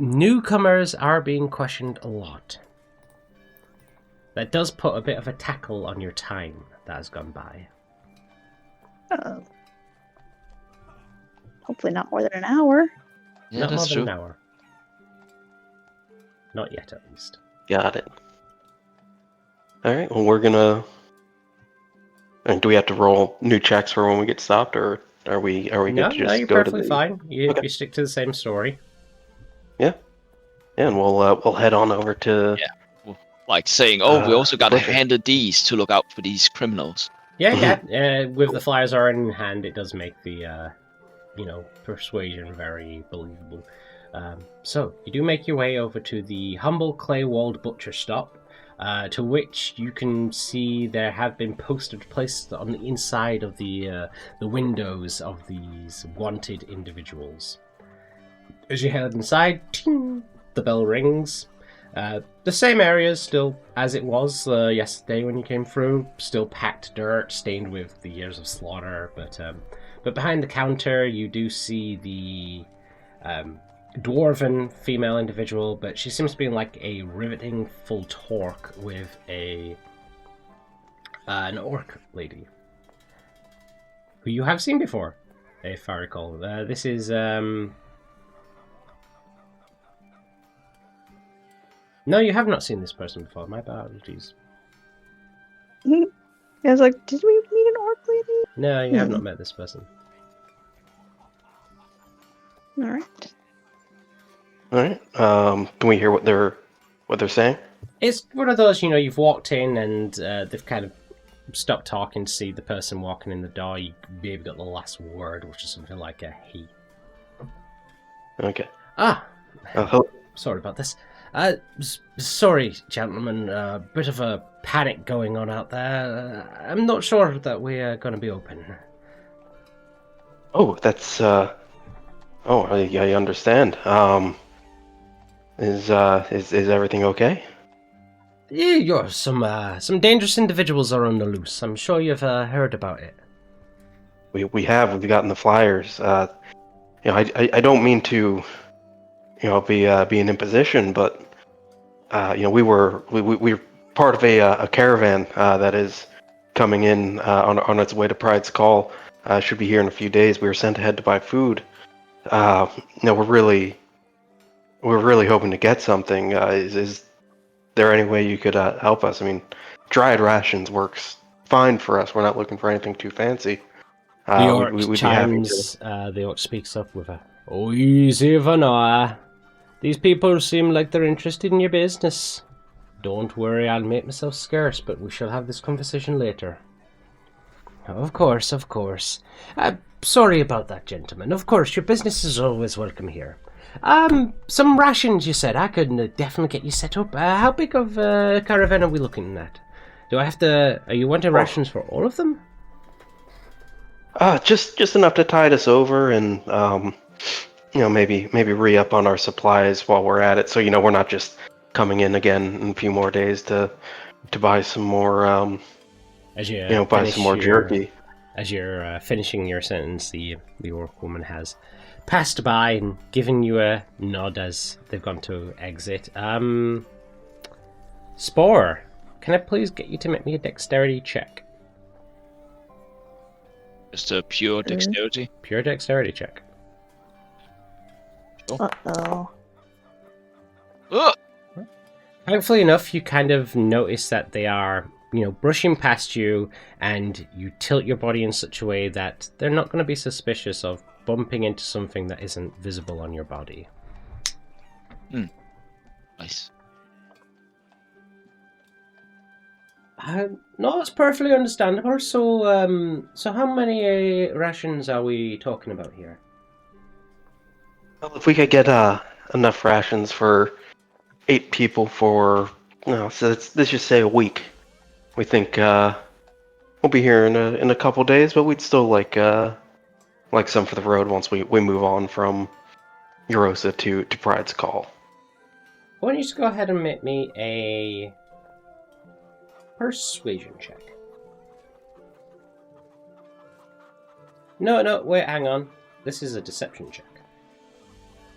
newcomers are being questioned a lot. That does put a bit of a tackle on your time that has gone by. Hopefully not more than an hour. Yeah, Not more that's than true. an hour. Not yet, at least. Got it. All right. Well, we're gonna. And do we have to roll new checks for when we get stopped, or are we good No, to just you're go to perfectly the? fine. You Okay. stick to the same story. Yeah, and we'll head on over to. Yeah. Like saying, oh, we also got to butcher. handle these to look out for these criminals. Yeah. With the flyers are in hand, it does make the persuasion very believable. So you do make your way over to the humble clay-walled butcher stop, to which you can see there have been posters placed on the inside of the windows of these wanted individuals. As you head inside, ting, the bell rings. The same area is still as it was yesterday when you came through. Still packed dirt, stained with the years of slaughter. But behind the counter, you do see the dwarven female individual, but she seems to be in like a riveting full torque with an orc lady who you have seen before, if I recall. This is No, you have not seen this person before. My apologies. I was like, did we meet an orc lady? No, you have not met this person. All right. All right. Can we hear what they're saying? It's one of those, you've walked in and they've kind of stopped talking to see the person walking in the door. You maybe got the last word, which is something like a he. Okay. Sorry about this. Sorry, gentlemen. Bit of a panic going on out there. I'm not sure that we're going to be open. Oh, that's. I understand. Is everything okay? Yeah, some dangerous individuals are on the loose. I'm sure you've heard about it. We've gotten the flyers. I don't mean to, be an imposition, but we were part of a caravan that is coming in on its way to Pride's Call. Should be here in a few days. We were sent ahead to buy food. We're really hoping to get something. Is there any way you could help us? I mean, dried rations works fine for us. We're not looking for anything too fancy. The orc we'd chimes. The orc speaks up with a, "Oh, easy, Vecna. These people seem like they're interested in your business. Don't worry, I'll make myself scarce, but we shall have this conversation later." Of course. Sorry about that, gentlemen. Of course, your business is always welcome here. Some rations, you said. I could definitely get you set up. How big of a caravan are we looking at? Do I have to... Are you wanting rations for all of them? Just enough to tide us over and, maybe re-up on our supplies while we're at it. So, we're not just coming in again in a few more days to buy some more, buy some more jerky. As you're finishing your sentence, the orc woman has passed by and given you a nod as they've gone to exit. Spore, can I please get you to make me a dexterity check? Just a pure dexterity? Pure dexterity check. Uh-oh. Ugh! Thankfully enough, you kind of notice that they are, brushing past you, and you tilt your body in such a way that they're not going to be suspicious of bumping into something that isn't visible on your body. Nice. No, that's perfectly understandable. So how many rations are we talking about here? Well, if we could get enough rations for 8 people for, so let's just say a week. We think we'll be here in a couple days, but we'd still like some for the road once we move on from Eurosa to Pride's Call. Why don't you just go ahead and make me a persuasion check? No, wait, hang on. This is a deception check.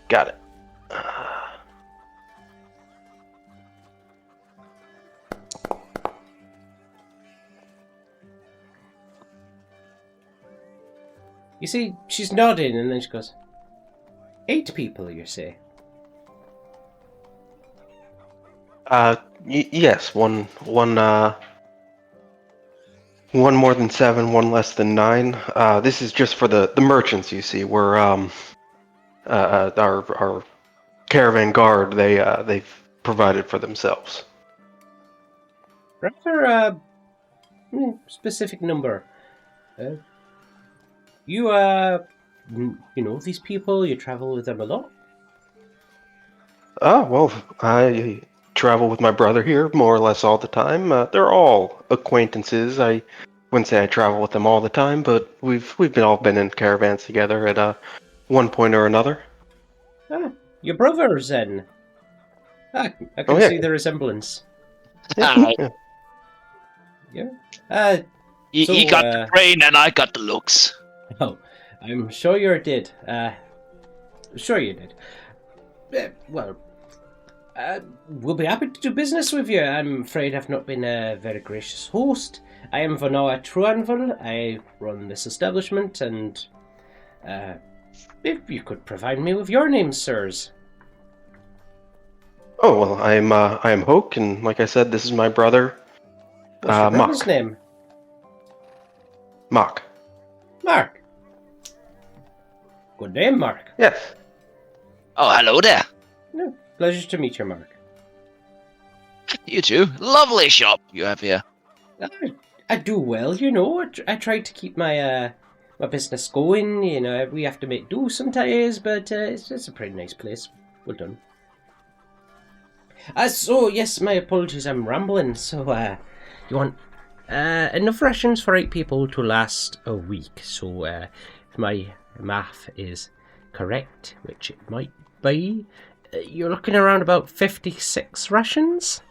Got it. You see, she's nodding, and then she goes, 8 people, you say? Yes, one more than 7, one less than 9. This is just for the merchants, you see. We're our caravan guard, they've provided for themselves. Rather specific number. You know these people? You travel with them a lot? Oh, well, I travel with my brother here more or less all the time. They're all acquaintances. I wouldn't say I travel with them all the time, but we've all been in caravans together at one point or another. Your brothers, then. I can yeah. see the resemblance. Ah, Yeah. he got the brain and I got the looks. Oh, I'm sure you did. Sure you did. Well, we'll be happy to do business with you. I'm afraid I've not been a very gracious host. I am Vanoa Truanville. I run this establishment, and if you could provide me with your names, sirs. Oh well, I am Hoke, and like I said, this is my brother. What's your brother's Mock. name? Mock. Mark. Good name, Mark. Yes. Oh, hello there. No, pleasure to meet you, Mark. You too. Lovely shop you have here. I do well, you know. I try to keep my my business going. You know, we have to make do sometimes, but it's a pretty nice place. Well done. So yes, my apologies. I'm rambling. So you want enough rations for 8 people to last a week. So if my math is correct, which it might be, you're looking around about 56 rations.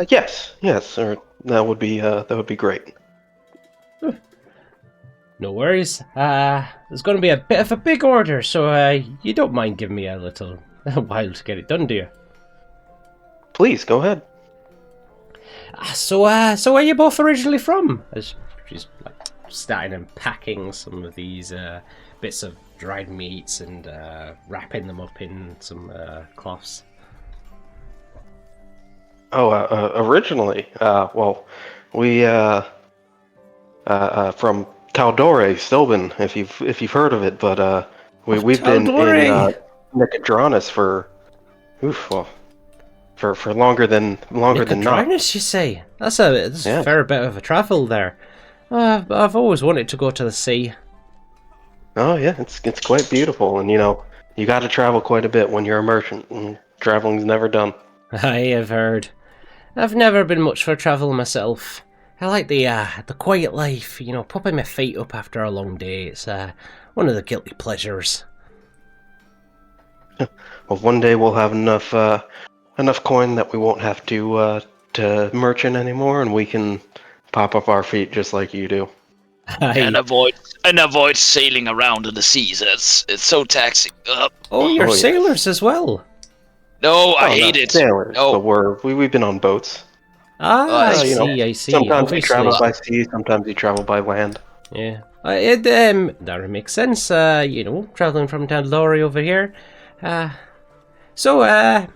Yes, or that would be great. No worries. There's going to be a bit of a big order, so you don't mind giving me a little while to get it done, do you? Please go ahead. So where are you both originally from? As she's like starting unpacking some of these bits of dried meats and wrapping them up in some cloths. Oh, originally, well, we from Taldore, Stilben, if you've heard of it, but we've been in Nicodranus for longer than not. Nicodranus, you say? That's a fair bit of a travel there. I've always wanted to go to the sea. Oh yeah, it's quite beautiful, and you got to travel quite a bit when you're a merchant, and traveling's never done. I have heard. I've never been much for travel myself. I like the quiet life, popping my feet up after a long day. It's one of the guilty pleasures. Well, one day we'll have enough coin that we won't have to merchant anymore, and we can pop up our feet just like you do. And avoid sailing around in the seas. It's so taxing. Oh, you're sailors as well. No, I hate it. Sailors, no, but we've been on boats. I see. Sometimes you travel by sea, sometimes you travel by land. Yeah, that makes sense. Traveling from Tandlori over here. So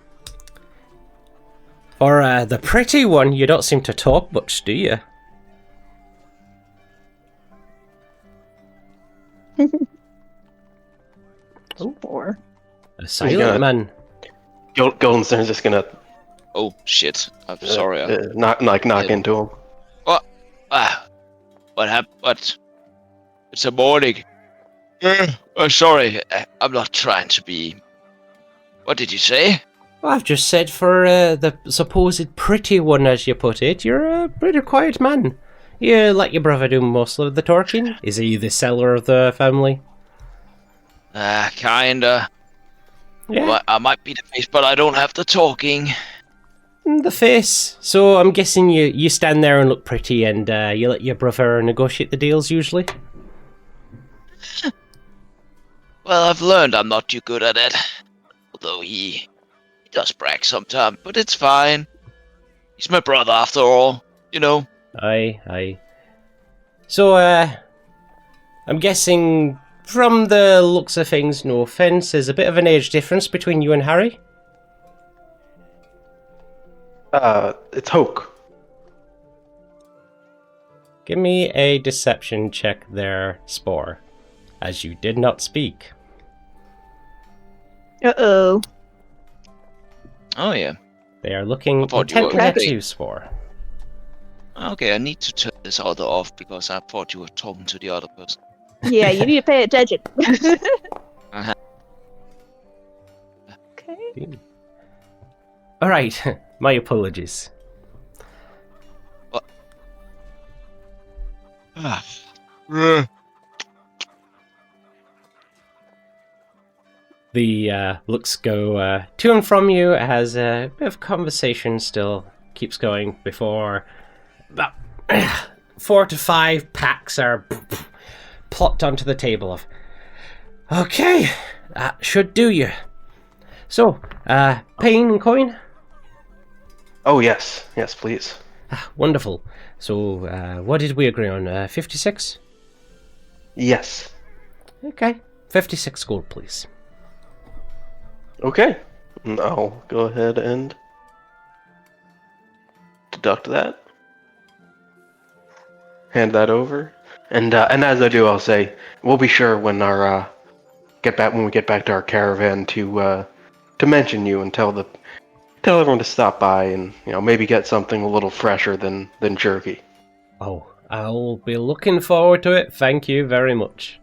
for the pretty one, you don't seem to talk much, do you? Or A silent man. Goldenstern's just gonna. Oh shit! I'm sorry. Knock into him. What? What happened? What? It's a morning. Sorry. I'm not trying to be. What did you say? Well, I've just said for the supposed pretty one, as you put it, you're a pretty quiet man. You let your brother do most of the talking. Is he the seller of the family? Kinda. Yeah. Well, I might be the face, but I don't have the talking. The face. So I'm guessing you stand there and look pretty, and you let your brother negotiate the deals usually? Well, I've learned I'm not too good at it. Although he does brag sometimes, but it's fine. He's my brother after all, Aye. So, I'm guessing from the looks of things, no offence, there's a bit of an age difference between you and Harry? It's Hoke. Give me a deception check there, Spore, as you did not speak. Uh-oh. Oh yeah. They are looking thought you were intently at ready. you, Spore. Okay, I need to turn this other off because I thought you were talking to the other person. Yeah, you need to pay attention. Uh-huh. Okay. Alright, my apologies. The looks go to and from you as a bit of conversation still keeps going before about 4 to 5 packs are plopped onto the table of, okay, that should do you. So, pain and coin? Oh, yes. Yes, please. Wonderful. So, what did we agree on? 56? Yes. Okay. 56 gold, please. Okay. I'll go ahead and deduct that. Hand that over. And as I do, I'll say, we'll be sure when we get back to our caravan to mention you and tell everyone to stop by and maybe get something a little fresher than jerky. Oh, I'll be looking forward to it. Thank you very much.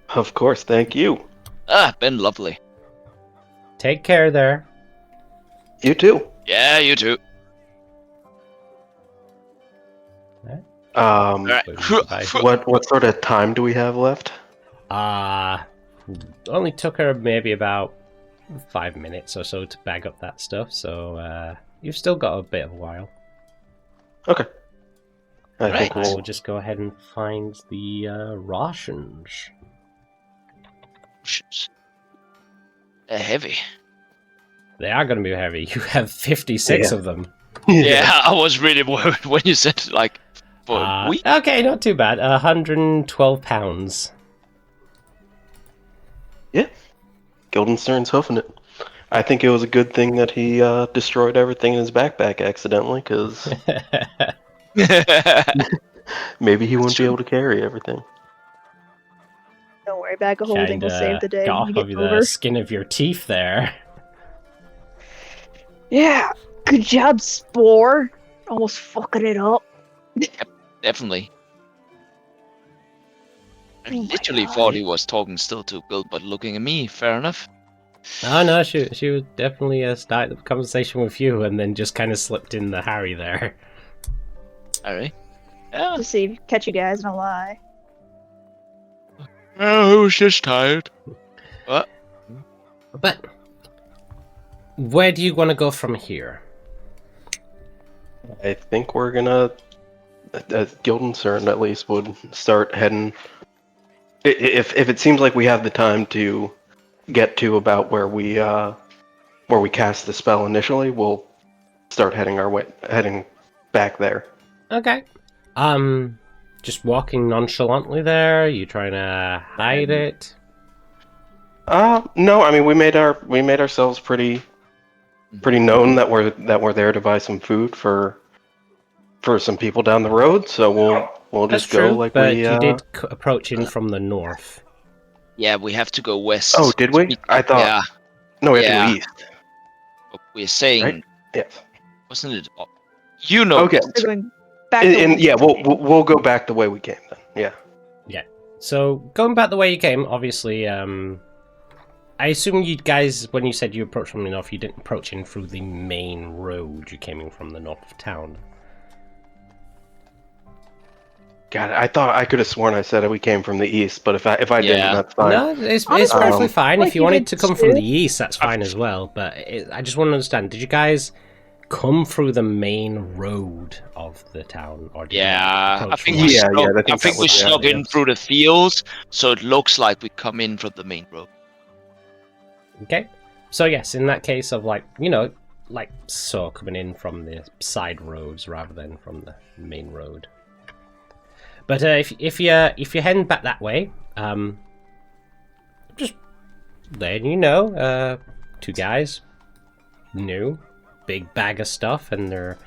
Of course, thank you. Been lovely. Take care there. You too. Yeah, you too. What sort of time do we have left? Only took her maybe about 5 minutes or so to bag up that stuff, so you've still got a bit of a while. Okay. I Right. think We'll just go ahead and find the rations. They're heavy. They are going to be heavy. You have 56 Yeah. of them. Yeah, I was really worried when you said, like, for a week. Okay, not too bad. 112 pounds. Yeah. Guildenstern's hoofing it. I think it was a good thing that he destroyed everything in his backpack accidentally, because maybe he wouldn't be able to carry everything. Don't worry, bag of holding will save the day. Got when off you of get the over. skin of your teeth there. Yeah, good job, Spore. Almost fucking it up. Definitely. I Oh my literally God. thought he was talking still to Bill, but looking at me, fair enough. Oh no, she would definitely start the conversation with you and then just kind of slipped in the Harry there. Alright. Yeah. To see, catch you guys in a lie. I was just tired. What? But where do you want to go from here? I think we're gonna, Guildenstern at least would start heading. If it seems like we have the time to get to about where we cast the spell initially, we'll start heading back there. Okay. Just walking nonchalantly there. You trying to hide it? No. I mean, we made ourselves pretty known that we're there to buy some food for some people down the road. So we'll That's just true, go like but we. you did approach in from the north. Yeah, we have to go west. Oh, did we? I thought. Yeah. No, we have Yeah. to go east. We're saying, Right? Yes. wasn't it? You know. Okay. We're going back to Yeah, we'll go back the way we came then. Yeah. So going back the way you came, obviously, I assume you guys, when you said you approached from the north, you didn't approach in through the main road. You came in from the north of town. God, I thought I could have sworn I said we came from the east, but if I didn't, Yeah. that's fine. No, it's Honestly, perfectly fine. like If you you wanted did to come from too. the east, that's fine as well. But I just want to understand: did you guys come through the main road of the town, or did you Yeah, I approach think from we Yeah, snuck, yeah, I I think think that we was- yeah, snuck yeah. in through the fields, so it looks like we come in from the main road. Okay. So yes, in that case of coming in from the side roads rather than from the main road. But if you're heading back that way, just letting you know, 2 guys, new, big bag of stuff, and they're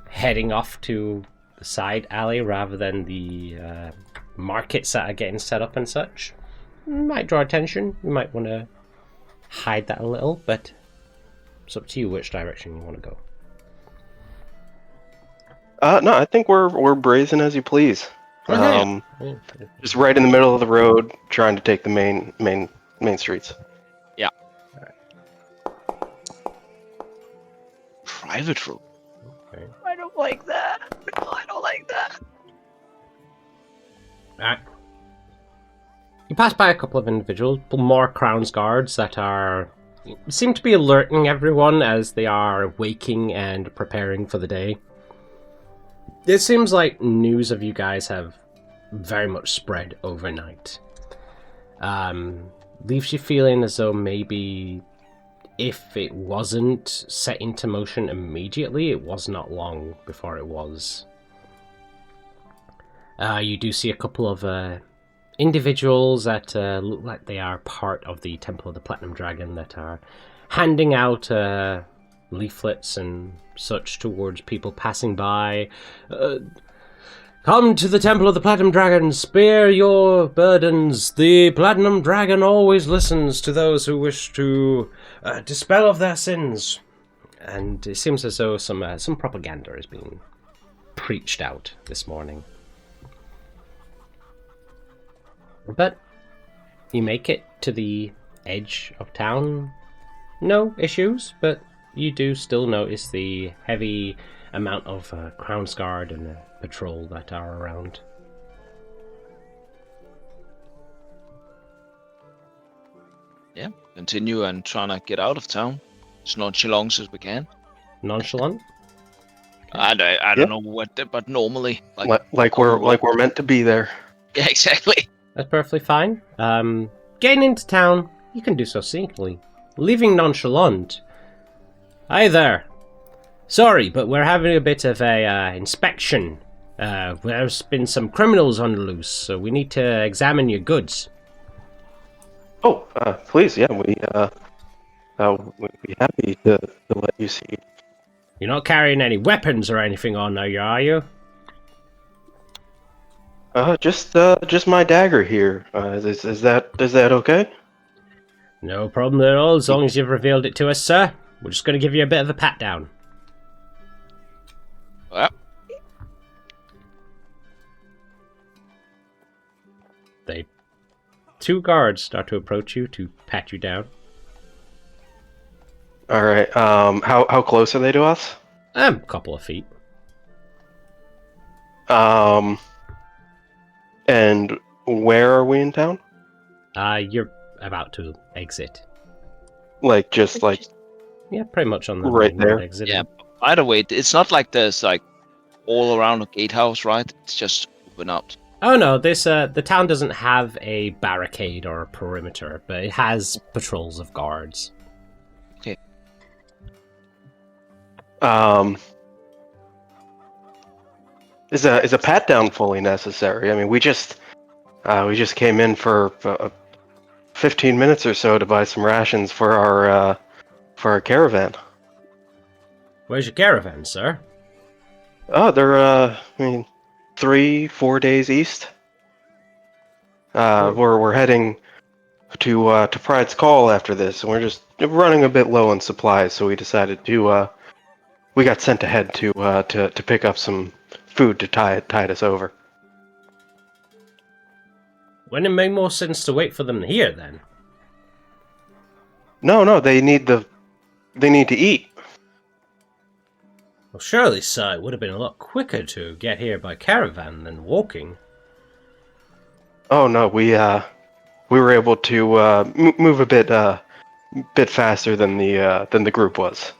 heading off to the side alley rather than the markets that are getting set up and such. Might draw attention. You might want to hide that a little, but it's up to you which direction you want to go. No, I think we're brazen as you please. Okay. Just right in the middle of the road, trying to take the main streets. Private road. I don't like that. No, I don't like that. Alright. You pass by a couple of individuals, more Crown's guards that seem to be alerting everyone as they are waking and preparing for the day. It seems like news of you guys have very much spread overnight. Leaves you feeling as though maybe if it wasn't set into motion immediately, it was not long before it was. You do see a couple of individuals that look like they are part of the Temple of the Platinum Dragon that are handing out leaflets and such towards people passing by. Come to the Temple of the Platinum Dragon, spare your burdens. The Platinum Dragon always listens to those who wish to dispel of their sins. And it seems as though some propaganda is being preached out this morning. But you make it to the edge of town. No issues, but you do still notice the heavy amount of Crown's Guard and patrol that are around. Yeah, continue and trying to get out of town as nonchalant as we can. Nonchalant? I don't know what, but normally, like we're meant to be there. Yeah, exactly. That's perfectly fine. Getting into town, you can do so sneakily. Leaving nonchalant. Hi there. Sorry, but we're having a bit of a inspection. There's been some criminals on the loose, so we need to examine your goods. Oh, please, yeah, we'd be happy to let you see. You're not carrying any weapons or anything on there, are you? Just my dagger here. Is that okay? No problem at all, as long as you've revealed it to us, sir. We're just going to give you a bit of a pat down. Well. Two guards start to approach you to pat you down. All right. How close are they to us? A couple of feet. And where are we in town? You're about to exit. Yeah, pretty much on the right there. exit. Yeah. By the way, it's not like there's all around a gatehouse, right? It's just open up. Oh no, the town doesn't have a barricade or a perimeter, but it has patrols of guards. Okay. Is a pat down fully necessary? I mean, we just came in for 15 minutes or so to buy some rations for our caravan. Where's your caravan, sir? Oh, they're 3-4 days east. We're heading to Pride's Call after this, and we're just running a bit low on supplies, so we decided we got sent ahead to pick up some food to tide us over. Wouldn't it make more sense to wait for them here then? No, they need to eat. Well, surely, sir, it would have been a lot quicker to get here by caravan than walking. Oh no, we were able to move a bit faster than the group was.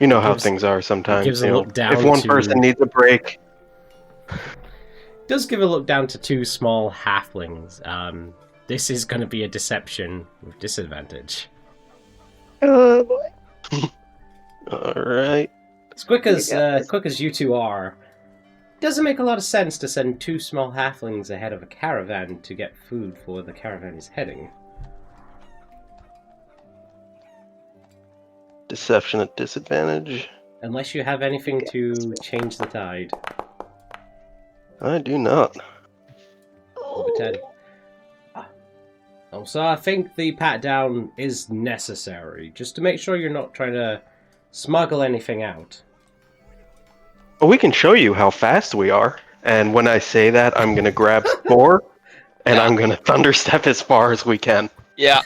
You know how things are sometimes. Gives a look down if one person needs a break. Does give a look down to two small halflings. This is going to be a deception with disadvantage. Oh boy. All right. As quick as you two are, doesn't make a lot of sense to send two small halflings ahead of a caravan to get food for where the caravan is heading. Deception at disadvantage. Unless you have anything to change the tide. I do not. Over 10. So I think the pat down is necessary, just to make sure you're not trying to smuggle anything out. Well, we can show you how fast we are, and when I say that, I'm gonna grab Thor, and I'm gonna thunderstep as far as we can. Yeah.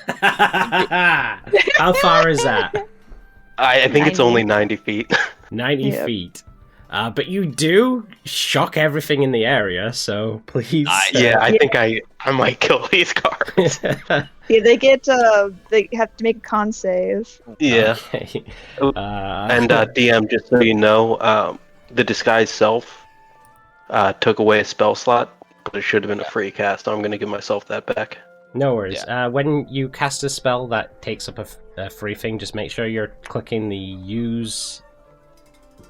How far is that? I think it's only 90 feet. 90 Yep. feet. But you do shock everything in the area, so please. Yeah, I think I might kill these guards. Yeah, they have to make a con save. Yeah. Okay. And DM, just so you know, the disguise self took away a spell slot, but it should have been a free cast. I'm going to give myself that back. No worries. When you cast a spell that takes up a free thing, just make sure you're clicking the use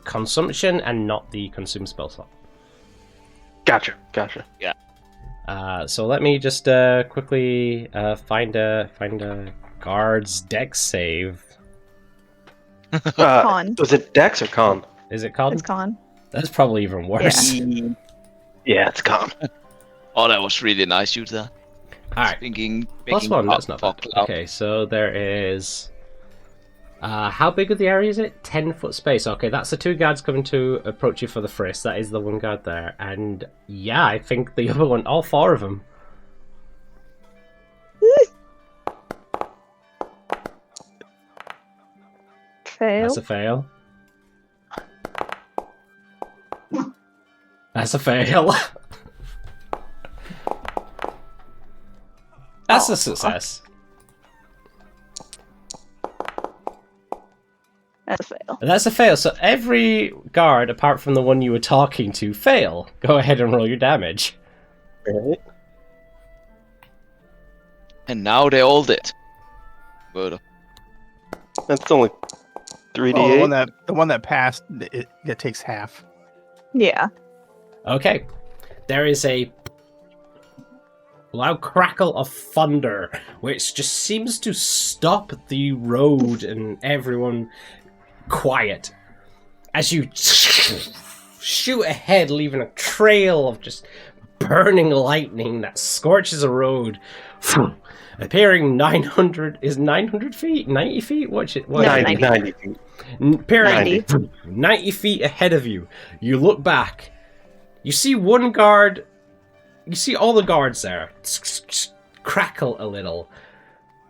consumption and not the consume spell slot. Gotcha. Yeah. So let me just quickly find a guard's dex save. Con. Was it Dex or Con? Is it con? It's con. That's probably even worse. Yeah, it's Con. Oh, that was really nice, you there. Alright. Thinking +1, that's not bad. Okay, so there is... how big of the area is it? 10-foot space. Okay, that's the 2 guards coming to approach you for the frisk. That is the 1 guard there. And yeah, I think the other one, all 4 of them. Fail. That's a fail. That's a fail. That's a success. That's a fail. That's a fail. So every guard, apart from the one you were talking to, fail. Go ahead and roll your damage. Right. And now they all did. Good. That's only 3d8. Oh, the one that passed, it takes half. Yeah. Okay. There is a loud crackle of thunder, which just seems to stop the road and everyone quiet. As you shoot ahead, leaving a trail of just burning lightning that scorches a road. Appearing 900 feet? 90 feet? What's it? 90 feet. Appearing 90 feet ahead of you. You look back. You see one guard. You see all the guards there crackle a little.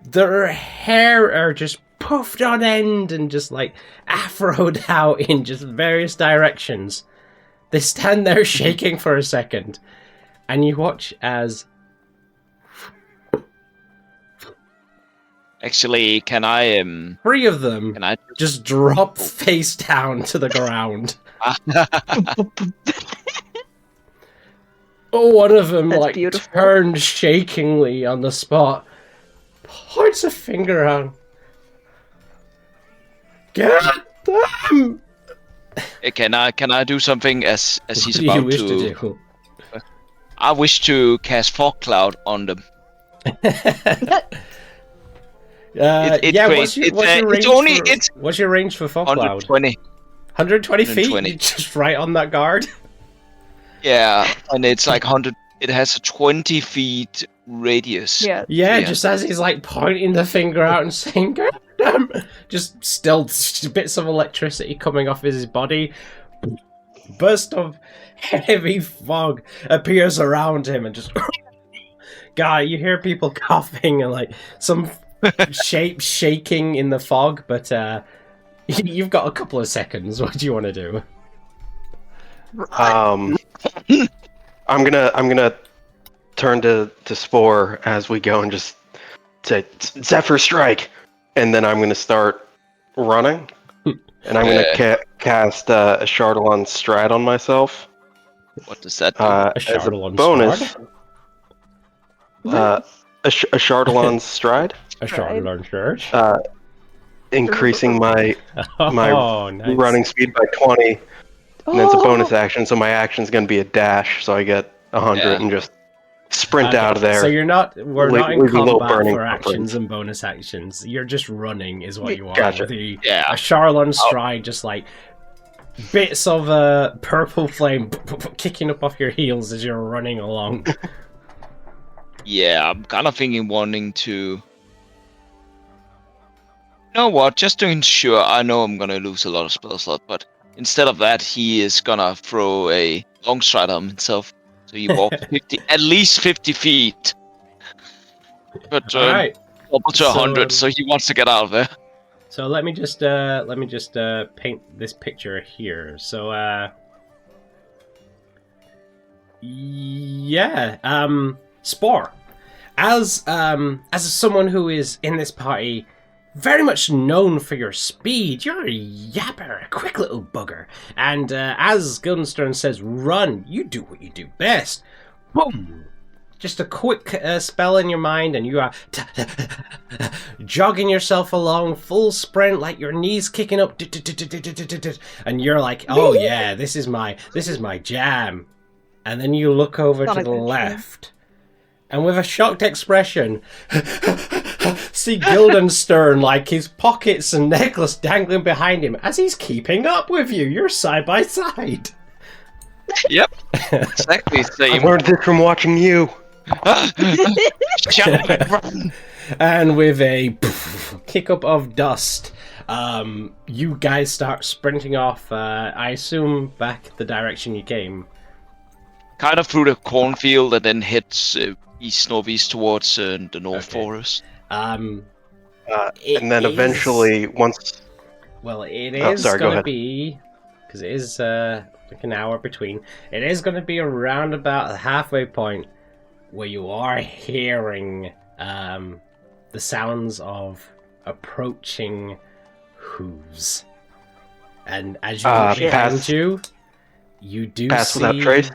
Their hair are just puffed on end and just like afroed out in just various directions. They stand there shaking for a second, and you watch as... Actually, can I 3 of them can I just drop face down to the ground. Oh, one of them That's beautiful. turned shakingly on the spot, points a finger out. Get them! can I do something as he's What do you about wish to? to do? I wish to cast fog cloud on them. It's yeah, great. what's your It's range only for, it's what's your range for fog cloud? 120. 120 feet? 120. You're just right on that guard? Yeah, and it's like 100. It has a 20 feet radius. Yeah. Yeah, Yeah. just as he's like pointing the finger out and saying, "God damn!" Just still bits of electricity coming off his body. Burst of heavy fog appears around him and just. God, you hear people coughing and like some shape shaking in the fog, but you've got a couple of seconds. What do you want to do? I'm gonna turn to Spore as we go and just say Zephyr Strike, and then I'm gonna start running, and I'm gonna cast a Eidolon Stride on myself. What does that do? As a Eidolon bonus. Stride? A Eidolon Stride, A Eidolon Stride? increasing my nice. running speed by 20. And then it's a bonus action, so my action's going to be a dash, so I get 100 Yeah. and just sprint Okay, out of there. So we're not in leave a little combat burning for footprint. actions and bonus actions. You're just running, is what you are. Gotcha. With a Yeah. Charlon Stride, just like bits of purple flame kicking up off your heels as you're running along. Yeah, I'm kind of thinking wanting to. You know what? Just to ensure, I know I'm gonna lose a lot of spell slot, but instead of that, he is gonna throw a long stride on himself. So he walks at least 50 feet. But All right. up to 100, so he wants to get out of there. So let me just paint this picture here. So Yeah. Spore. As someone who is in this party, very much known for your speed, you're a yapper, a quick little bugger. And as Guildenstern says, run, you do what you do best. Boom! Just a quick spell in your mind, and you are jogging yourself along, full sprint, like your knees kicking up, and you're like, "Oh yeah, this is my jam." And then you look over to the left, and with a shocked expression, see Guildenstern, like his pockets and necklace dangling behind him as he's keeping up with you. You're side by side. Yep. Exactly. I Same. learned this from watching you. Shut up, run. And with a kick up of dust, you guys start sprinting off, I assume back the direction you came. Kind of through the cornfield and then hits east-northeast towards the North Forest. And then eventually, once... Well, it is sorry, going go to be... Because it is like an hour between. It is going to be around about the halfway point where you are hearing the sounds of approaching hooves. And as you look behind you, you do pass see... without trace?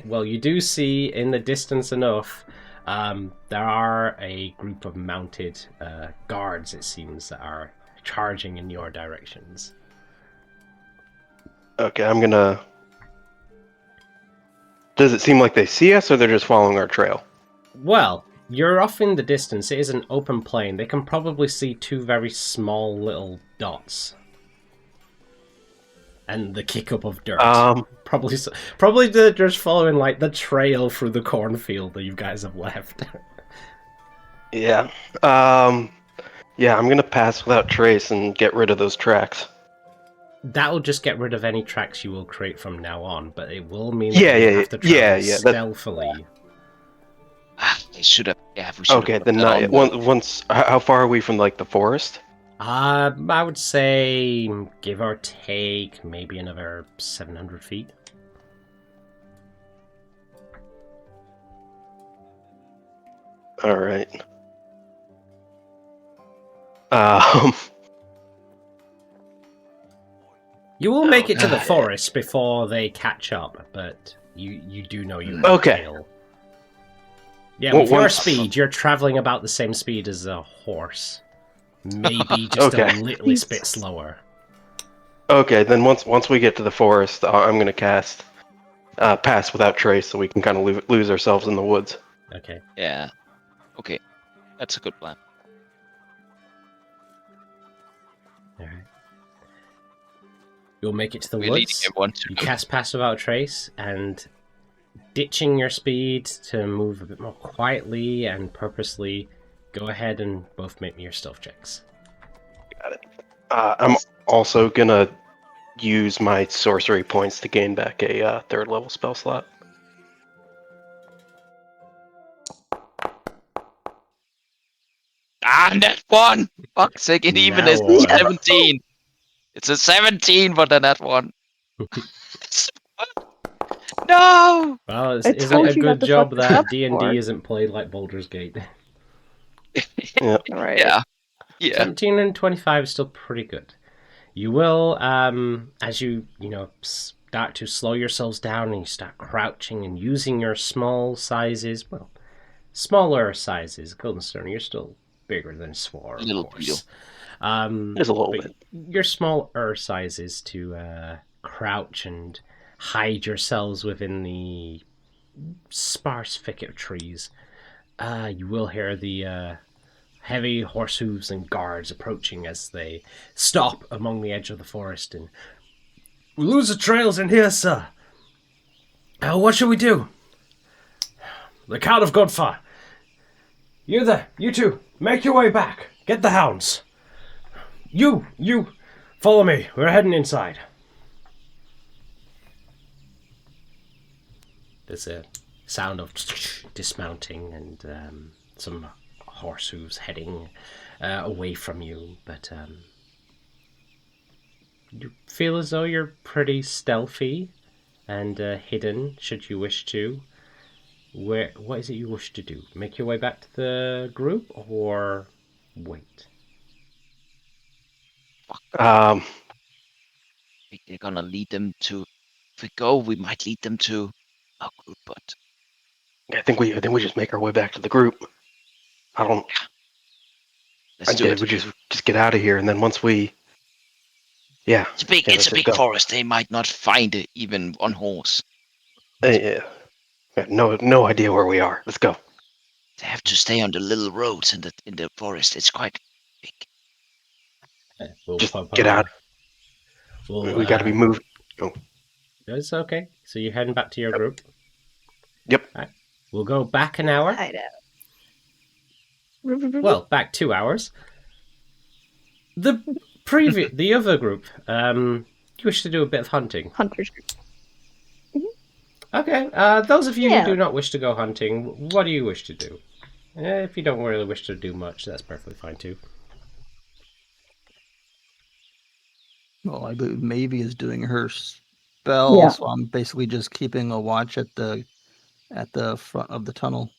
Well, you do see in the distance enough, there are a group of mounted guards, it seems, that are charging in your directions. Okay, I'm gonna... Does it seem like they see us, or they're just following our trail? Well, you're off in the distance. It is an open plain. They can probably see two very small little dots. And the kick up of dirt. Probably they're just following like the trail through the cornfield that you guys have left. Yeah. Yeah, I'm gonna pass without trace and get rid of those tracks. That'll just get rid of any tracks you will create from now on, but it will mean Yeah, that you yeah, have to travel yeah, stealthily. They should have. Yeah, we should have. Okay, then not yet. Once. How far are we from like the forest? I would say, give or take, maybe another 700 feet. All right. You will make it to the forest before they catch up, but you do know you Okay. fail. Yeah, Well, with your once- speed, you're traveling about the same speed as a horse. Maybe just a little bit slower. Okay, then once we get to the forest, I'm gonna cast pass without trace, so we can kind of lose ourselves in the woods. Okay. Yeah. Okay, that's a good plan. Alright. You'll make it to the We're leading woods. everyone to. You cast pass without trace, and ditching your speed to move a bit more quietly and purposely, go ahead and both make me your stealth checks. Got it. I'm also gonna use my sorcery points to gain back a third level spell slot. Net one! Fuck's sake, it even Now is what? 17! It's a 17, but a net one. No! Well, I isn't it told a you good not to job fuck that this up D&D for. isn't played like Baldur's Gate? Right. Yeah. Yeah. 17 and 25 is still pretty good. You will, as you start to slow yourselves down and you start crouching and using your smaller sizes. Guildenstern, you're still bigger than Swar, of Little course. deal. Just a little but bit. your smaller sizes to crouch and hide yourselves within the sparse thicket of trees. You will hear the heavy horse hooves and guards approaching as they stop among the edge of the forest. And we lose the trails in here, sir. What should we do? The Count of Godfar. You there, you two, make your way back. Get the hounds. You, follow me. We're heading inside. There's a sound of dismounting and some horse hooves heading away from you, but you feel as though you're pretty stealthy. and hidden, should you wish to. What is it you wish to do? Make your way back to the group, or wait? I think they're gonna lead them to. If we go, we might lead them to our group, but I think we just make our way back to the group. let's do it. We just get out of here, and then once we, yeah, It's a let's big go. forest. They might not find it even on horse. Yeah. No idea where we are. Let's go. They have to stay on the little roads in the forest. It's quite big. We'll Just get out. We got to be moving. Oh. It's okay. So you're heading back to your group? Yep. Right. We'll go back an hour. Hide out. Well, back 2 hours. The other group, you wish to do a bit of hunting. Hunters group. Okay, those of you who do not wish to go hunting, what do you wish to do? If you don't really wish to do much, that's perfectly fine too. Well, I believe Mavie is doing her spell, so I'm basically just keeping a watch at the front of the tunnel.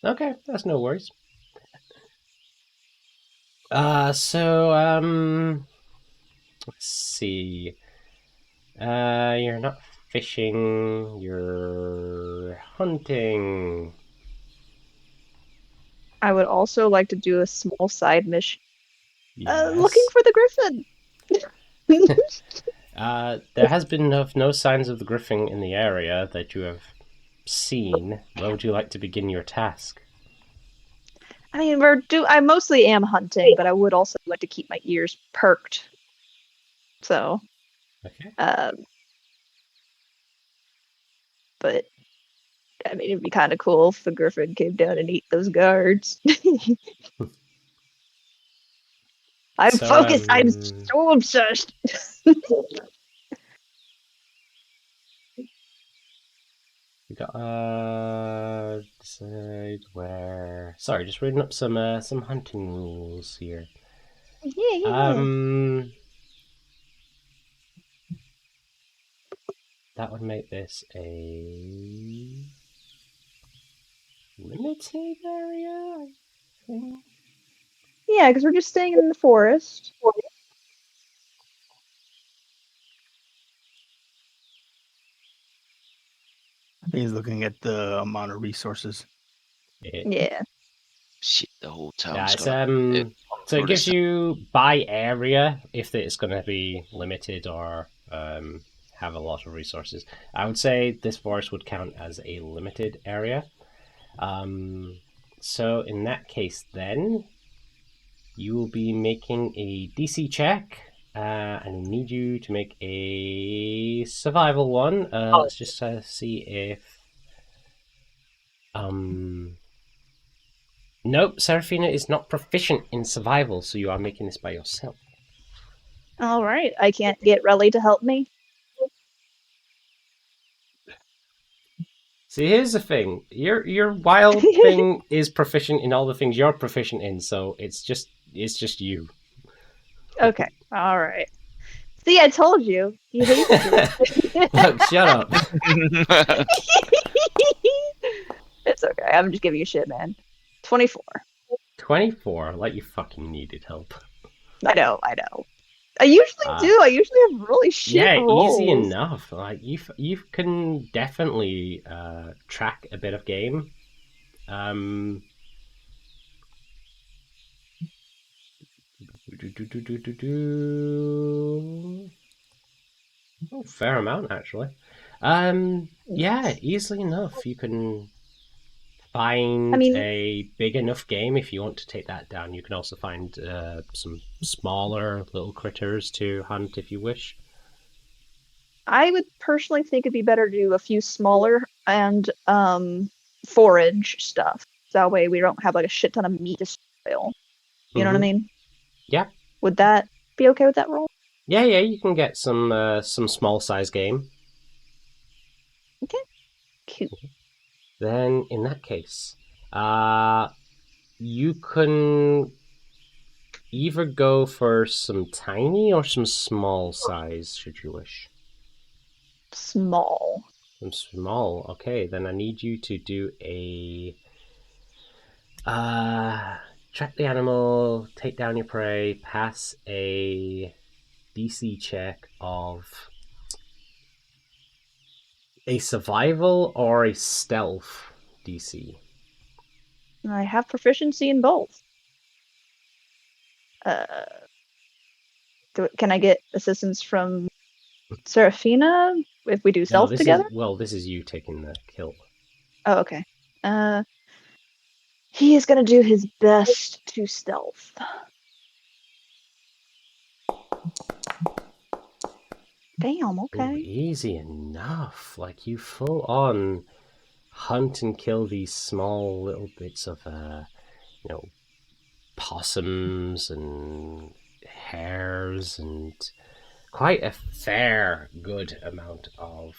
Okay, that's no worries. Let's see. You're not fishing, you're hunting. I would also like to do a small side mission. Yes. Looking for the griffin. There has been no signs of the griffin in the area that you have seen. Where would you like to begin your task? I mean, I mostly am hunting, but I would also like to keep my ears perked. So, Okay. but I mean, it'd be kind of cool if the griffin came down and ate those guards. I'm focused. I'm so obsessed. We got decide where. Sorry, just reading up some hunting rules here. Yeah. That would make this a limited area, I think. Yeah, because we're just staying in the forest. He's looking at the amount of resources. Yeah. Shit, the whole town. Yeah, so it gives you by area if it's going to be limited or have a lot of resources. I would say this forest would count as a limited area. So in that case, then you will be making a DC check, and I need you to make a survival one. Let's just see if. Nope, Seraphina is not proficient in survival, so you are making this by yourself. All right. I can't get Relly to help me. See, here's the thing: your wild thing is proficient in all the things you're proficient in, so it's just you. Okay. All right. See, I told you. You hate it. Look, shut up. It's okay. I'm just giving you shit, man. 24. 24, like you fucking needed help. I know. I usually do. I usually have really shit rolls. Easy enough. Like you can definitely track a bit of game. Oh, fair amount actually. Yeah, easily enough. You can find a big enough game if you want to take that down. You can also find some smaller little critters to hunt if you wish. I would personally think it'd be better to do a few smaller and forage stuff. That way we don't have like a shit ton of meat to spoil. You know what I mean? Yeah. Would that be okay with that roll? Yeah, you can get some small size game. Okay. Cool. Then in that case, you can either go for some tiny or some small size, should you wish. small. Some small. Okay, then I need you to do a track the animal, take down your prey, pass a DC check of a survival or a stealth DC. I have proficiency in both. Can I get assistance from Serafina if we do No, stealth this together? this is you taking the kill. Oh, okay. He is gonna do his best to stealth. Damn, Ooh, okay. easy enough. Like, you full on hunt and kill these small little bits of possums and hares and quite a fair good amount of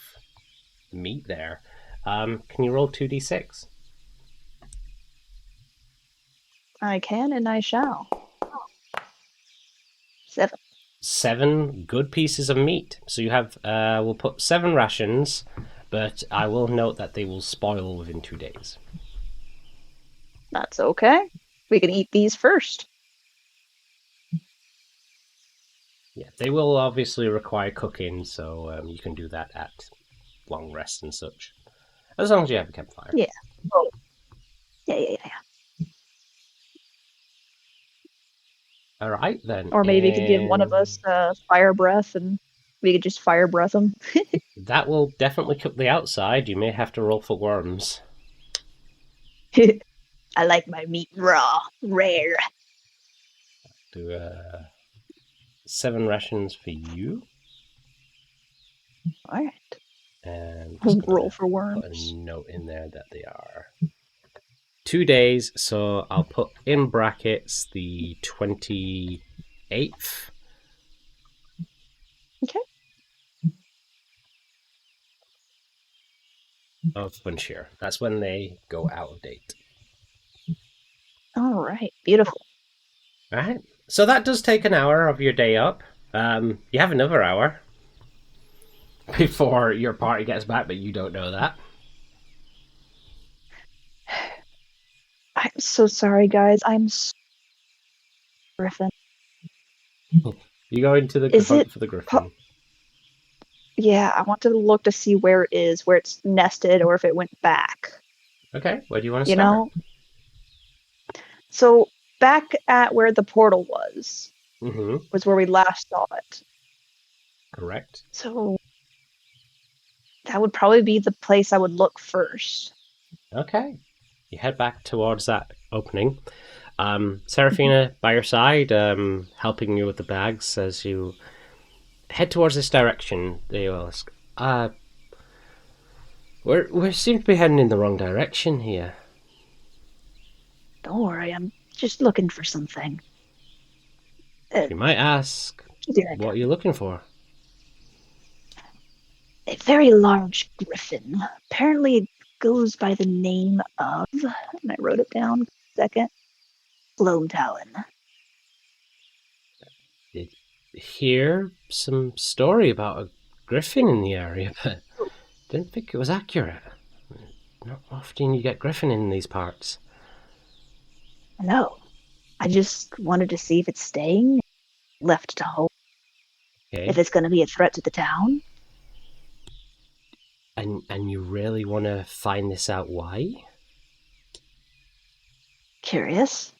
meat there. Can you roll 2d6? I can and I shall. 7. 7 good pieces of meat. So you have, we'll put 7 rations, but I will note that they will spoil within 2 days. That's okay. We can eat these first. Yeah, they will obviously require cooking, so you can do that at long rest and such. As long as you have a campfire. Yeah. Yeah. Alright then. Or maybe you could give one of and us fire breath and we could just fire breath them. That will definitely cook the outside. You may have to roll for worms. I like my meat raw, rare. Do 7 rations for you. Alright. And Roll for put worms. a note in there that they are 2 days, so I'll put in brackets the 28th. Okay. Of Bunshire. That's when they go out of date. Alright. Beautiful. Alright. So that does take an hour of your day up. You have another hour before your party gets back, but you don't know that. I'm so sorry, guys. Griffin. You go into the Is hunt it for the griffin. Yeah, I want to look to see where it is, where it's nested, or if it went back. Okay, where do you want to You start? know? So, back at where the portal was where we last saw it. Correct. So, that would probably be the place I would look first. Okay. You head back towards that opening. Serafina, by your side, helping you with the bags as you head towards this direction. They will ask, we seem to be heading in the wrong direction here. Don't worry, I'm just looking for something. You might ask, what are you looking for? A very large griffin. Apparently it goes by the name of, and I wrote it down, second, Gloam Talon. Did hear some story about a griffin in the area, but didn't think it was accurate. Not often you get griffin in these parts. No, I just wanted to see if it's staying, left to hold, Okay. if it's going to be a threat to the town. And you really want to find this out why? Curious.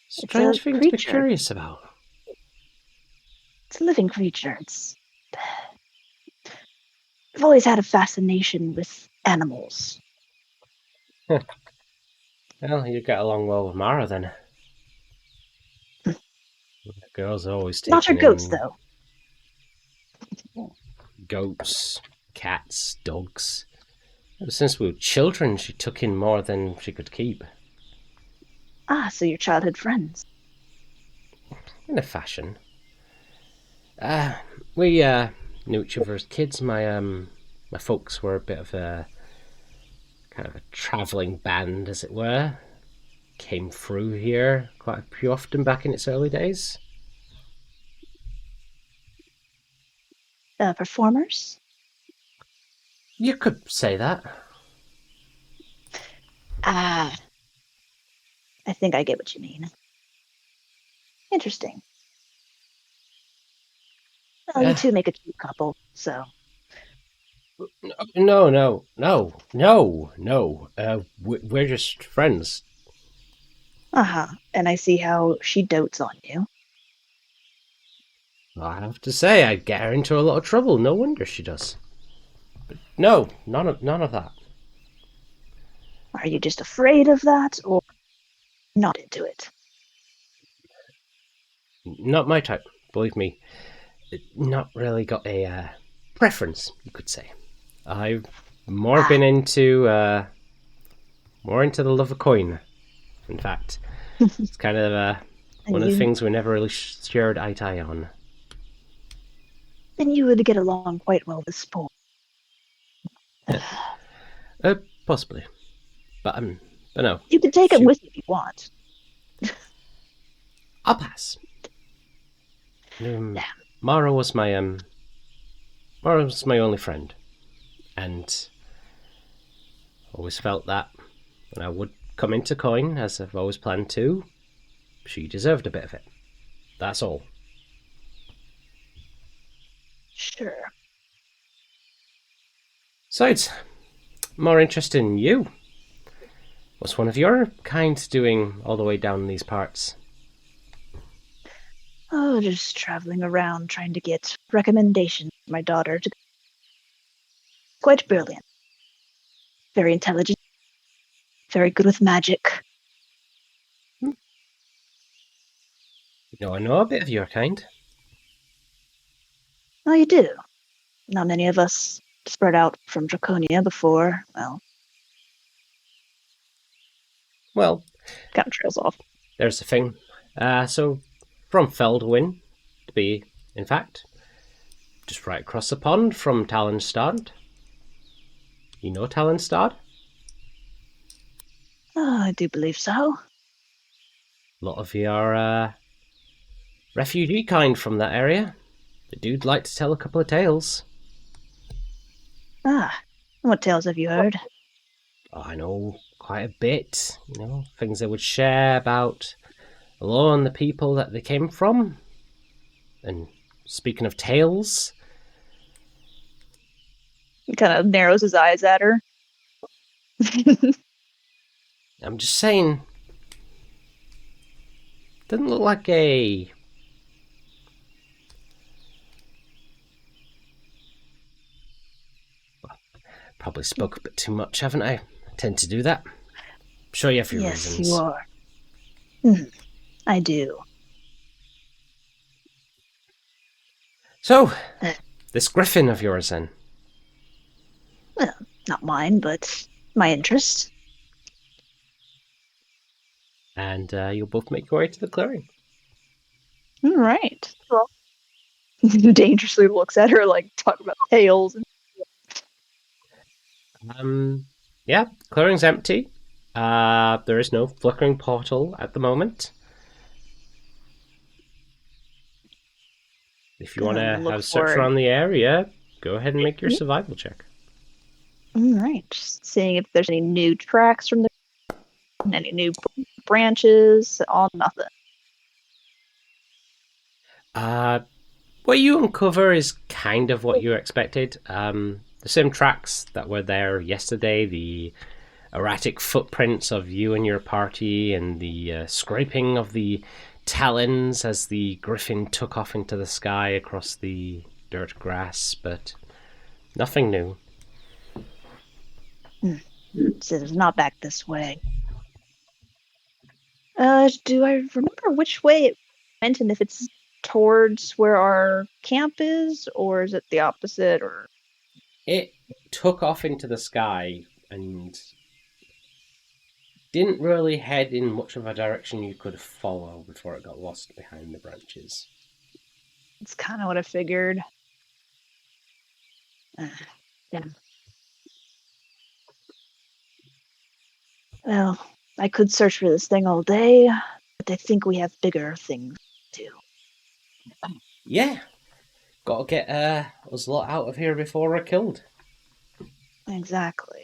Strange a thing to be creature. curious about. It's a living creature. I've always had a fascination with animals. Well, you get along well with Mara then. Girls are always taking Not your goats, in though. goats, cats, dogs. Ever since we were children, she took in more than she could keep. Ah, so you're childhood friends. In a fashion. We knew each other as kids. My folks were a bit of a kind of a travelling band, as it were. Came through here quite a few often back in its early days. Performers? You could say that. Ah, I think I get what you mean. Interesting. Well, you two make a cute couple, so. No. We're just friends. Uh-huh. And I see how she dotes on you. I have to say, I get her into a lot of trouble. No wonder she does. But no, none of that. Are you just afraid of that, or not into it? Not my type, believe me. Not really got a preference, you could say. I've more been into the love of coin. In fact, it's kind of one of the things we never really shared eye to eye on. Then you would get along quite well with sport. Possibly, but no. You can take him with you if you want. I'll pass. Mara was my only friend, and always felt that when I would come into coin, as I've always planned to, she deserved a bit of it. That's all. Sure. Besides, more interested in you. What's one of your kind doing all the way down these parts? Oh, just traveling around trying to get recommendations for my daughter to. Quite brilliant. Very intelligent. Very good with magic. I know a bit of your kind. Oh, you do? Not many of us spread out from Draconia before, Well, Kind of trails off. there's the thing. So, from Feldwyn, to be, in fact, just right across the pond from Talonstad. You know Talonstad? Oh, I do believe so. A lot of your refugee kind from that area. The dude'd like to tell a couple of tales. Ah, what tales have you heard? Oh, I know quite a bit. Things they would share about Alone and the people that they came from. And speaking of tales, He kind of narrows his eyes at her. I'm just saying, doesn't look like a probably spoke a bit too much, haven't I? I tend to do that. I'm sure you have your Yes, reasons. you are. I do. So, this griffin of yours then? Well, not mine, but my interest. And you'll both make your way to the clearing. All right. Well, dangerously looks at her like talking about tails. Yeah, clearing's empty. There is no flickering portal at the moment. If you want to have a search around the area, go ahead and make your survival check. All right. Just seeing if there's any new tracks from any new branches. All nothing. What you uncover is kind of what you expected. The same tracks that were there yesterday, the erratic footprints of you and your party, and the scraping of the talons as the griffin took off into the sky across the dirt grass, but nothing new. So it's not back this way. Do I remember which way it went and if it's towards where our camp is, or is it the opposite? Or It took off into the sky and didn't really head in much of a direction you could follow before it got lost behind the branches. it's kind of what I figured. Yeah. Well, I could search for this thing all day, but I think we have bigger things to do. Yeah, gotta get us lot out of here before we're killed. Exactly.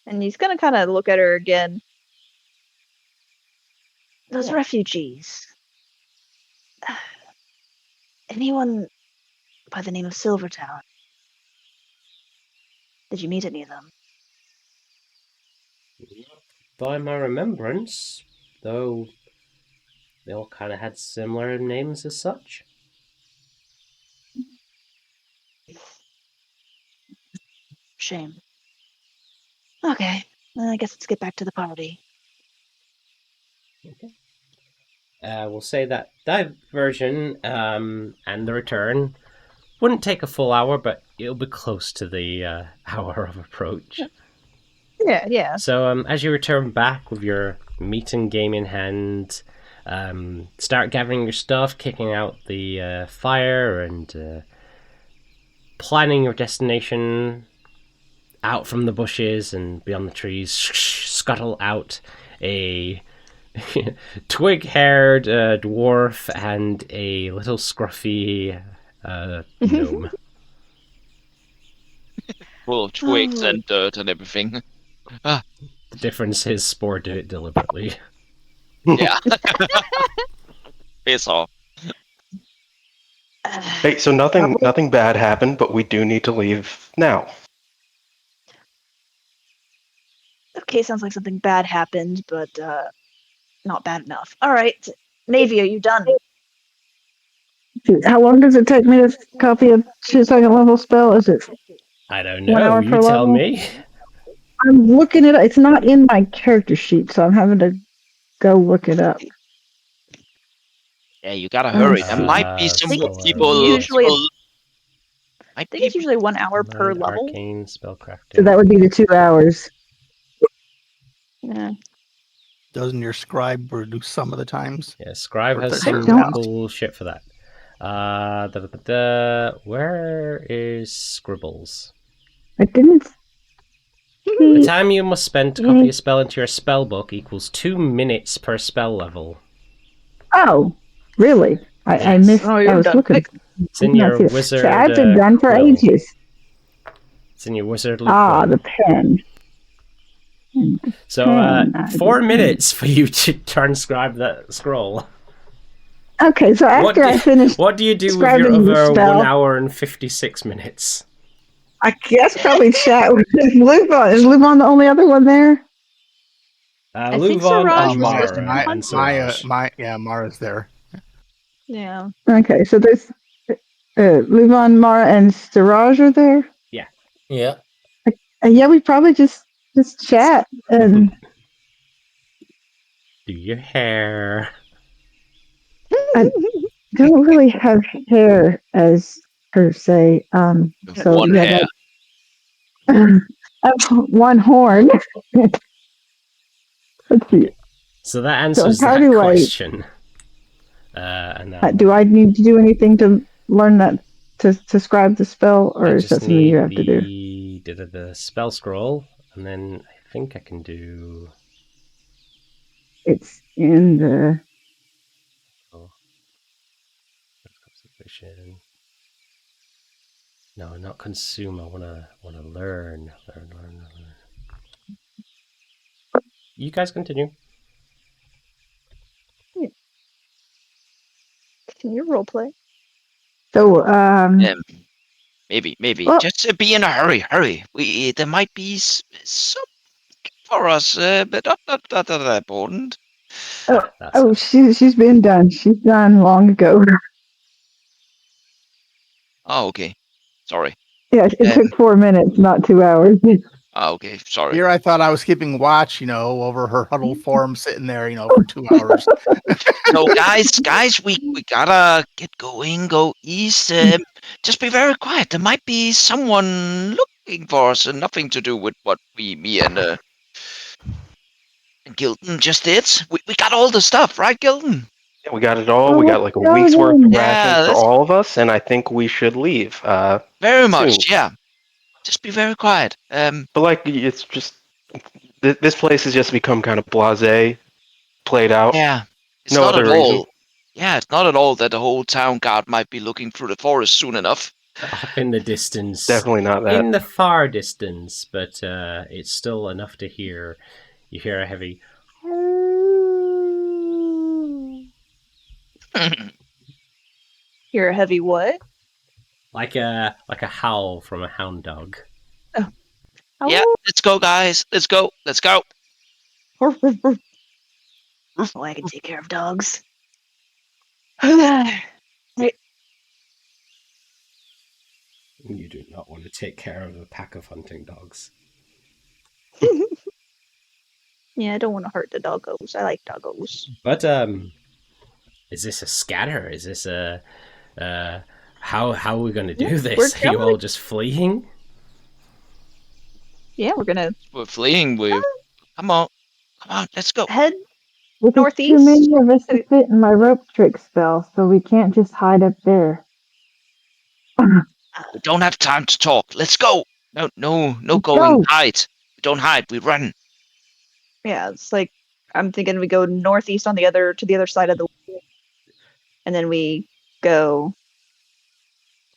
And he's gonna kind of look at her again. Those refugees. Anyone by the name of Silvertown? Did you meet any of them? By my remembrance, though they all kind of had similar names as such. Shame. Okay, then I guess let's get back to the party. Okay. We'll say that diversion and the return wouldn't take a full hour, but it'll be close to the hour of approach. Yeah. So as you return back with your meat and game in hand, start gathering your stuff, kicking out the fire, and planning your destination out from the bushes and beyond the trees, scuttle out a twig-haired dwarf and a little scruffy gnome. Full of twigs and dirt and everything. The difference is Spore did it deliberately. Yeah. Piss off. Hey, so nothing bad happened, but we do need to leave now. Okay, sounds like something bad happened, but not bad enough. All right, Navy, are you done? How long does it take me to copy a 2-second level spell? Is it I don't 1 know. hour You per tell level? me. I'm looking at it. It's not in my character sheet, so I'm having to go look it up. Yeah, you gotta hurry. There might be some so, people. usually- Might I think it's be- usually 1 hour per Learn level. arcane spellcrafting. So that would be the 2 hours. Yeah. Doesn't your scribe do some of the times? Yeah, Scribe For has 30 some rounds. cool shit for that. Where is Scribbles? I didn't The see. time you must spend to copy a spell into your spell book equals 2 minutes per spell level. Oh, really? I Yes. missed. Oh, I you're was done looking. quick. It's in Did not your see it. wizard. So I've been done for quill. ages. It's in your wizardly Ah, quill. the pen. So, pen, 4 the minutes for you to transcribe that scroll. Okay, so after I finish What do you do with your describing the other spell, 1 hour and 56 minutes? I guess probably chat with Luvon. Is Luvon the only other one there? I think Luvon Siraj and was supposed to Mara come and on. Siraj. Mara's there. Yeah. Okay, so there's Luvon, Mara, and Siraj are there. Yeah. Yeah, we probably just chat and Do your hair. don't really have hair as per se. So One yeah, hair. I have one horn. Let's see. So that answers how that do I- question. And then Do I need to do anything to learn that to scribe the spell, or I is that just something you need have to do? the spell scroll, and then I think I can do. It's in the. Concentration. No, not consume. I wanna learn. Learn. You guys continue. Can you roleplay? So Maybe. Well- Just be in a hurry. There might be some for us, but not that important. That's she's been done. She's done long ago. Oh, okay. Sorry. Yeah, it took 4 minutes, not 2 hours. Oh, okay. Sorry. Here I thought I was keeping watch, over her huddled form sitting there, for 2 hours. No, guys, we gotta get going. Go east. Just be very quiet. There might be someone looking for us, and nothing to do with what me and Gilton just did. We got all the stuff, right, Gilton? Yeah, we got it all. We got like a week's worth of rations for all of us, and I think we should leave. Very much, soon. yeah. Just be very quiet. But it's just this place has just become kind of blasé, played out. Yeah. It's No not other at reason. all. Yeah, it's not at all that the whole town guard might be looking through the forest soon enough. Up in the distance. Definitely not that. In the far distance, but it's still enough to hear. You hear a heavy. Hear a heavy what? Like a howl from a hound dog. Yeah, let's go, guys. Let's go. Let's go. Oh, I can take care of dogs. Right. You do not want to take care of a pack of hunting dogs. Yeah, I don't want to hurt the doggos. I like doggos. But is this a scatter? Is this a how are we going to do this? Are you all just fleeing? Yeah, we're gonna We're fleeing. Come on, let's go. head There's northeast. too many of us to fit in my rope trick spell, so we can't just hide up there. We don't have time to talk. Let's go. No, Let's go go. and hide. We don't hide. We run. Yeah, it's like I'm thinking we go northeast to the other side of the wall, and then we go,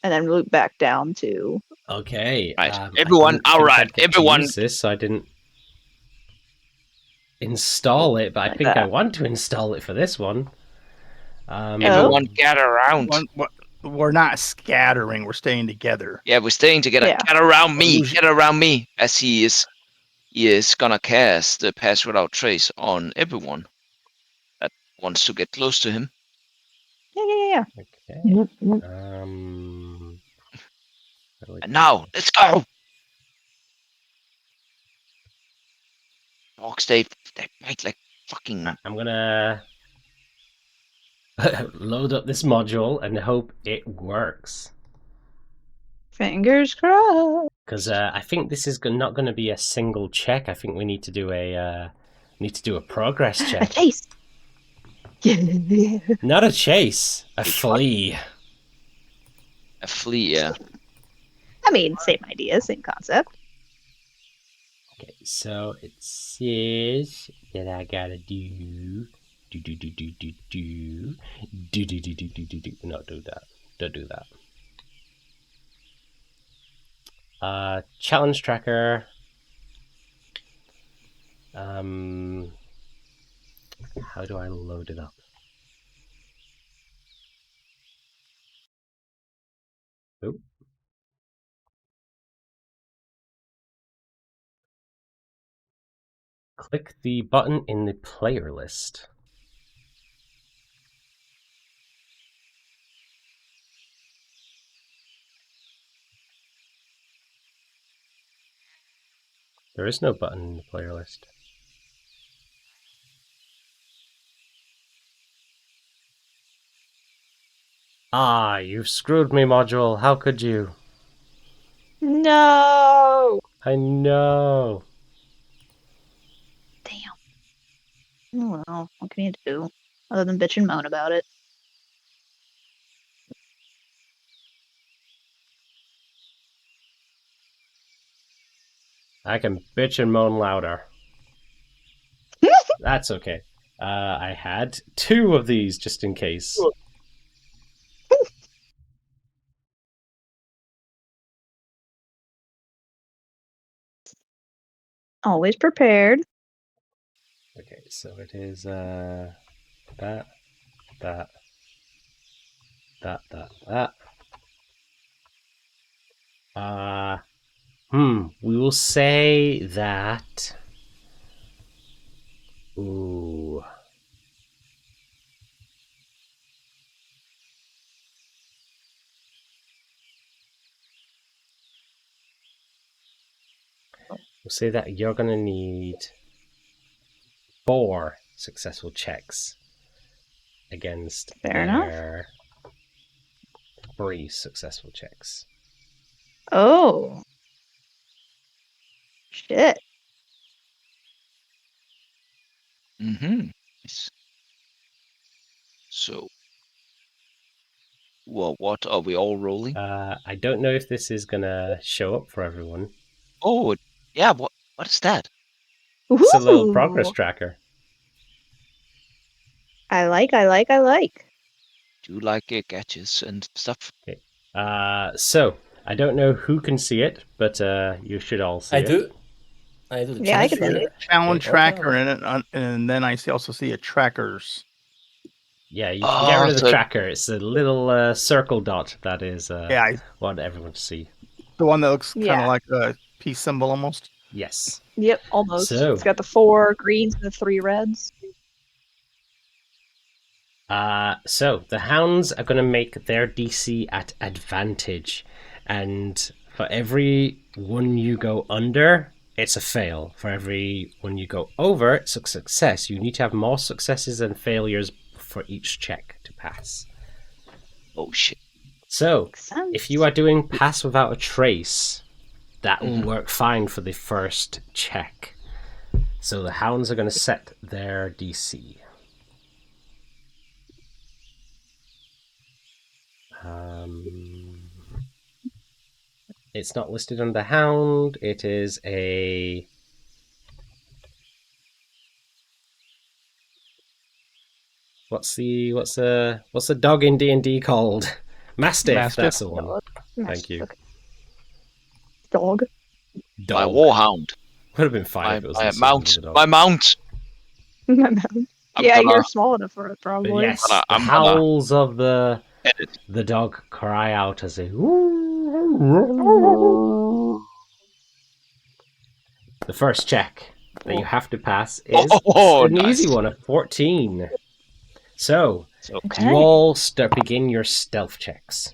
and then loop back down to. Okay. Right, everyone. All right, everyone. This I didn't install it, but I think I want to install it for this one. Everyone, gather around. We're not scattering. We're staying together. Yeah, we're staying together. Yeah. Get around me. Get around me. As he is gonna cast the Pass Without Trace on everyone that wants to get close to him. Yeah. Okay. Yep. And now, let's go. Dogs, they bite like fucking. I'm gonna load up this module and hope it works. Fingers crossed. Because I think this is not going to be a single check. I think we need to do a progress A check. chase. Yeah. Not a chase, a flee. A flea, yeah. I mean, same idea, same concept. Okay, so it says that I gotta do. No, do that. Don't do that. Challenge tracker. How do I load it up? Oop. Click the button in the player list. There is no button in the player list. Ah, you've screwed me, module. How could you? No. I know. Damn. Oh, well, what can you do other than bitch and moan about it? I can bitch and moan louder. That's okay. I had 2 of these just in case. Always prepared. Okay, so it is that. We will say that. Ooh. We'll say that you're gonna need 4 successful checks against Fair enough. their 3 successful checks. Oh. Shit. Nice. So, well, what are we all rolling? I don't know if this is gonna show up for everyone. Oh, yeah. What is that? It's a little Ooh. progress tracker. I like. Do you like gadgets and stuff? Okay. So I don't know who can see it, but you should all see I it. do. I do. The Yeah, I challenge can see here. Challenge Wait, tracker okay. in it, and then I also see a trackers. Yeah, you can get Oh, rid of the so- tracker. It's a little circle dot that is Yeah, what everyone to see. the one that looks kind Yeah. of like a peace symbol almost. Yes. Yep, almost. So- It's got the 4 greens and the 3 reds. So the hounds are going to make their DC at advantage, and for every one you go under, it's a fail. For every one you go over, it's a success. You need to have more successes than failures for each check to pass. Oh shit. So Makes sense. if you are doing pass without a trace, that will work fine for the first check. So the hounds are going to set their DC. It's not listed under hound. It is a... What's the dog in D&D called? Mastiff. Mastiff. That's the one. Thank you. Okay. Dog. My Dog. warhound. Would have been fine My, if it was my listed mount. under the dog. My mount. I'm Yeah, gonna you're small enough for it, But probably. yes, gonna- the I'm gonna- howls of the edit. dog cry out as they... The first check that you have to pass is Oh, an nice. easy one, a 14. So, Okay. you all begin your stealth checks.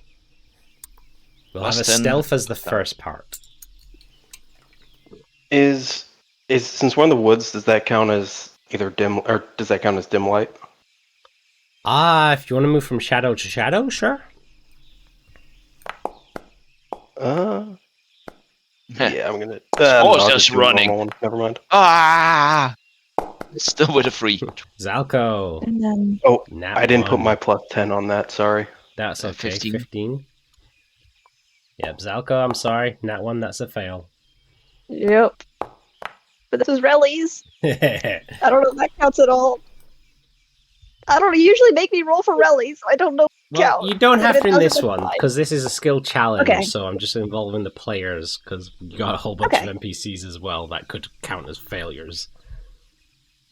We'll have a Plus 10. stealth as the first part. Is since we're in the woods, does that count as either dim or does that count as dim light? If you want to move from shadow to shadow, sure. Yeah, I'm gonna. Oh, it's I'll just do a normal running. one. Never mind. Ah! Still with a 3. Zalco. And then Oh, Nat I didn't put 1. my +10 on that. Sorry. That's okay. 15. 15. Yep, Zalco, I'm sorry. Nat 1, that's a fail. Yep. But this is rallies. Well, I don't know if that counts at all. I don't know. You usually make me roll for rallies. I don't know. Count. you don't have If to it in this doesn't, one, fine. because this is a skill challenge, Okay. so I'm just involving the players, because you got a whole bunch Okay. of NPCs as well that could count as failures.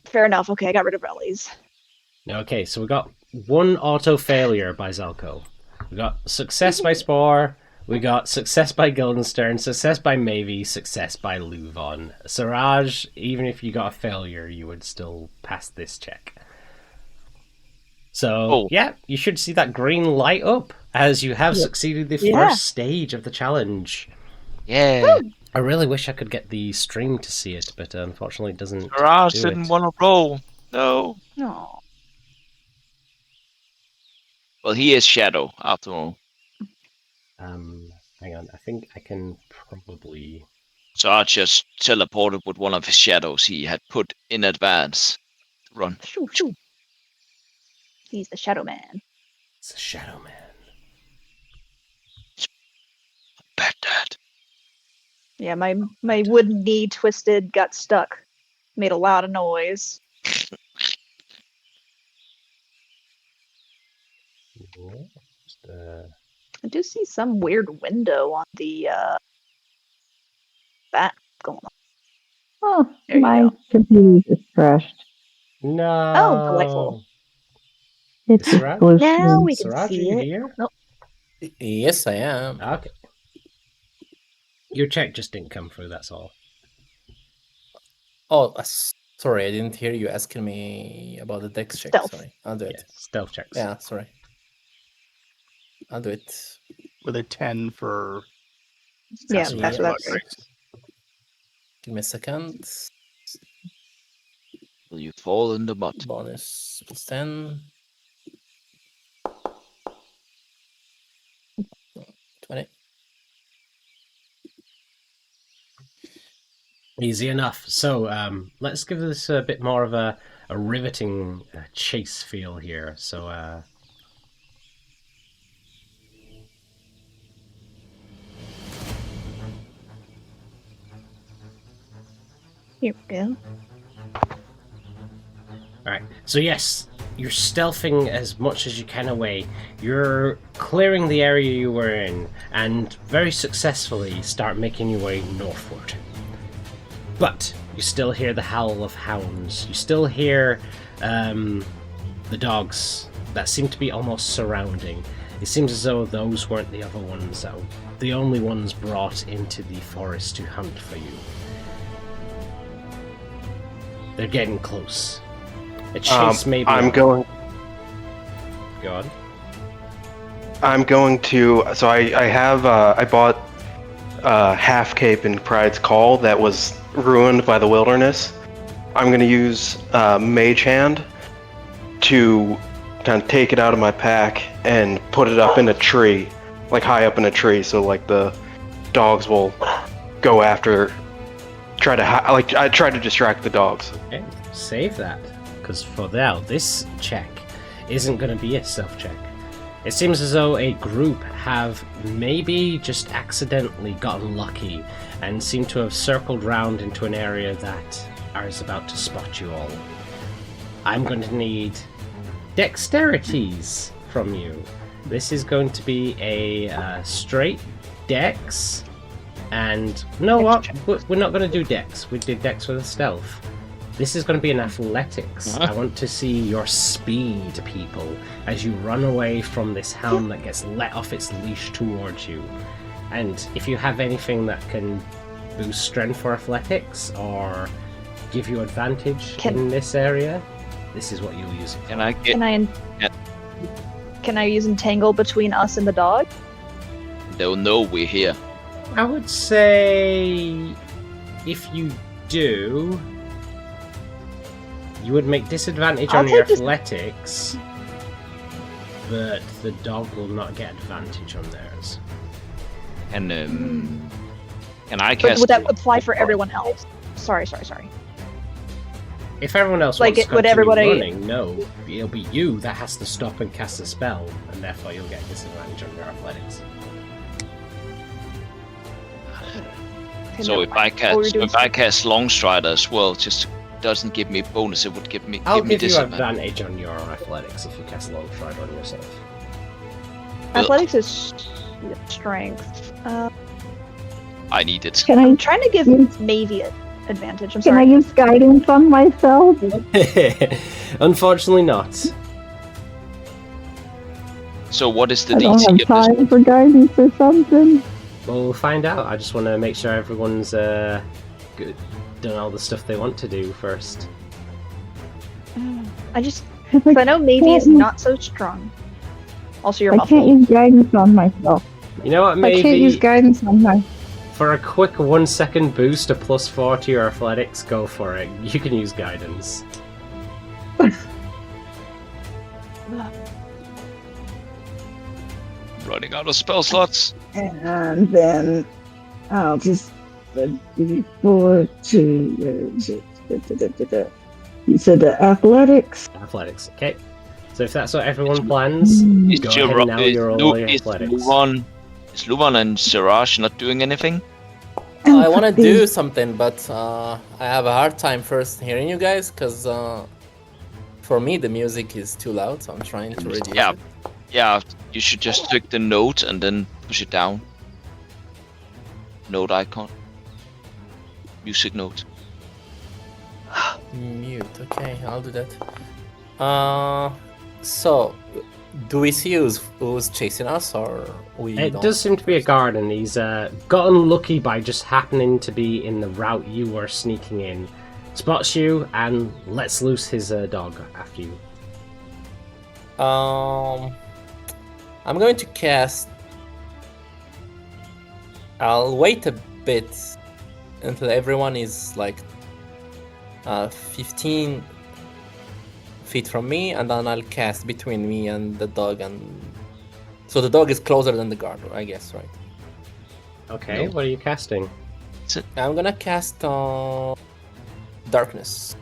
Fair enough. Okay, I got rid of rallies. Okay, so we got one auto failure by Zalco. We got success by Spore, we got success by Guildenstern, success by Mavie, success by Luvon. Siraj, even if you got a failure, you would still pass this check. So, yeah, you should see that green light up as you have succeeded the Yeah. first stage of the challenge. Yeah. I really wish I could get the stream to see it, but unfortunately it doesn't Garage do didn't it. want to roll. No. no. Well, he is Shadow, after all. Hang on, I think I can probably... So I just teleported with one of his shadows he had put in advance. Run. Shoo, shoo. He's the Shadow Man. It's a Shadow Man. Bad dad. Yeah, my wooden knee twisted, got stuck, made a lot of noise. Just, I do see some weird window on the that going on. Oh, There you my go. computer just crashed. no. Oh, delightful. It's a Siraj? glitch. Now we can Siraj, are see you it. here? Yes, I am. Okay. Your check just didn't come through, that's all. Oh, sorry, I didn't hear you asking me about the dex check. Stealth. Sorry, I'll do Yeah, it. stealth checks. Yeah, sorry. I'll do it. With a 10 for. Yeah, Passing that's without what that's. trace. Give me a second. Will you fall in the mud? Bonus plus 10. 20. Easy enough. So let's give this a bit more of a riveting chase feel here. So Here we go. all right. So yes, you're stealthing as much as you can away. You're clearing the area you were in, and very successfully start making your way northward. But you still hear the howl of hounds. You still hear the dogs that seem to be almost surrounding. It seems as though those weren't the other ones, that were the only ones brought into the forest to hunt for you. They're getting close. A chase maybe. I'm going. Go on. I'm going to. So I bought half cape in Pride's Call that was ruined by the wilderness. I'm going to use Mage Hand to kind of take it out of my pack and put it up in a tree, like high up in a tree, so like the dogs will go after. I try to distract the dogs. Okay, save that, because for now, this check isn't going to be a stealth check. It seems as though a group have maybe just accidentally gotten lucky and seem to have circled round into an area that is about to spot you all. I'm going to need dexterities from you. This is going to be a straight dex. And you know what? We're not going to do dex. We did dex with a stealth. This is going to be an athletics. I want to see your speed, people, as you run away from this hound that gets let off its leash towards you. And if you have anything that can boost strength for athletics or give you advantage in this area, this is what you'll use it for. Can I use entangle between us and the dog? They'll know we're here. I would say if you do, you would make disadvantage on your athletics, but the dog will not get advantage on theirs. And I cast. Would that apply for everyone else? Sorry. If everyone else Like, wants to would continue everybody- running, no, it'll be you that has to stop and cast a spell, and therefore you'll get disadvantage on your athletics. So if I cast Long Strider as well, it just doesn't give me bonus. It would give me I'll give you disadvantage. advantage on your athletics if you cast Long Strider on yourself. Athletics is strength. I need it. Can I I'm trying to give Mavie advantage. I'm can I sorry. use guidance on myself? Unfortunately not. So what is the I don't DC have of this? time for guidance or something. We'll find out. I just want to make sure everyone's good, done all the stuff they want to do first. I know Mavie is not so strong. Also, you're I muffled. can't use guidance on myself. You know what, I can't use maybe guidance on myself. for a quick 1 second boost, a +4 to your athletics, go for it. You can use guidance. Running out of spell slots. And then I'll just forward to you said the athletics. Athletics, okay. So if that's what everyone plans, Is go ahead now. You're all your athletics. Is Luvan and Zadash not doing anything? I want to do something, but I have a hard time first hearing you guys because for me the music is too loud, so I'm trying to reduce it. Yeah, you should just click the note and then push it down. Note icon. Music note. Mute. Okay, I'll do that. So, do we see who's chasing us, or we? It don't? does seem to be a guard, and he's got unlucky by just happening to be in the route you were sneaking in. Spots you and lets loose his dog after you. I'm going to cast. I'll wait a bit until everyone is like 15 feet from me, and then I'll cast between me and the dog, and so the dog is closer than the guard, I guess, right? Okay, what are you casting? I'm gonna cast darkness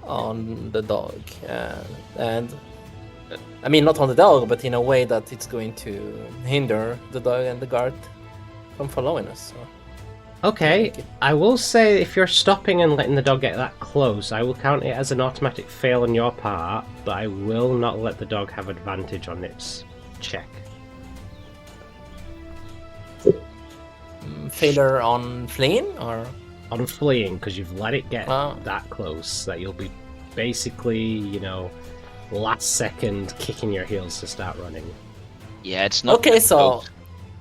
on the dog, and I mean not on the dog, but in a way that it's going to hinder the dog and the guard from following us. So. Okay, I will say if you're stopping and letting the dog get that close, I will count it as an automatic fail on your part, but I will not let the dog have advantage on its check. Failure on fleeing, or On fleeing, because you've let it get Ah. that close that you'll be basically, last second kicking your heels to start running. Yeah, it's not. okay. So difficult.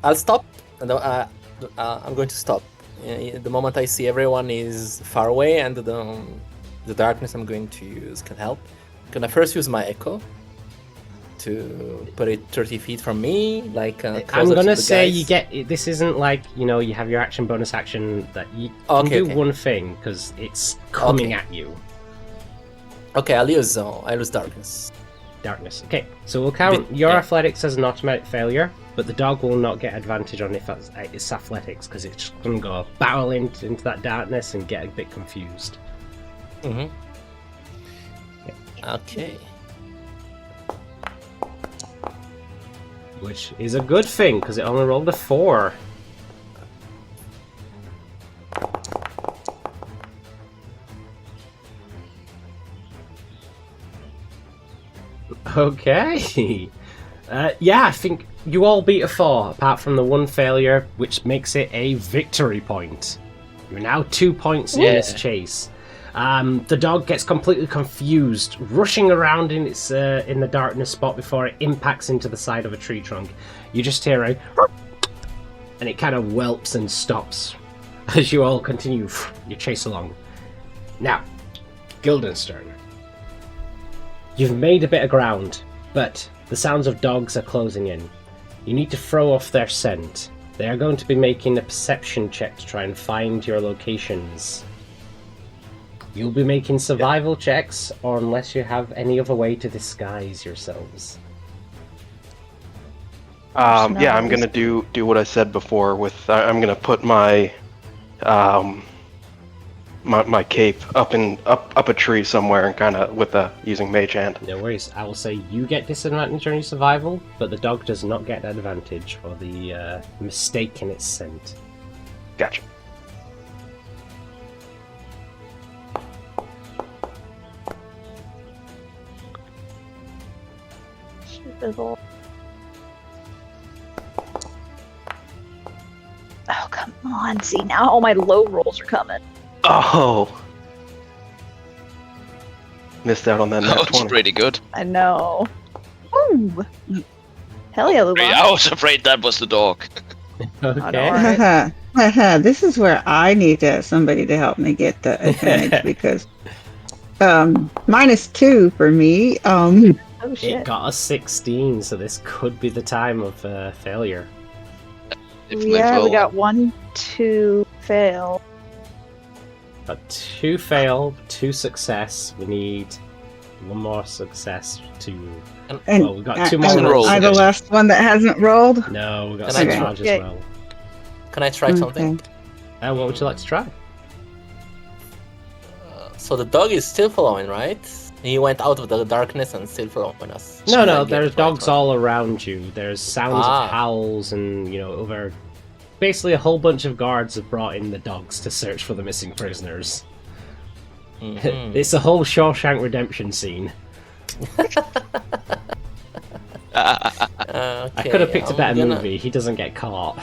I'll stop. And I'm going to stop. The moment I see everyone is far away and the darkness, I'm going to use can help. Can I first use my echo to put it 30 feet from me? Like I'm closer to gonna the say guys? you get. This isn't like you have your action bonus action that you can Okay, do okay. one thing because it's coming Okay. at you. Okay, I'll use darkness. Darkness. Okay, so we'll count your yeah. athletics as an automatic failure, but the dog will not get advantage on if it's athletics because it's just gonna go barrel into that darkness and get a bit confused. Mm-hmm. Okay. Which is a good thing because it only rolled a 4. Okay. Yeah, I think you all beat a 4, apart from the one failure, which makes it a victory point. You're now 2 points in this chase. The dog gets completely confused, rushing around in its in the darkness spot before it impacts into the side of a tree trunk. You just hear a and it kind of whelps and stops as you all continue your chase along. Now, Guildenstern. You've made a bit of ground, but the sounds of dogs are closing in. You need to throw off their scent. They are going to be making a perception check to try and find your locations. You'll be making survival checks, or unless you have any other way to disguise yourselves. Yeah, I'm gonna do what I said before. With I'm gonna put my my cape up a tree somewhere and kind of using mage hand. No worries. I will say you get disadvantage on your survival, but the dog does not get advantage for the mistake in its scent. Gotcha. Oh, come on. See, now all my low rolls are coming. Oh, missed out on that. That Nat was 20. pretty good. I know. Ooh. Hell yeah, Lubon. I was afraid that was the dog. Okay. Alright. This is where I need somebody to help me get the advantage because -2 for me. Oh shit. It got a 16, so this could be the time of failure. Definitely Yeah, we full. got 1, 2 fail. But 2 fail, 2 success. We need 1 more success to. And Well, we've got 2 Hasn't more. rolled. I'm the last one that hasn't rolled. No, we've got Can I 6 try? charge as Yeah. well. Can I try something? What would you like to try? So the dog is still following, right? He went out of the darkness and still following us. No, Should I no, get there's it right, dogs or- all around you. There's sounds Ah. of howls and, other. Basically, a whole bunch of guards have brought in the dogs to search for the missing prisoners. Mhm. It's a whole Shawshank Redemption scene. I could have picked a better movie. He doesn't get caught.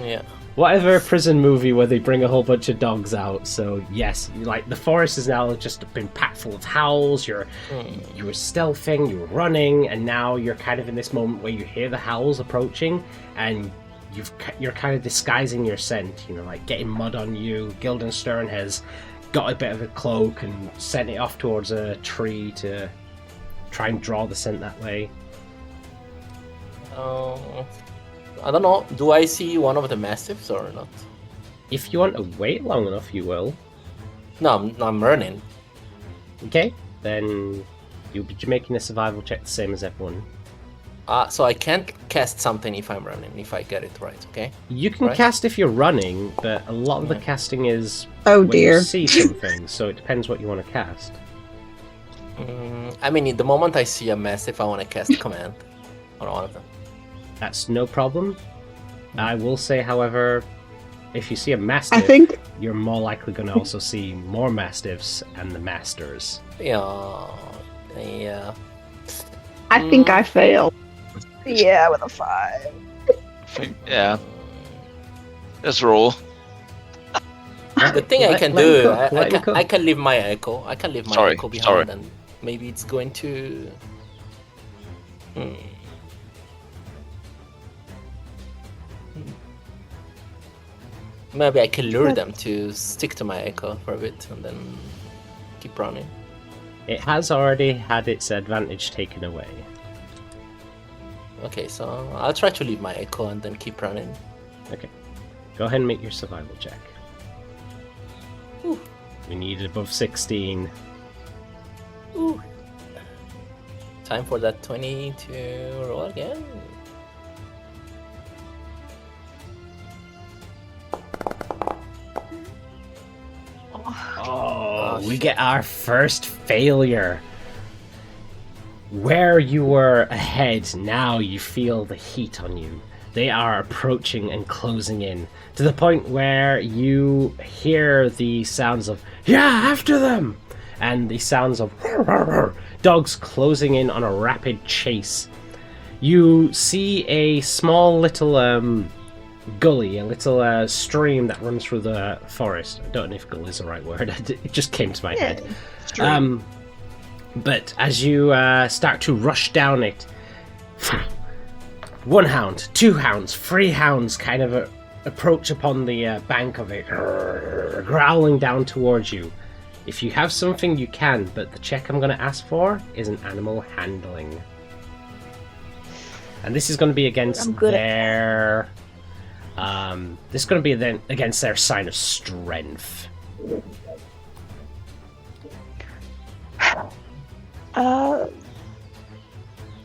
Yeah. Whatever prison movie where they bring a whole bunch of dogs out. So yes, like the forest has now just been packed full of howls. You were stealthing, you were running, and now you're kind of in this moment where you hear the howls approaching, and you're kind of disguising your scent. Like getting mud on you. Guildenstern has got a bit of a cloak and sent it off towards a tree to try and draw the scent that way. I don't know. Do I see one of the mastiffs or not? If you want to wait long enough, you will. No, I'm running. Okay, then you'll be making a survival check the same as everyone. So I can't cast something if I'm running, if I get it right, okay? You can Right. cast if you're running, but a lot of the casting is Oh when dear. you see something, so it depends what you want to cast. I mean, the moment I see a mastiff, I want to cast command on one of them. That's no problem. I will say, however, if you see a mastiff, I think you're more likely going to also see more mastiffs and the masters. Yeah. I think I failed. Yeah, with a 5. Yeah. Let's roll. The thing I can let him do, cook, let him cook. I can leave my echo. I can leave my Sorry, echo behind, sorry. and maybe it's going to. Maybe I can lure them to stick to my echo for a bit and then keep running. It has already had its advantage taken away. Okay, so I'll try to leave my echo and then keep running. Okay. Go ahead and make your survival check. Ooh. We need above 16. Ooh. Time for that 20 to roll again. Oh, we shit. get our first failure. Where you were ahead, now you feel the heat on you. They are approaching and closing in to the point where you hear the sounds of "Yeah, after them!" and the sounds of dogs closing in on a rapid chase. You see a small little gully, a little stream that runs through the forest. I don't know if gully is the right word. It just came to my head. But as you start to rush down it, 1 hound, 2 hounds, 3 hounds kind of approach upon the bank of it, growling down towards you. If you have something, you can, but the check I'm going to ask for is an animal handling. And this is going to be against their... this is going to be then against their sign of strength.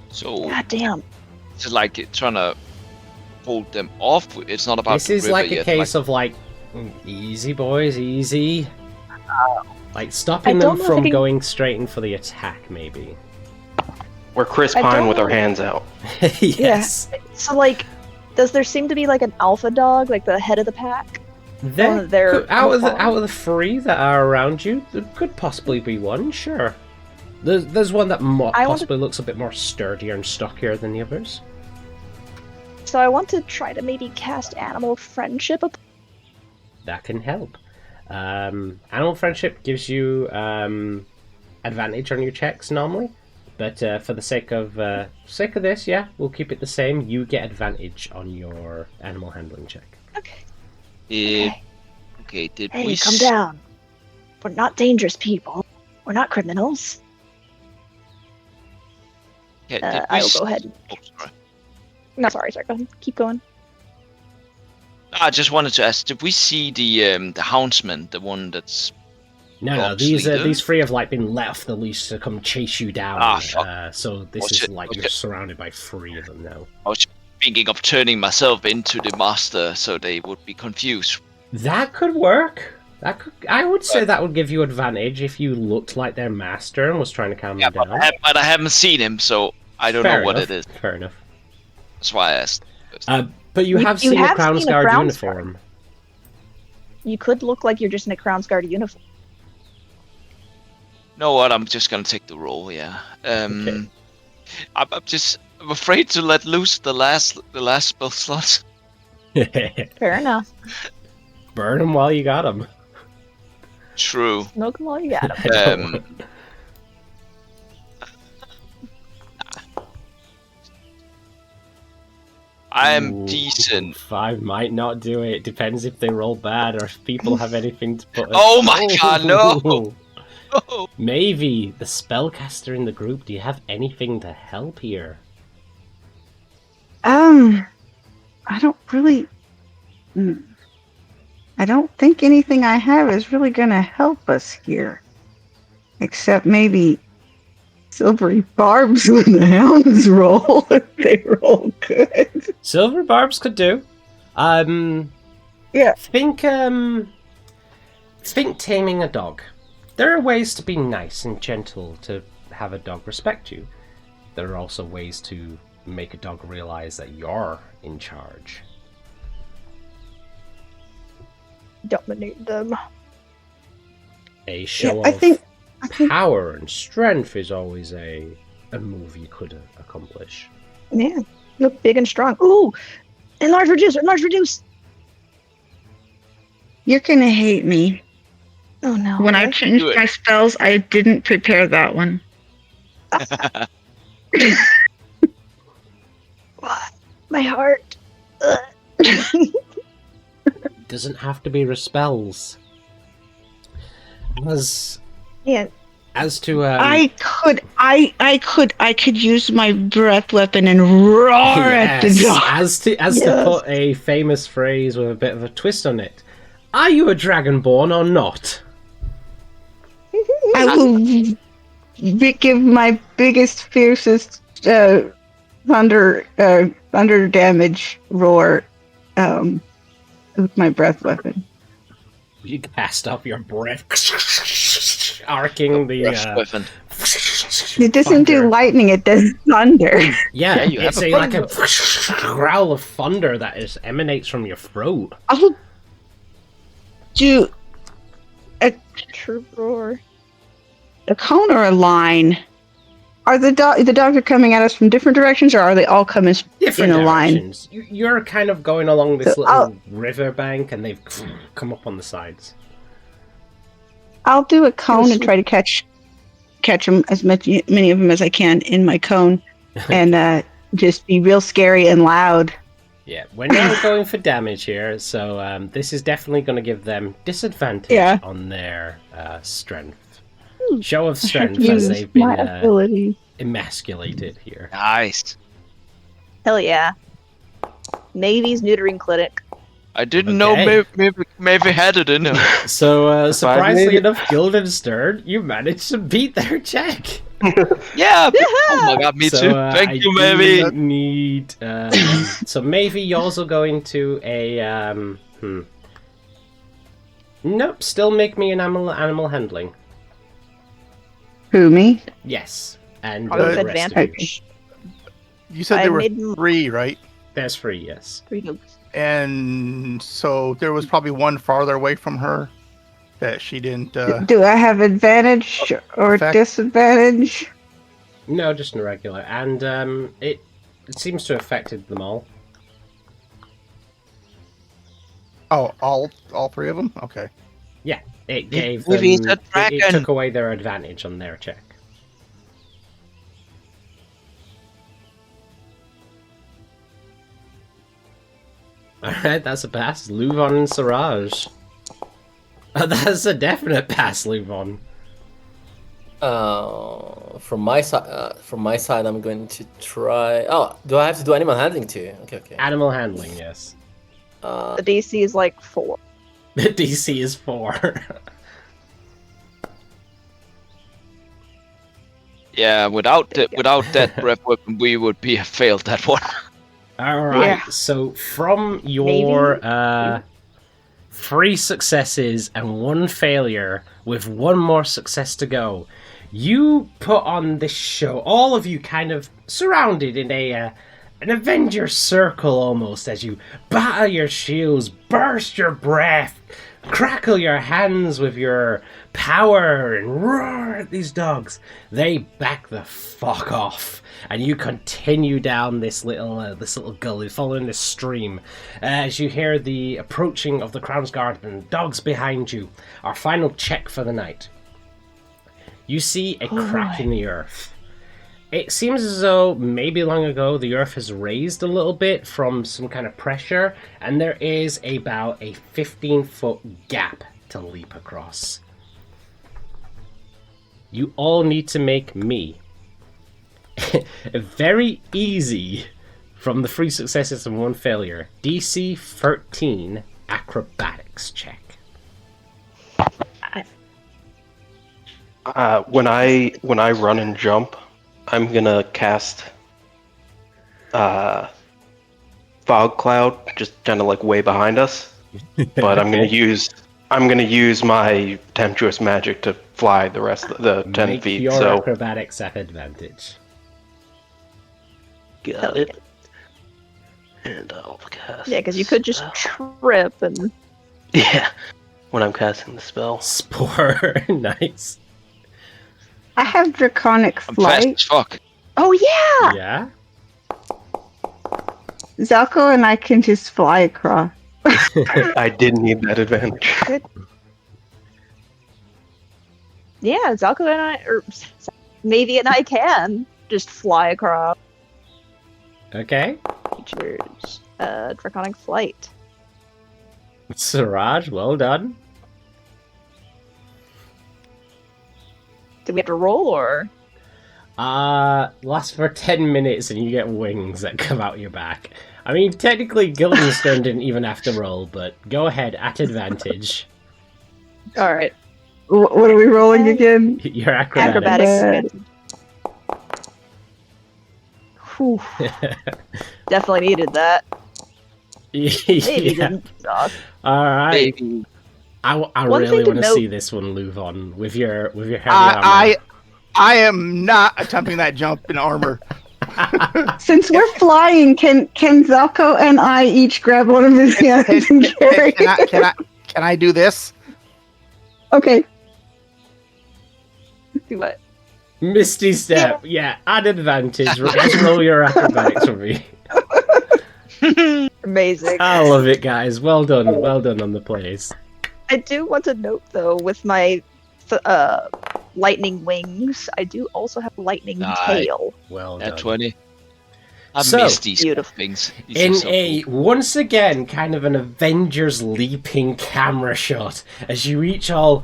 So God damn. it's like it trying to hold them off. It's not about This the is river like a yet, case of like, easy boys, easy. Like stopping I them don't know if from I can- going straight in for the attack, maybe. We're Chris I Pine don't with our know. hands out. Yes. So, like, does there seem to be, like, an alpha dog, like the head of the pack? There they're out of farm? the 3 that are around you, there could possibly be one. Sure. There's one that I want to- possibly looks a bit more sturdier and stockier than the others. So I want to try to maybe cast Animal Friendship. That can help. Animal friendship gives you advantage on your checks normally, but for the sake of this, yeah, we'll keep it the same. You get advantage on your animal handling check. Okay. Okay, did Hey, we come down. We're not dangerous people. We're not criminals. Yeah, did we I will go ahead. Oh, sorry. No, sorry. Go ahead. Keep going. I just wanted to ask, did we see the houndsman, the one that's No, Dogs these leader? these 3 have like been let off the leash to come chase you down. Ah, fuck. So this Oh, is shit. like Oh, you're shit. surrounded by 3 of them now. I was thinking of turning myself into the master so they would be confused. That could work. I would say that would give you advantage if you looked like their master and was trying to calm Yeah, them down. but I haven't seen him, so I don't Fair know what enough, it is. Fair enough. That's why I asked. But you have You seen a have Crown's seen a Guard Crown's uniform. You could look like you're just in a Crown's Guard uniform. Know what? I'm just gonna take the roll. Yeah. Okay. I'm afraid to let loose the last spell slot. Fair enough. Burn them while you got them. True. Smoke them while you got them. I'm decent. 5 might not do it. Depends if they roll bad or if people have anything to put. Oh my god, no! Oh. Maybe the spellcaster in the group. Do you have anything to help here? I don't really. I don't think anything I have is really going to help us here. Except maybe silvery barbs when the hounds roll, if they roll good. Silver barbs could do. Yeah. Think taming a dog. There are ways to be nice and gentle to have a dog respect you. There are also ways to make a dog realize that you're in charge. dominate them. A show I of think power and strength is always a move you could accomplish. Yeah, look big and strong. Ooh, enlarge, reduce, enlarge, reduce. you're gonna hate me. Oh no! When I really? changed Do it. my spells, I didn't prepare that one. What? My heart. Ugh. Doesn't have to be respells. Yeah, As to I could use my breath weapon and roar at the yes, dog. as to Yes. put a famous phrase with a bit of a twist on it. Are you a dragonborn or not? I will give my biggest, fiercest thunder damage roar with my breath weapon. You cast up your breath, arcing the. Breath weapon. It doesn't do thunder. lightning; it does thunder. Yeah, you it's have a like a growl of thunder that emanates from your throat. I'll do true roar. a cone or a line. Are the dogs are coming at us from different directions, or are they all coming Different in a line? directions. You're kind of going along this So little river bank, and they've come up on the sides. I'll do a cone and try to catch them many of them as I can in my cone, and just be real scary and loud. Yeah, we're now going for damage here, so this is definitely going to give them disadvantage Yeah. on their strength. Show of I have strength to as use they've been my ability. emasculated here. Nice. Hell yeah. Navy's neutering clinic. I didn't know Okay. maybe had it in him. So, surprisingly made it. enough, Guildenstern, you managed to beat their check. Yeah. Oh my god, me So, too. I Thank you, do maybe. need. So maybe you're also going to a. Nope. Still make me an animal handling. Who, me? Yes, and Oh, with the rest of you. advantage. You said I there were made 3, right? There's 3, yes. 3 notes. And so there was probably one farther away from her that she didn't. Do I have advantage or Effect. disadvantage? No, just a regular, and it seems to have affected them all. Oh, all 3 of them. Okay. Yeah, it gave them. Maybe it's a It dragon. took away their advantage on their check. Alright, that's a pass. Luvon and Siraj. That's a definite pass, Luvon. From my side, I'm going to try. Oh, do I have to do animal handling too? Okay. Animal handling, yes. The DC is like 4. The DC is 4. Yeah, without that breath weapon, we would have failed that one. Alright, Yeah. so from your 3 successes and 1 failure, with 1 more success to go, you put on this show, all of you kind of surrounded in an Avenger circle almost, as you batter your shields, burst your breath, crackle your hands with your power, and roar at these dogs. They back the fuck off, and you continue down this little gully, following this stream, as you hear the approaching of the Crown's Guard and dogs behind you. Our final check for the night. You see a crack in the earth. It seems as though maybe long ago the earth has raised a little bit from some kind of pressure, and there is about a 15-foot gap to leap across. You all need to make me a very easy, from the 3 successes and 1 failure, DC 13 acrobatics check. When I run and jump, I'm gonna cast fog cloud, just kind of like way behind us. But I'm gonna use my tempestuous magic to fly the rest of the 10 Make feet. your So acrobatics at advantage. got it. And I'll cast. Yeah, because you could just trip and Yeah, when I'm casting the spell. Spore. Nice. I have draconic I'm fast flight. as fuck. Oh yeah. Yeah. Zalko and I can just fly across. I did need that advantage. Yeah, Zalko and I, or maybe and I can just fly across Okay. creatures. Draconic flight. Siraj, well done. Do we have to roll or? Lasts for 10 minutes and you get wings that come out your back. I mean, technically, Guildenstern didn't even have to roll, but go ahead, at advantage. All right. What are we rolling again? Your acrobatics. Acrobatics. Whew. Definitely needed that. Maybe Yeah. didn't suck. Alright. Baby. I One really thing to want to note- see this one move on with your heavy armor. I am not attempting that jump in armor. Since we're flying, can Zalko and I each grab one of his hands and carry? Can I do this? Okay. Do what? Misty Step, yeah, at advantage. Just roll your acrobatics for me. Amazing. I love it, guys. Well done on the plays. I do want to note though, with my lightning wings, I do also have lightning Aye. tail. Well At done. 20. I So, miss these beautiful. things. These In are so a, cool. once again, kind of an Avengers leaping camera shot, as you each all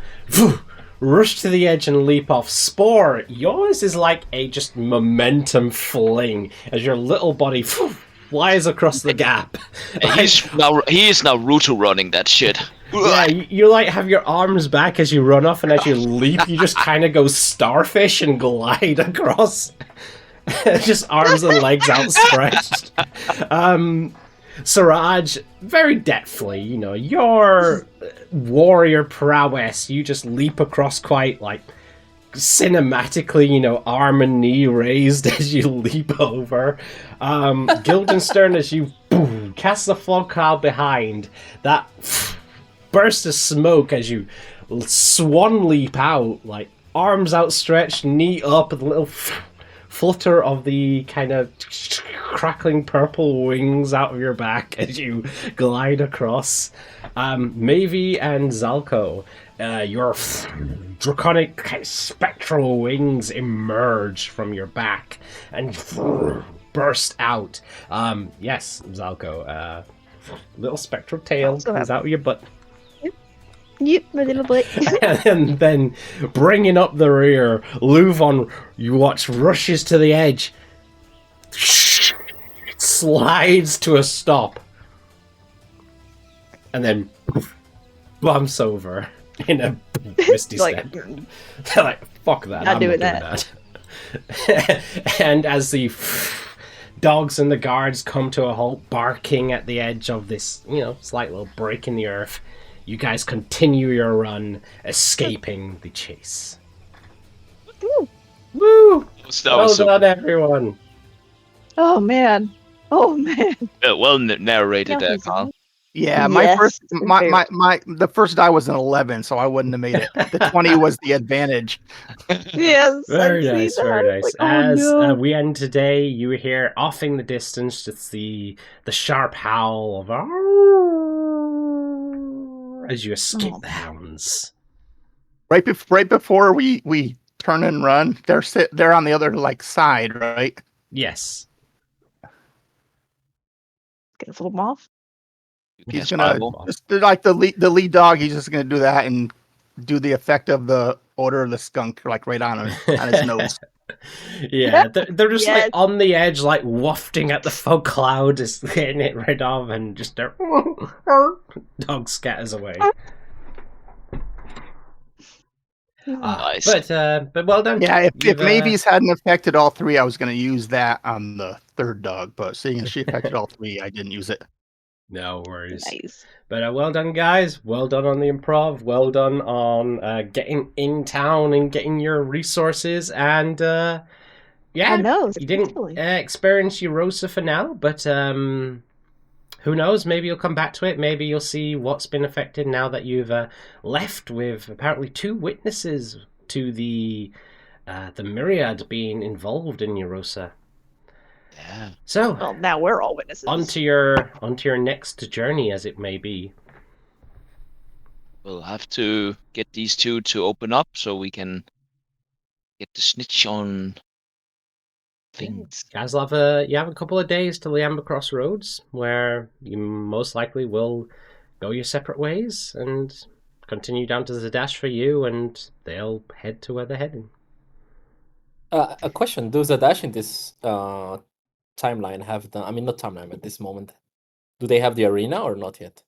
rush to the edge and leap off. Spore, yours is like a just momentum fling, as your little body flies across the gap. And he is now Ruto running that shit. Yeah, you like have your arms back as you run off, and as you leap, you just kind of go starfish and glide across. Just arms and legs outstretched. Siraj, very deftly, your warrior prowess, you just leap across quite, like, cinematically, arm and knee raised as you leap over. Guildenstern, as you cast the fog cloud behind, that burst of smoke as you swan leap out, like, arms outstretched, knee up, with a little flutter of the kind of crackling purple wings out of your back as you glide across. Mavi and Zalko, your draconic kind of spectral wings emerge from your back and burst out. Yes, Zalko, little spectral tail comes out of your butt. Yep, my little boy. And then, bringing up the rear, Luvon, you watch, rushes to the edge. Slides to a stop. And then bumps over in a misty step. They're like, fuck that, Not I'm doing not doing that. And as the dogs and the guards come to a halt, barking at the edge of this, slight little break in the earth, you guys continue your run, escaping the chase. Ooh. Woo! That Well was so done, everyone. Oh man. well narrated there, Nothing's Carl. Yeah, Yes, the first die was an 11, so I wouldn't have made it. The 20 was the advantage. Yes. Very I see nice, that. very nice. Like, oh, As no. we end today, you hear off in the distance just the sharp howl of as you escape the hounds. Right before we turn and run, they're on the other side, right? Yes. Gonna flip them off. He's Yeah, gonna Bible. just like the lead dog. He's just gonna do that and do the effect of the odor of the skunk, like right on his nose. Yeah, they're just Yes. like on the edge, like wafting at the fog cloud, just getting it rid of, and just their dog scatters away. Nice. But well done. Yeah, if You've, Mavis hadn't affected all three, I was gonna use that on the third dog. But seeing as she affected all three, I didn't use it. No worries. Nice. But well done, guys. Well done on the improv. Well done on getting in town and getting your resources. And I yeah, know. you didn't experience Eurosa for now, but who knows? Maybe you'll come back to it. Maybe you'll see what's been affected now that you've left with apparently 2 witnesses to the Myriad being involved in Eurosa. Yeah. So, Well, now we're all witnesses. onto your next journey, as it may be. We'll have to get these 2 to open up so we can get the snitch on things. Guys, you have a couple of days to Liamba Crossroads, where you most likely will go your separate ways and continue down to Zadash for you, and they'll head to where they're heading. A question: do Zadash in this timeline have the? I mean, not timeline, at this moment. Do they have the arena or not yet?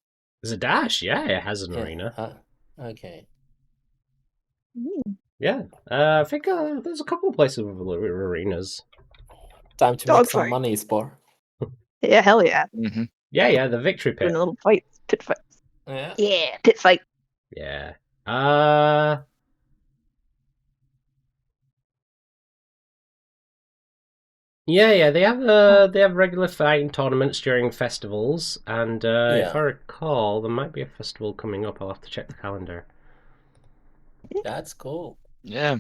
Zadash, yeah, it has an Yeah, arena. Okay. Yeah, I think there's a couple of places with arenas. Time to Dog make some fight. money, Spore. Yeah, hell yeah. Mm-hmm. Yeah, the victory Doing pit. a little fight. Pit fight. Yeah. Yeah, pit fight. Yeah. Yeah, they have regular fighting tournaments during festivals, and if I recall, there might be a festival coming up. I'll have to check the calendar. That's cool. Yeah.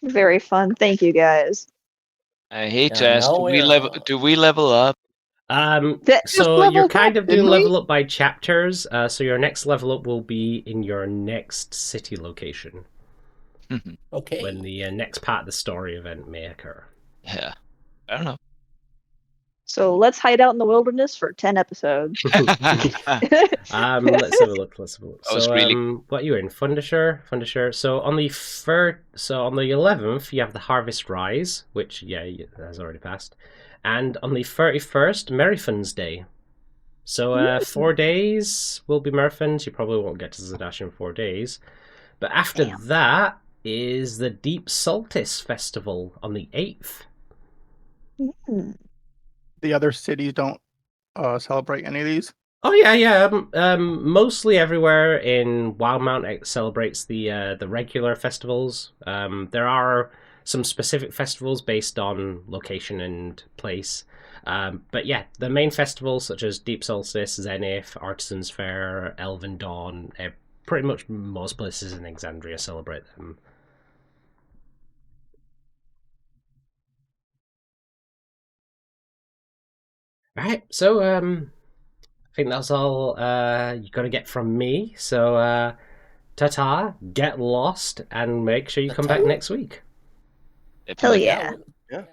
Very fun. Thank you, guys. I hate to Yeah, ask, now do we level up? Just So you're leveled kind up, of doing didn't we? level up by chapters. So your next level up will be in your next city location Okay. when the next part of the story event may occur. Yeah. I don't know. So let's hide out in the wilderness for 10 episodes. Let's have a look. That was So, really- what you in Fundisher? So on the 11th, you have the Harvest Rise, which has already passed, and on the 31st, Merryfans Day. So 4 days will be Merryfans. You probably won't get to Zadash in 4 days, but after that is the Deep Solstice Festival on the 8th. The other cities don't celebrate any of these. Oh yeah. Mostly everywhere in Wildmount celebrates the regular festivals. There are some specific festivals based on location and place. But yeah, the main festivals such as Deep Solstice, Zenith, Artisans Fair, Elven Dawn, pretty much most places in Exandria celebrate them. Right, so I think that's all you're gonna get from me. So ta-ta, get lost, and make sure you come back next week. Hell yeah. Yeah.